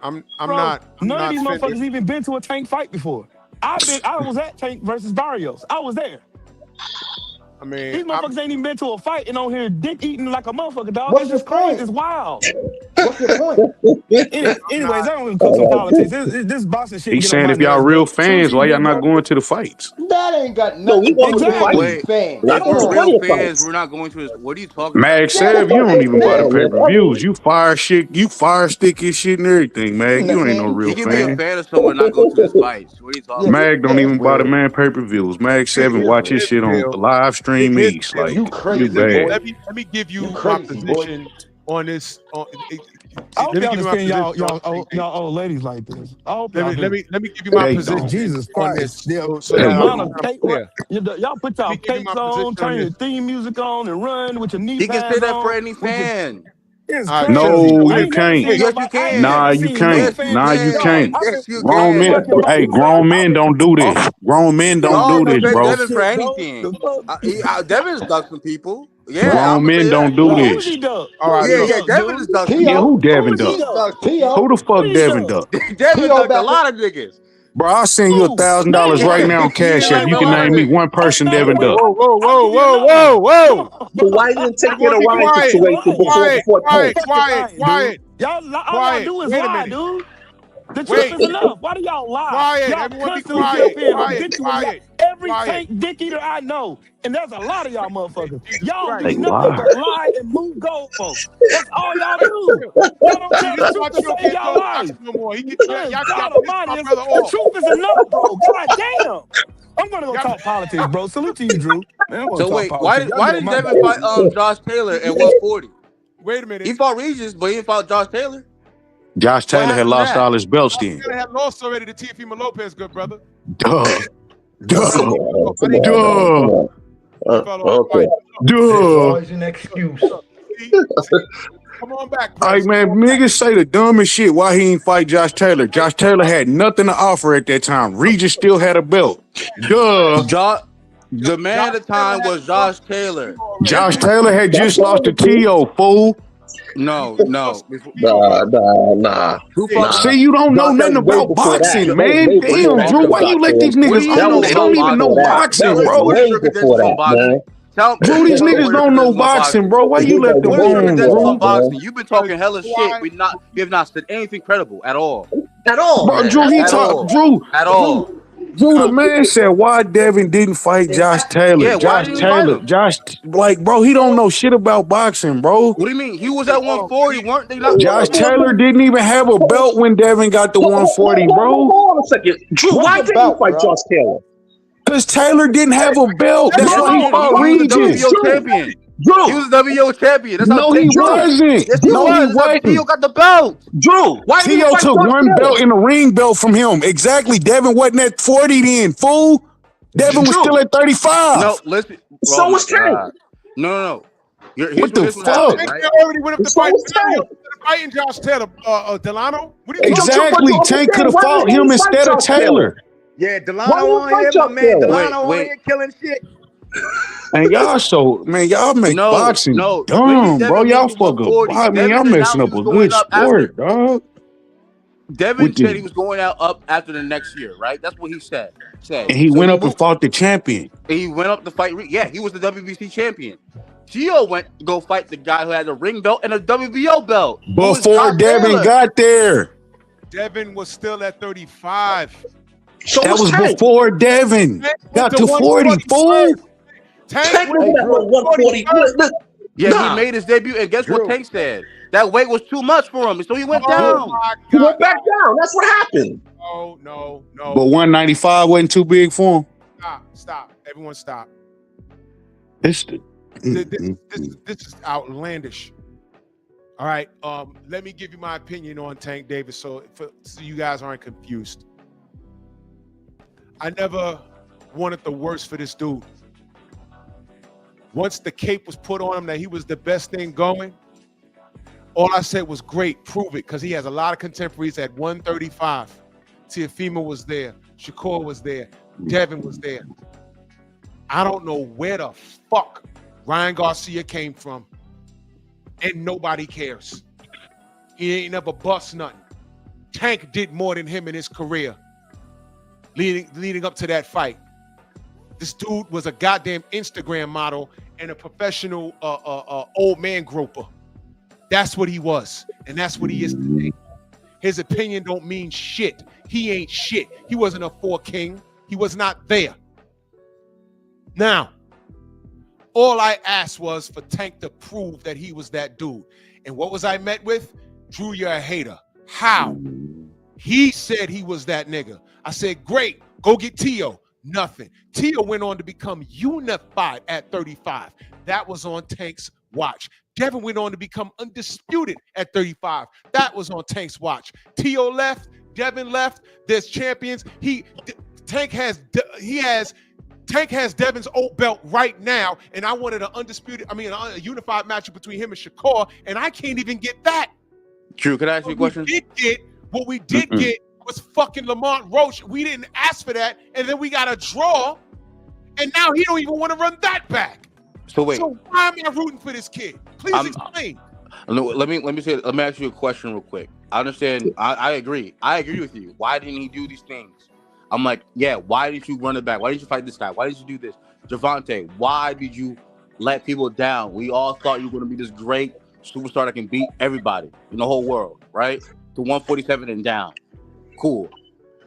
I'm Bro, not. None of these motherfuckers even been to a Tank fight before. I was at Tank versus Barrios. I was there. I mean, these motherfuckers ain't even been to a fight and on here dick eating like a motherfucker, dog. What's just crazy? It's wild. What's your point? Anyways, I don't even cook some politics. This boxing shit. He's saying if y'all real fans, why y'all not going to the fights? That ain't got nothing to do with the Wait, fans. if we're real fans, we're not going to this. What are you talking Mag about? Sav, you don't even buy the pay-per-views. You fire stick his shit and everything, Mag. You ain't no real You can be a fan. fan of someone not go to his fights. What are you talking about? Mag don't even buy the man pay-per-views. Mag 7 watch his shit on the live stream East. Like, you bad. Let me give you my position on this. I hope y'all understand y'all old ladies like this. Let me give you my position. Jesus on Christ. this. The amount of cake, y'all put y'all cakes on, turn your theme music on, and run with your knee He can pads say that on. for any fan. No, you can't. Yes, you can. Nah, you can't. Nah, you can't. Yes, you Grown men, hey, grown men don't do this. Grown men don't do this, bro. Devin for anything. Devin's ducked some people. Yeah, Grown men don't do this. All right, yeah, Devin is ducked. Yeah, who Devin ducked? Who the fuck Devin ducked? Devin ducked a lot of niggas. Bro, I'll send you $1,000 right now on Cash App. You can name me one person Devin ducked. Whoa. So why you didn't take care of the Ryan situation before Quiet. All y'all do is lie, dude. The truth is enough. Why do y'all lie? Y'all constantly quiet. Every Tank dick eater I know, and there's a lot of y'all motherfuckers. Y'all do nothing but lie and move goalposts. That's all y'all do. Y'all don't tell the truth to say y'all lie. God almighty, the truth is enough, bro. God damn. I'm gonna go talk politics, bro. Salute to you, Drew. Man, So wait, why did Devin fight Josh Taylor at 140? Wait a minute. He fought Regis, but he didn't fight Josh Taylor. Josh Taylor had lost all his belts then. He had lost already to Teofimo Lopez, good brother. Duh. It's always an excuse. Come on back. All right, man. Niggas say the dumbest shit. Why he ain't fight Josh Taylor? Josh Taylor had nothing to offer at that time. Regis still had a belt. Duh. The man at the time was Josh Taylor. Josh Taylor had just lost to T.O., fool. No. Nah. See, you don't know nothing about boxing, man. Damn, Drew, why you let these niggas on? They don't even know boxing, bro. Drew, these niggas don't know boxing, bro. Why you let them on, bro? Boxing. You've been talking hella shit. We have not said anything credible at all. Bro, Drew, he talked. Drew, at all. Drew, the man said why Devin didn't fight Josh Taylor. Yeah, why didn't he fight him? Bro, he don't know shit about boxing, bro. What do you mean? He was at 140, weren't they? Not Josh Taylor didn't even have a belt when Devin got the 140, bro. Hold on a second. Drew, why didn't you fight Josh Taylor? Because Taylor didn't have a belt. That's why he fought Regis. WBO champion. Drew. He was the WBO champion. That's No, he wasn't. Yes, he No, he was. wasn't. Tio got the belt. Drew, why didn't you Tio fight took Josh one Taylor? belt and a ring belt from him. Exactly. Devin wasn't at 40 then, fool. Devin was Drew. still at 35. No, listen. So was Tank. No. What the fuck? Tank already went up to fighting Josh Taylor, Delano. What are you talking Exactly. Tank could have fought him instead of Taylor. Yeah, Delano on here, my man. Delano on here killing shit. And y'all make boxing dumb, bro. Y'all fuck up. I mean, y'all messing up a good sport, dog. Devin said he was going up after the next year, right? That's what he said. And he went up and fought the champion. And he went up to fight. Yeah, he was the WBC champion. Tio went to go fight the guy who had a ring belt and a WBO belt. Before Devin got there. Devin was still at 35. So that was Tank. before Devin got to 40, fool. Tank was at 140. Yeah, he made his debut, and guess what Tank said? That weight was too much for him, so he went down. He went back down. That's what happened. No. But 195 wasn't too big for him. Stop. Everyone stop. This is outlandish. All right. Let me give you my opinion on Tank Davis so you guys aren't confused. I never wanted the worst for this dude. Once the cape was put on him that he was the best thing going, all I said was great, prove it, because he has a lot of contemporaries at 135. Teofimo was there, Shakur was there, Devin was there. I don't know where the fuck Ryan Garcia came from, and nobody cares. He ain't never bust nothing. Tank did more than him in his career. Leading up to that fight. This dude was a goddamn Instagram model and a professional old man groper. That's what he was, and that's what he is today. His opinion don't mean shit. He ain't shit. He wasn't a 4 king. He was not there. Now, all I asked was for Tank to prove that he was that dude. And what was I met with? Drew, you're a hater. How? He said he was that nigga. I said, great, go get Tio. Nothing. Tio went on to become unified at 35. That was on Tank's watch. Devin went on to become undisputed at 35. That was on Tank's watch. Tio left. Devin left. There's champions. Tank has Devin's old belt right now, and I wanted a unified matchup between him and Shakur, and I can't even get that. Drew, can I ask you a question? What we did get was fucking Lamont Roach. We didn't ask for that, and then we got a draw, and now he don't even want to run that back. So wait. So why am I rooting for this kid? Please explain. Let me ask you a question real quick. I understand. I agree. I agree with you. Why didn't he do these things? I'm like, yeah, why didn't you run it back? Why didn't you fight this guy? Why did you do this? Javante, why did you let people down? We all thought you were going to be this great superstar that can beat everybody in the whole world, right? To 147 and down. Cool.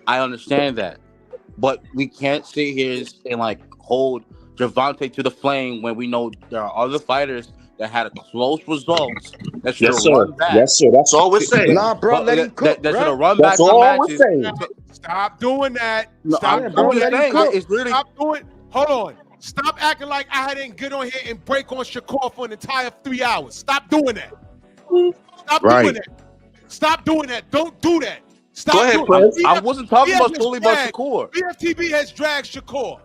I understand that. But we can't sit here and like hold Javante to the flame when we know there are other fighters that had a close results. That should have run back. Yes, sir. That's all we're saying. Nah, bro, let him cook. That should have bro. run back. That's all we're saying. Stop doing that. No, Stop I'm doing just saying, that. it's literally- Stop doing. Hold on. Stop acting like I didn't get on here and break on Shakur for an entire 3 hours. Stop doing that. Stop doing that. Stop doing that. Don't do that. Stop. Go ahead, doing Prince. that. I wasn't talking about has solely about dragged- Shakur. BFTB has dragged Shakur.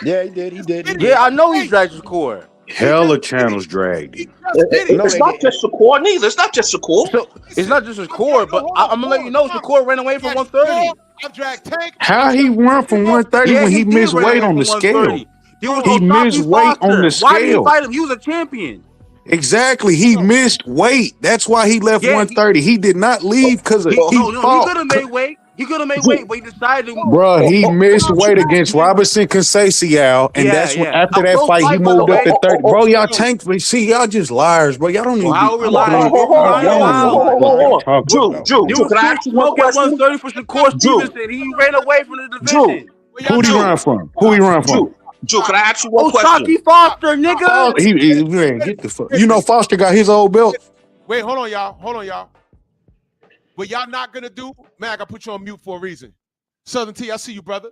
Yeah, he did. Yeah, I know he dragged Shakur. Hella channels dragged. It's not just Shakur neither. It's not just Shakur. So, it's not just Shakur, but I'm gonna let you know Shakur ran away from 130. I dragged Tank. How he run from 130 when he missed weight on the scale? He missed weight on the Why did he scale. fight him? He was a champion. Exactly. He missed weight. That's why he left 130. He did not leave because he he could fought. have made weight. He could have made weight, but he decided to. Bruh, he missed weight against Robinson Conceição, and that's when after that fight he moved up to 30. Bro, y'all tank. See, y'all just liars, bro. Y'all don't even. Hold on. Drew, can I ask you one question? 130 for Shakur Stevenson. He ran away from the division. Who'd he run from? Who he run from? Drew, can I ask you one question? Osaki Foster, nigga. Man, get the fuck. You know Foster got his old belt. Wait, hold on, y'all. What y'all not gonna do, man, I gotta put you on mute for a reason. Southern T, I see you, brother.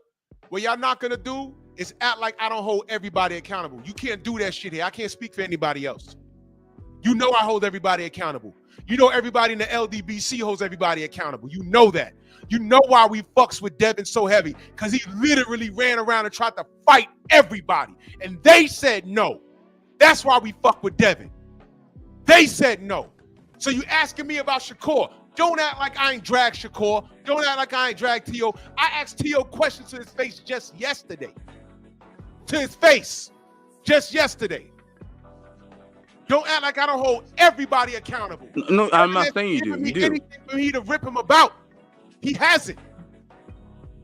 What y'all not gonna do is act like I don't hold everybody accountable. You can't do that shit here. I can't speak for anybody else. You know I hold everybody accountable. You know everybody in the LDBC holds everybody accountable. You know that. You know why we fucks with Devin so heavy, because he literally ran around and tried to fight everybody. And they said no. That's why we fuck with Devin. They said no. So you asking me about Shakur. Don't act like I ain't dragged Shakur. Don't act like I ain't dragged T.O. I asked T.O. questions to his face just yesterday. To his face. Just yesterday. Don't act like I don't hold everybody accountable. No, I'm not saying you do. You do. Anything for me to rip him about. He hasn't.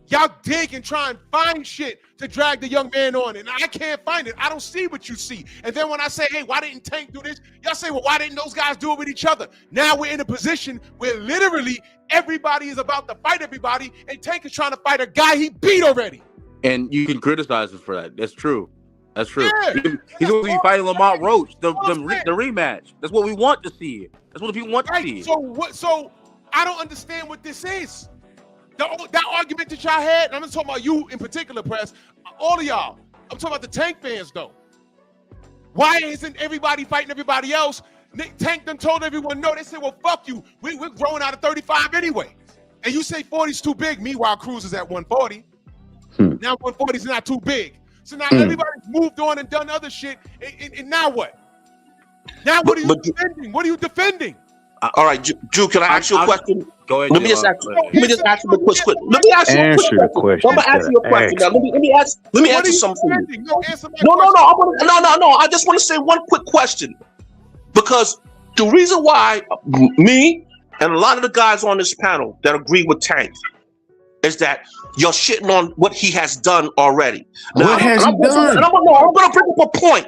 Y'all dig and try and find shit to drag the young man on, and I can't find it. I don't see what you see. And then when I say, hey, why didn't Tank do this? Y'all say, well, why didn't those guys do it with each other? Now we're in a position where literally everybody is about to fight everybody, and Tank is trying to fight a guy he beat already. And you can criticize him for that. That's true. That's true. Yeah. He's going to be fighting Lamont Roach, the rematch. That's what we want to see. That's what people want to see. So I don't understand what this is. That argument that y'all had, and I'm not talking about you in particular, Press, all of y'all. I'm talking about the Tank fans, though. Why isn't everybody fighting everybody else? Tank done told everyone no. They said, well, fuck you. We're growing out of 35 anyway. And you say 40's too big. Meanwhile, Cruz is at 140. Now 140's not too big. So now everybody's moved on and done other shit. And now what? Now what are you defending? What are you defending? All right, Drew, can I ask you a question? Go ahead. Let me just ask you a quick question. Let me ask you a quick question. I'm gonna ask you a question now. Let me answer something for you. No. I just want to say one quick question, because the reason why me and a lot of the guys on this panel that agree with Tank is that you're shitting on what he has done already. Now, what has he done? I'm gonna bring up a point.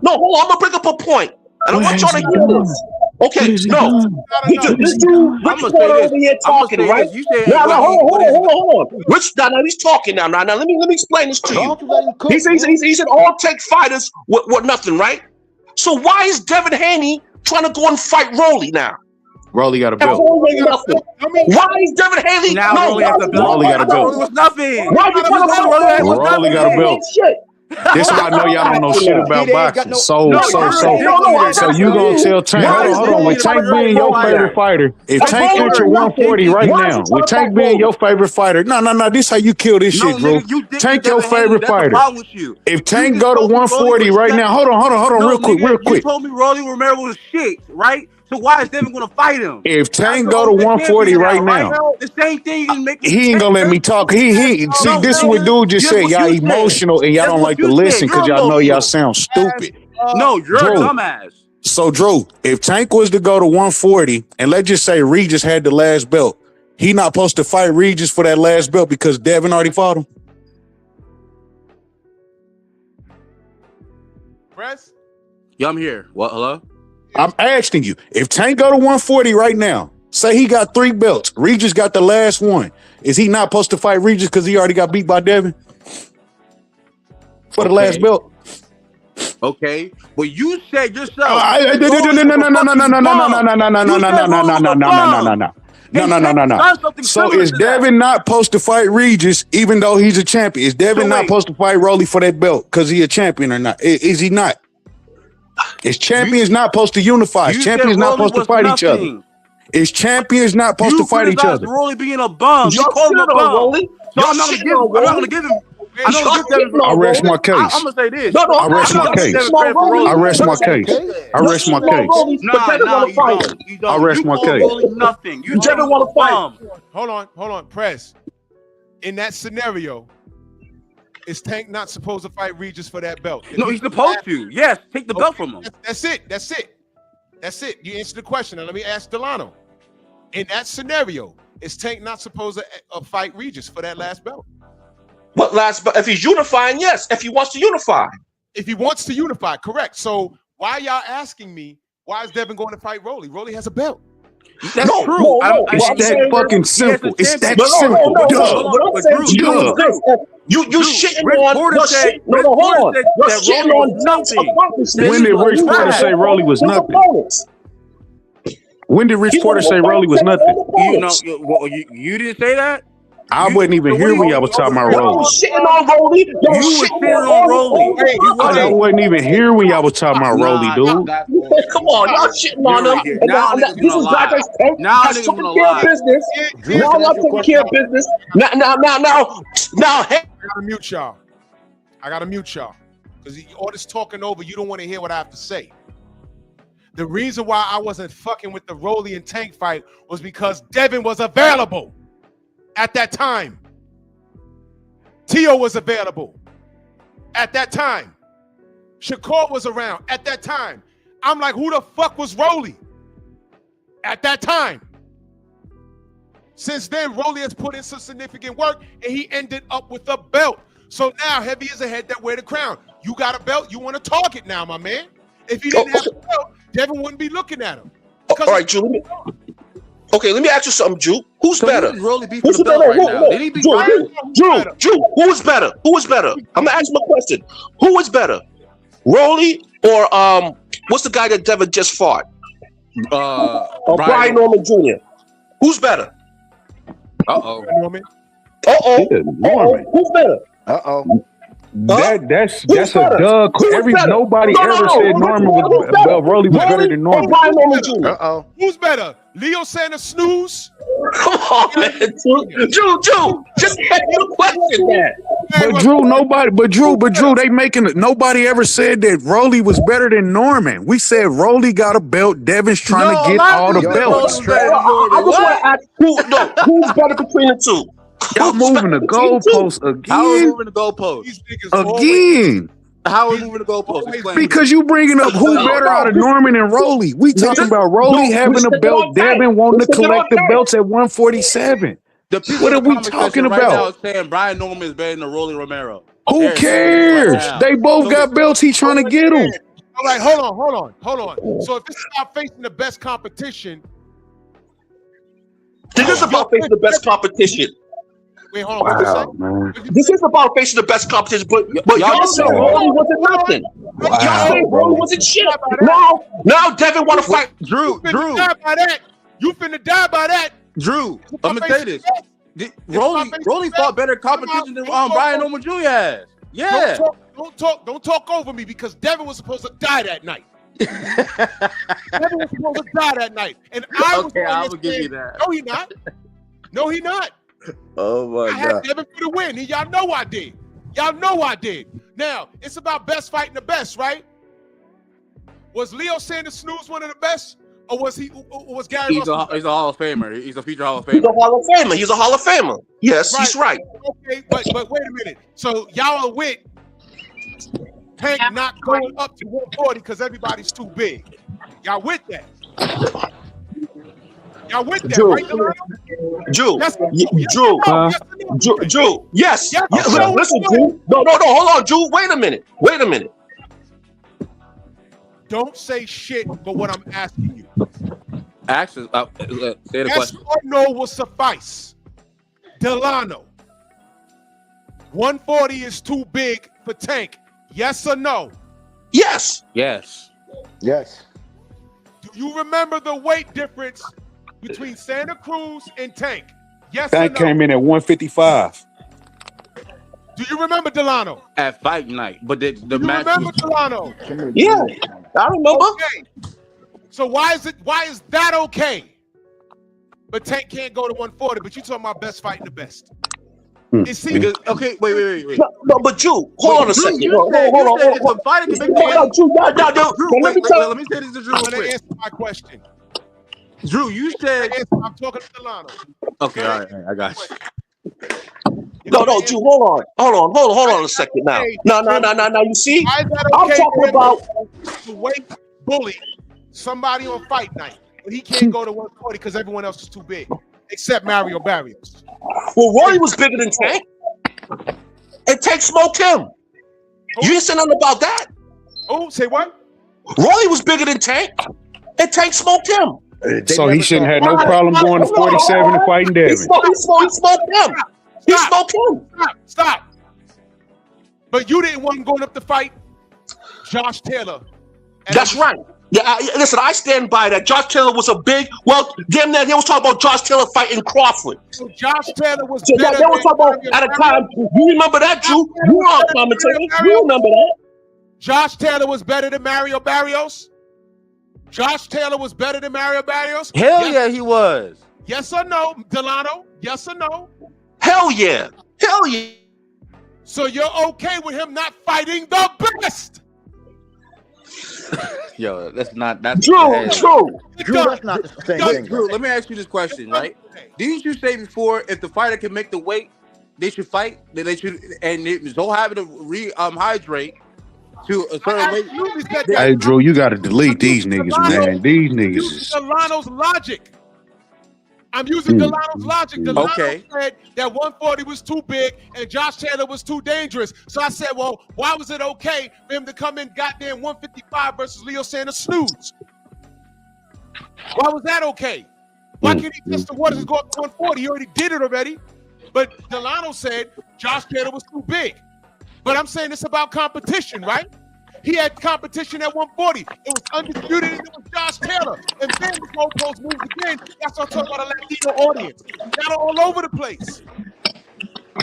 No, hold on. I'm gonna bring up a point, and I want y'all to hear this. Okay, no. This dude, Rich over here talking, right? Now, hold on. Rich, now he's talking now. Now, let me explain this to you. He said all Tank fighters were nothing, right? So why is Devin Haney trying to go and fight Rolly now? Rolly got a belt. Why is Devin Haney? Rolly got a belt. It was nothing. Rolly got a belt. This is why I know y'all don't know shit about boxing. So you gonna tell Tank? Hold on. When Tank being your favorite fighter, if Tank enter 140 right now, with Tank being your favorite fighter, no, this how you kill this shit, bro. Tank your favorite fighter. If Tank go to 140 right now, hold on, real quick. You told me Rolly Romero was shit, right? So why is Devin gonna fight him? If Tank go to 140 right now, the same thing you can make. He ain't gonna let me talk. See, this is what dude just said. Y'all emotional and y'all don't like to listen because y'all know y'all sound stupid. No, you're a dumbass. So Drew, if Tank was to go to 140, and let's just say Regis had the last belt, he not supposed to fight Regis for that last belt because Devin already fought him. Press? Yeah, I'm here. What? Hello? I'm asking you, if Tank go to 140 right now, say he got 3 belts, Regis got the last one, is he not supposed to fight Regis because he already got beat by Devin for the last belt? Okay, but you said yourself. No. So is Devin not supposed to fight Regis even though he's a champion? Is Devin not supposed to fight Rolly for that belt because he a champion or not? Is he not? Is champions not supposed to unify? Is champions not supposed to fight each other? Is champions not supposed to fight each other? Rolly being a bum. You call him a bum. So I'm not gonna give him. I rest my case. I'm gonna say this. I rest my case. I rest my case. I rest my case. I rest my case. Nothing. You Devin want to fight. Hold on, Press. In that scenario, Is Tank not supposed to fight Regis for that belt? No, he's supposed to. Yes, take the belt from him. That's it. You answered the question. Now let me ask Delano. In that scenario, is Tank not supposed to fight Regis for that last belt? What last? But if he's unifying, yes. If he wants to unify. If he wants to unify, correct. So why y'all asking me, why is Devin going to fight Rolly? Rolly has a belt. That's true. It's that fucking simple. It's that simple. You shitting on hold on. You're shitting on nothing. When did Rich Porter say Rolly was nothing? When did Rich Porter say Rolly was nothing? You didn't say that? I wasn't even here when y'all was talking about Rolly. You was shitting on Rolly. You was shitting on Rolly. I wasn't even here when y'all was talking about Rolly, dude. Come on, y'all shitting on him. This is not just taking care of business. Now y'all taking care of business. Now, hey. I gotta mute y'all. Because all this talking over, you don't want to hear what I have to say. The reason why I wasn't fucking with the Rolly and Tank fight was because Devin was available at that time. Tio was available at that time. Shakur was around at that time. I'm like, who the fuck was Rolly at that time? Since then, Rolly has put in some significant work, and he ended up with a belt. So now, heavy is a head that wear the crown. You got a belt, you want to target now, my man. If he didn't have a belt, Devin wouldn't be looking at him. All right, Drew. Okay, let me ask you something, Drew. Who's better? Rolly beat for the belt right now. Did he beat Drew, who is better? Who is better? I'm gonna ask my question. Who is better? Rolly or what's the guy that Devin just fought? Brian Norman Jr. Who's better? Norman. Who's better? That's a dub. Nobody ever said Norman was Rolly was better than Norman. Brian Norman Jr. Who's better? Leo Sanders snooze? Come on, man. Drew, just answer the question, man. But Drew, they making it. Nobody ever said that Rolly was better than Norman. We said Rolly got a belt. Devin's trying to get all the belts. I just want to ask who's better between the two? Y'all moving the goalposts again. How are we moving the goalposts? Again. How are we moving the goalposts? Because you bringing up who better out of Norman and Rolly. We talking about Rolly having a belt, Devin wanting to collect the belts at 147. What are we talking about? Right now saying Brian Norman is better than Rolly Romero. Who cares? They both got belts. He's trying to get them. All right, hold on. So if this is about facing the best competition, this is about facing the best competition. Wait, hold on. What you say? This is about facing the best competition, but y'all saying Rolly wasn't nothing. Y'all saying Rolly wasn't shit. Now Devin want to fight Drew. You finna die by that. Drew, I'm gonna say this. Rolly fought better competition than Brian Norman Jr. has. Yeah. Don't talk over me because Devin was supposed to die that night. Devin was supposed to die that night, and I will give you that. No, he not. Oh my God! I had Devin for the win. Y'all know I did. Now it's about best fighting the best, right? Was Leo Sanders Snooze one of the best, or was Gary? He's a Hall of Famer. He's a future Hall of Famer. He's a Hall of Famer. Yes, he's right. Okay, but wait a minute. So y'all are with Tank not going up to 140 because everybody's too big. Y'all with that? Y'all with that, right? Drew. Yes. Listen, Drew. No. Hold on, Drew. Wait a minute. Don't say shit but what I'm asking you. Actually, say the yes question. Or no will suffice. Delano. 140 is too big for Tank. Yes or no? Yes. Do you remember the weight difference between Santa Cruz and Tank? Yes Tank or no? came in at 155. Do you remember Delano? At fight night, but the match. Remember Delano? Yeah, I remember. Okay. So why is that okay? But Tank can't go to 140. But you talking about best fighting the best? Because, okay, wait. No, but Drew, hold on a second. Hold on. Let me say this to Drew. I'm gonna answer my question. Drew, you said I'm talking to Delano. Okay, all right, I got you. No, Drew, hold on a second now. No, you see? Why is that I'm okay talking for him about to weight bully somebody on fight night, but he can't go to 140 because everyone else is too big, except Mario Barrios. well, Roy was bigger than Tank. And Tank smoked him. You ain't said nothing about that. Oh, say what? Roy was bigger than Tank. And Tank smoked him. So he shouldn't have no problem going to 47 and fighting Devin. He smoked him. He smoked him. Stop. But you didn't want him going up to fight Josh Taylor. That's right. Yeah, listen, I stand by that. Josh Taylor was a big, damn that. They was talking about Josh Taylor fighting Crawford. So Josh Taylor was So better they were talking about at a time. You remember that, Drew? You were on commentary. You remember that? Josh Taylor was better than Mario Barrios? Josh Taylor was better than Mario Barrios? Hell yeah, he was. Yes or no, Delano? Yes or no? Hell yeah. Hell yeah. So you're okay with him not fighting the best? Yo, that's not. That's Drew, that's not the same thing. Drew, let me ask you this question, right? Didn't you say before if the fighter can make the weight, they should fight? They should, and it so happen to hydrate to a certain weight. Hey, Drew, you got to delete these niggas, man. These niggas is... Delano's logic. I'm using Delano's logic. Delano said that 140 was too big and Josh Taylor was too dangerous. So I said, well, why was it okay for him to come in goddamn 155 versus Leo Sanders snooze? Why was that okay? Why can't he test the waters and go up to 140? He already did it already. But Delano said Josh Taylor was too big. But I'm saying it's about competition, right? He had competition at 140. It was undisputed, and it was Josh Taylor. And then the goalpost moved again. That's what I'm talking about, a Latino audience. Got all over the place.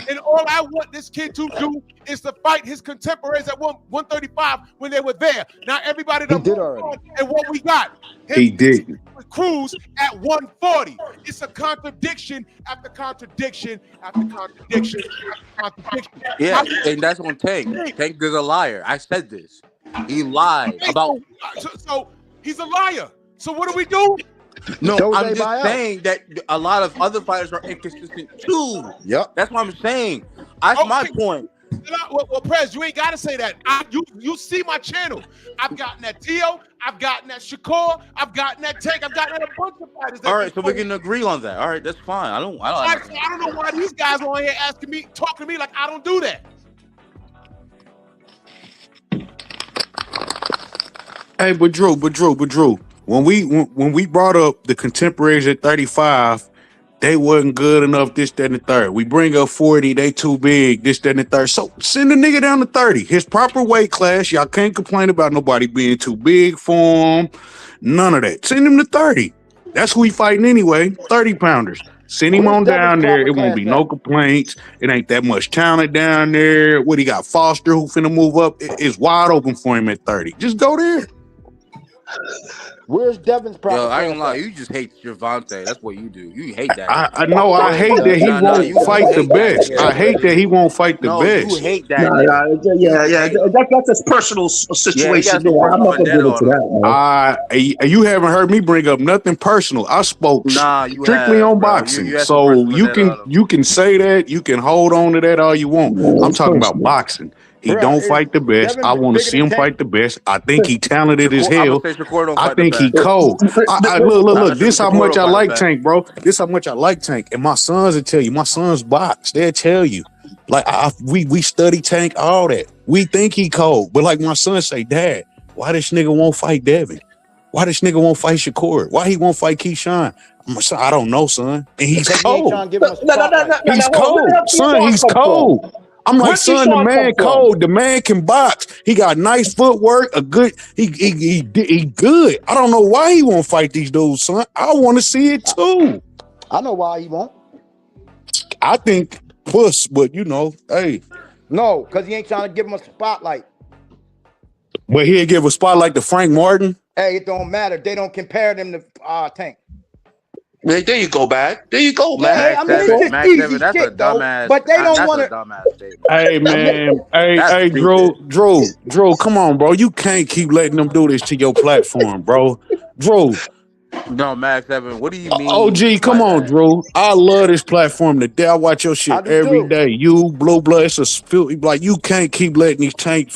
And all I want this kid to do is to fight his contemporaries at 135 when they were there. Now everybody done moved on, and what we got? He didn't. Cruz at 140. It's a contradiction after contradiction after contradiction after contradiction. Yeah, and that's on Tank. Tank is a liar. I said this. He lied about. So he's a liar. So what do we do? No, I'm just saying that a lot of other fighters are inconsistent too. Yep. That's what I'm saying. That's my point. Well, Prez, you ain't got to say that. You see my channel. I've gotten that Tio. I've gotten that Shakur. I've gotten that Tank. I've gotten that a bunch of fighters. All right, so we can agree on that. All right, that's fine. I don't know why these guys are on here asking me, talking to me like I don't do that. Hey, but Drew. When we brought up the contemporaries at 35, they wasn't good enough, this, that, and the third. We bring up 40, they too big, this, that, and the third. So send the nigga down to 30. His proper weight class. Y'all can't complain about nobody being too big for him. None of that. Send him to 30. That's who he fighting anyway. 30 pounders. Send him on down there. It won't be no complaints. It ain't that much talent down there. What he got? Foster, who finna move up. It's wide open for him at 30. Just go there. Where's Devin's proper? Yo, I ain't gonna lie. You just hate Gervonta. That's what you do. You hate that. I know. I hate that he won't fight the best. I hate that he won't fight the best. You hate that. Yeah. That's a personal situation. I'm not gonna get into that, man. You haven't heard me bring up nothing personal. I spoke strictly on boxing. So you can say that. You can hold on to that all you want. I'm talking about boxing. He don't fight the best. I want to see him fight the best. I think he talented as hell. I think he cold. Look. This how much I like Tank, bro. This how much I like Tank. And my sons will tell you. My sons box. They'll tell you. Like we study Tank, all that. We think he cold. But like my son say, Dad, why this nigga won't fight Devin? Why this nigga won't fight Shakur? Why he won't fight Keyshawn? I don't know, son. And he's cold. He's cold. Son, he's cold. I'm like, son, the man cold. The man can box. He got nice footwork. He good. I don't know why he won't fight these dudes, son. I want to see it too. I know why he won't. I think puss, but hey. No, because he ain't trying to give him a spotlight. But he'll give a spotlight to Frank Martin. Hey, it don't matter. They don't compare them to Tank. There you go, back. There you go, man. Max Devin, that's a dumbass. But they don't want to. Hey, man. Hey, Drew, come on, bro. You can't keep letting them do this to your platform, bro. Drew, No, Max Evan. What do you mean? OG, come on, Drew. I love this platform today. I watch your shit every day. You, Blue Blood, it's a like you can't keep letting these tank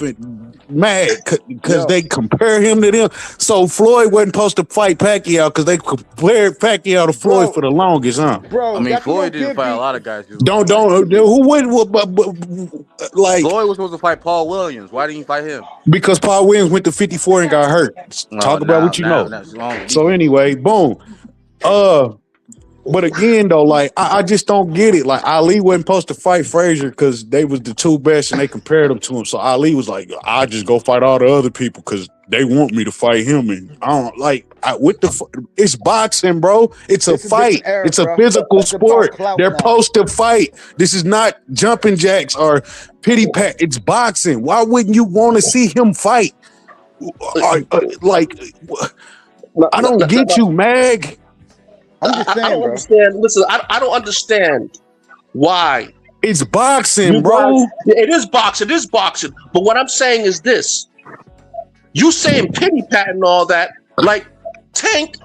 mad because they compare him to them. So Floyd wasn't supposed to fight Pacquiao because they compared Pacquiao to Floyd for the longest, huh? Bro, I mean, Floyd didn't fight a lot of guys. Don't who would like Floyd was supposed to fight Paul Williams. Why didn't you fight him? because Paul Williams went to 54 and got hurt. Talk about what you know. So anyway, boom. But again though, like I just don't get it. Like Ali wasn't supposed to fight Frazier because they was the two best and they compared them to him. So Ali was like, I just go fight all the other people because they want me to fight him. And I don't like it's boxing, bro. It's a fight. It's a physical sport. They're supposed to fight. This is not jumping jacks or pity pat. It's boxing. Why wouldn't you want to see him fight? Like, I don't get you, Mag. I'm just saying, I don't understand. Listen, I don't understand why. It's boxing, bro. It is boxing. It is boxing. But what I'm saying is this. You saying pity pat and all that, like Tank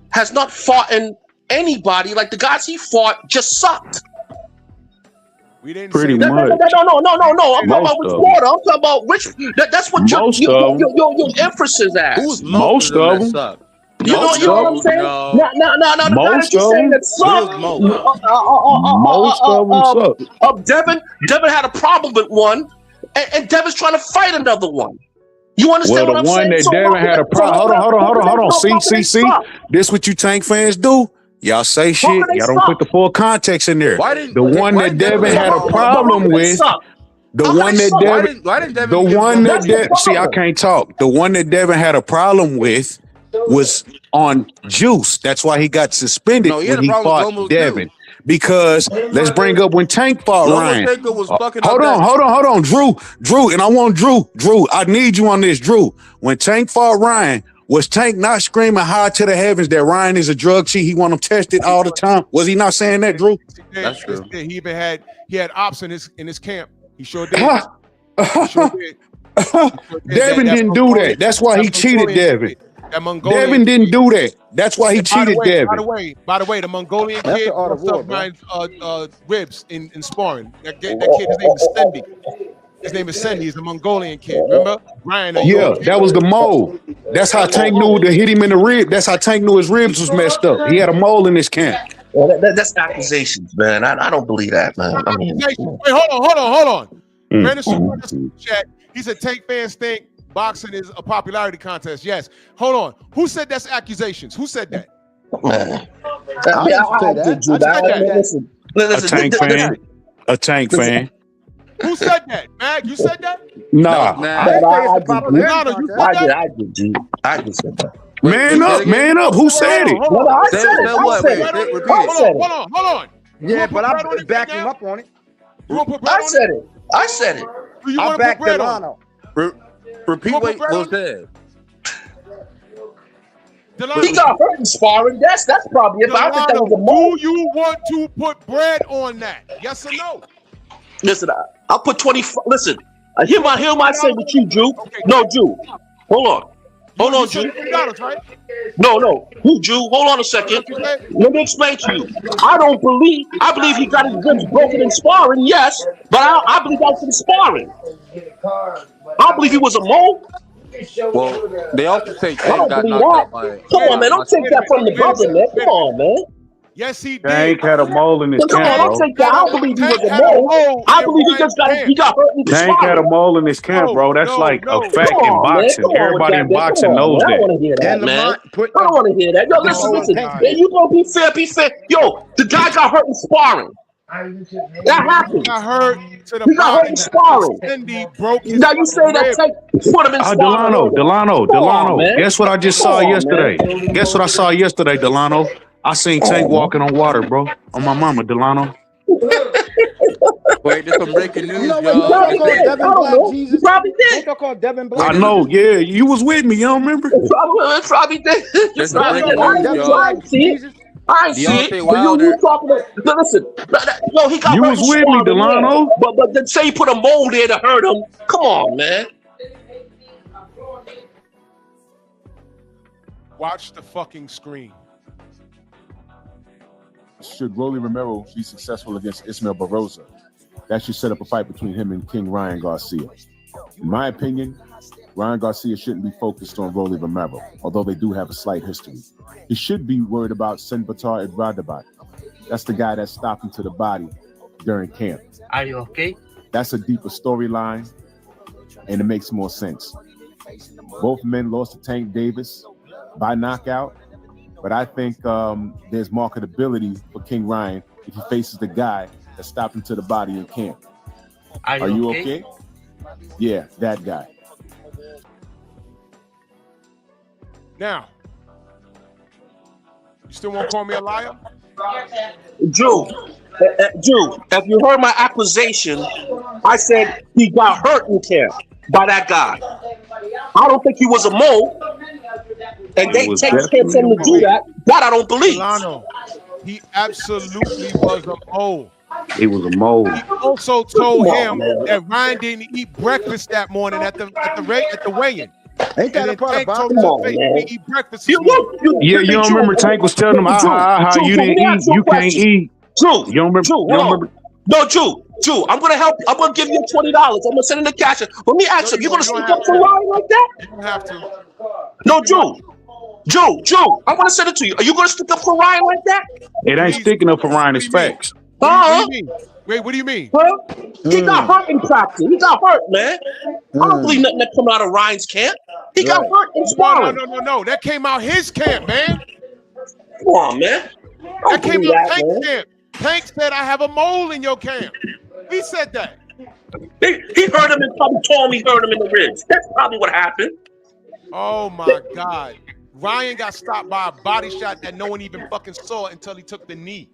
has not fought in anybody. Like the guys he fought just sucked. We didn't pretty No. I'm talking about which water. I'm talking about which. That's what your emphasis at. Who's most of them suck? You know what I'm saying? No. The guy that you're saying that sucked. Most of them suck. Devin had a problem with one, and Devin's trying to fight another one. You understand what I'm saying? Well, the one that Devin had a problem. Hold on. See. This what you Tank fans do? Y'all say shit. Y'all don't put the full context in there. The one that Devin had a problem with. The one that Devin. See, I can't talk. The one that Devin had a problem with was on Juice. That's why he got suspended when he fought Devin. Because let's bring up when Tank fought Ryan. Hold on, Drew, and I want Drew. I need you on this, Drew. When Tank fought Ryan, was Tank not screaming high to the heavens that Ryan is a drug cheat? He want him tested all the time. Was he not saying that, Drew? That's true. He even had ops in his camp. He sure did. He sure did. Devin didn't do that. That's why he cheated Devin. Devin didn't do that. That's why he cheated Devin. By the way, the Mongolian kid bust up Ryan's ribs in sparring. That kid, his name is Sendi. His name is Sendi. He's a Mongolian kid. Remember? Ryan. That was the mole. That's how Tank knew to hit him in the rib. That's how Tank knew his ribs was messed up. He had a mole in his camp. Well, that's accusations, man. I don't believe that, man. I mean, wait, hold on. Brandon chat. He said Tank fans think boxing is a popularity contest. Yes. Hold on. Who said that's accusations? Who said that? Man. A Tank fan. Who said that? Mag, you said that? Nah. I just said that. Man up. Who said it? I said it. Hold on. Yeah, but I'm backing him up on it. I said it. I backed Delano. Repeat what was said. He got hurt in sparring. That's probably it. But I think that was a move. Do you want to put bread on that? Yes or no? Listen, I'll put 20. Listen, hear my say with you, Drew. Okay. No, Drew. Hold on, Drew. Right? No. Who, Drew? Hold on a second. Let me explain to you. I believe he got his ribs broken in sparring, yes, but I believe that was in sparring. I believe he was a mole. Well, they also say Tank got knocked out by. Come on, man. Don't take that from the brother, man. Come on, man. Yes, he did. Tank had a mole in his camp. I don't believe he was a mole. I believe he got hurt in the Tank had a mole in his camp, bro. That's like a fact in boxing. Everybody in boxing knows that. I don't want to hear that, man. I don't want to hear that. Yo, listen. Man, you gonna be fair. Yo, the guy got hurt in sparring. That happened. He got hurt in sparring. Now you say that Tank put him in sparring. Delano. Guess what I just saw yesterday? Guess what I saw yesterday, Delano? I seen Tank walking on water, bro. On my mama, Delano. Wait, there's some breaking news, y'all. You probably did. Devin Black. I know, yeah. You was with me, you don't remember? Probably did. There's some breaking news, y'all. I see it. You talking about, listen, no, he got you was with me, Delano. But then say he put a mole there to hurt him. Come on, man. Watch the fucking screen. Should Rolly Romero be successful against Ismael Barroza, that should set up a fight between him and King Ryan Garcia. In my opinion, Ryan Garcia shouldn't be focused on Rolly Romero, although they do have a slight history. He should be worried about Senbatar Ibradabat. That's the guy that stopped him to the body during camp. Are you okay? That's a deeper storyline, and it makes more sense. Both men lost to Tank Davis by knockout, but I think there's marketability for King Ryan if he faces the guy that stopped him to the body in camp. Are you okay? Yeah, that guy. Now, you still want to call me a liar? Drew, if you heard my accusation, I said he got hurt in camp by that guy. I don't think he was a mole, and they take him to do that. That I don't believe. Delano, he absolutely was a mole. He was a mole. He also told him that Ryan didn't eat breakfast that morning at the weigh-in. Ain't that a part about it? Eat breakfast. Yeah, you don't remember Tank was telling him, you didn't eat, you can't eat. Drew, you don't remember? No, Drew, I'm gonna help. I'm gonna give you $20. I'm gonna send in the cash. Let me ask you, you gonna stick up for Ryan like that? You don't have to. No, Drew, I'm gonna send it to you. Are you gonna stick up for Ryan like that? It ain't sticking up for Ryan. It's facts. What do you mean? Wait, what do you mean? Huh? He got hurt in practice. He got hurt, man. I don't believe nothing that come out of Ryan's camp. He got hurt in sparring. No. That came out his camp, man. Come on, man. That came out Tank's camp. Tank said, I have a mole in your camp. He said that. He heard him and probably told me he heard him in the ribs. That's probably what happened. Oh, my God. Ryan got stopped by a body shot that no one even fucking saw until he took the knee.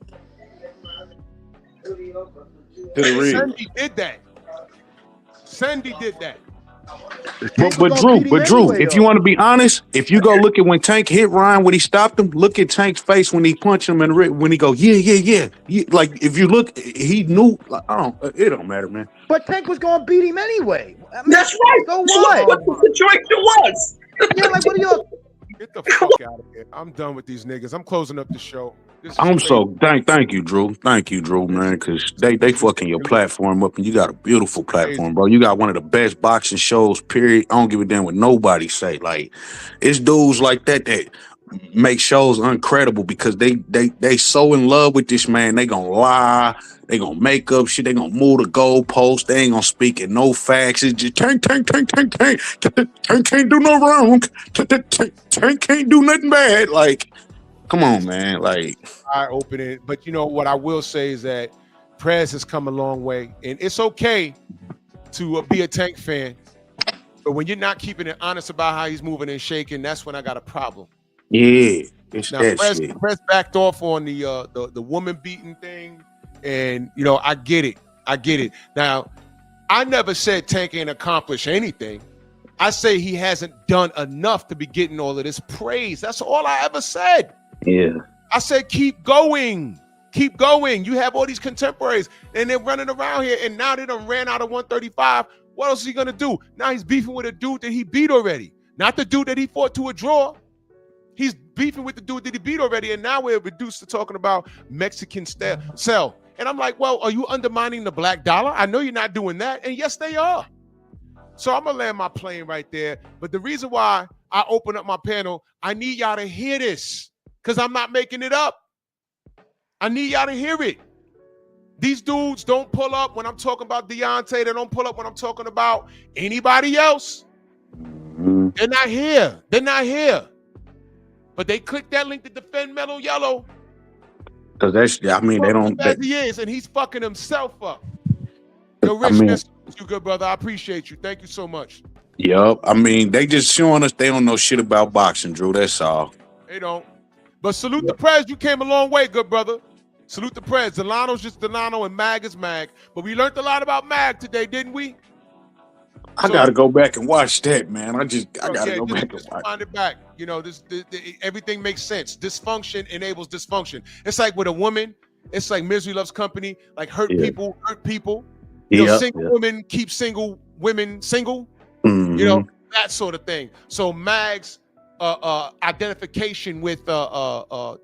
Sandy did that. But Drew, if you want to be honest, if you go look at when Tank hit Ryan when he stopped him, look at Tank's face when he punched him in the rib, when he go, yeah. Like if you look, he knew. Like, it don't matter, man. But Tank was gonna beat him anyway. I mean, that's right. So what? What the situation was? Yeah, like what are you? Get the fuck out of here. I'm done with these niggas. I'm closing up the show. I'm so thank you, Drew. Thank you, Drew, man, because they fucking your platform up, and you got a beautiful platform, bro. You got one of the best boxing shows, period. I don't give a damn what nobody say. Like, it's dudes like that make shows uncredible because they so in love with this man. They gonna lie. They gonna make up shit. They gonna move the goalpost. They ain't gonna speak in no facts. It's just Tank. Tank can't do no wrong. Tank can't do nothing bad. Like, come on, man. Like, I open it, but you know what I will say is that Prez has come a long way, and it's okay to be a Tank fan, but when you're not keeping it honest about how he's moving and shaking, that's when I got a problem. Yeah, it's now that Prez, shit. Prez backed off on the woman beating thing, and you know I get it. Now, I never said Tank ain't accomplished anything. I say he hasn't done enough to be getting all of this praise. That's all I ever said. Yeah. I said, keep going. Keep going. You have all these contemporaries and they're running around here, and now they done ran out of 135. What else is he going to do? Now he's beefing with a dude that he beat already. Not the dude that he fought to a draw. He's beefing with the dude that he beat already, and now we're reduced to talking about Mexican sell. And I'm like, well, are you undermining the black dollar? I know you're not doing that. And yes, they are. So I'm going to land my plane right there. But the reason why I open up my panel, I need y'all to hear this. Because I'm not making it up. I need y'all to hear it. These dudes don't pull up when I'm talking about Deontay. They don't pull up when I'm talking about anybody else. They're not here. They're not here. But they click that link to defend Mellow Yellow. Because that's, I mean, they don't. As he is, and he's fucking himself up. Yo, Rich, you good, brother. I appreciate you. Thank you so much. Yup. I mean, they just showing us they don't know shit about boxing, Drew. That's all. They don't. But salute the Prez. You came a long way, good brother. Salute the Prez. Delano's just Delano and Mag is Mag. But we learned a lot about Mag today, didn't we? I gotta go back and watch that, man. I gotta go back and watch. Find it back. You know, everything makes sense. Dysfunction enables dysfunction. It's like with a woman. It's like misery loves company. Like hurt people hurt people. You know, single women keep single women single. You know, that sort of thing. So Mags identification with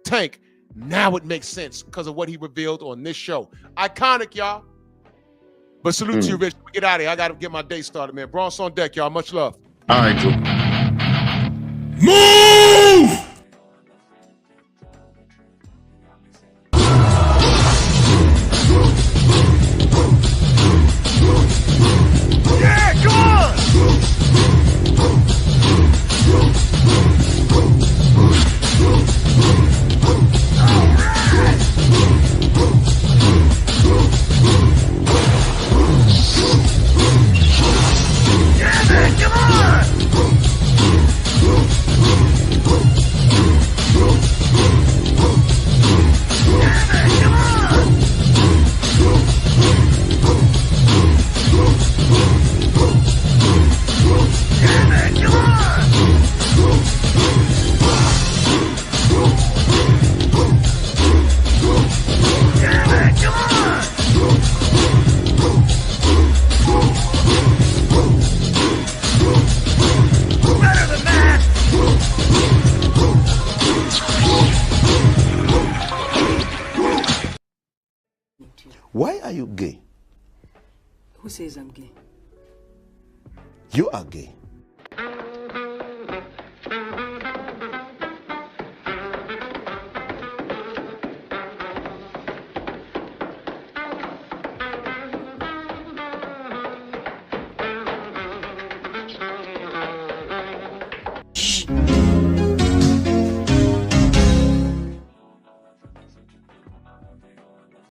Tank, now it makes sense because of what he revealed on this show. Iconic, y'all. But salute to you, Rich. Get out of here. I got to get my day started, man. Bronx on deck, y'all. Much love. All right, Drew. Move! Yeah, come on! Yeah, man, come on! Why are you gay? Who says I'm gay? You are gay.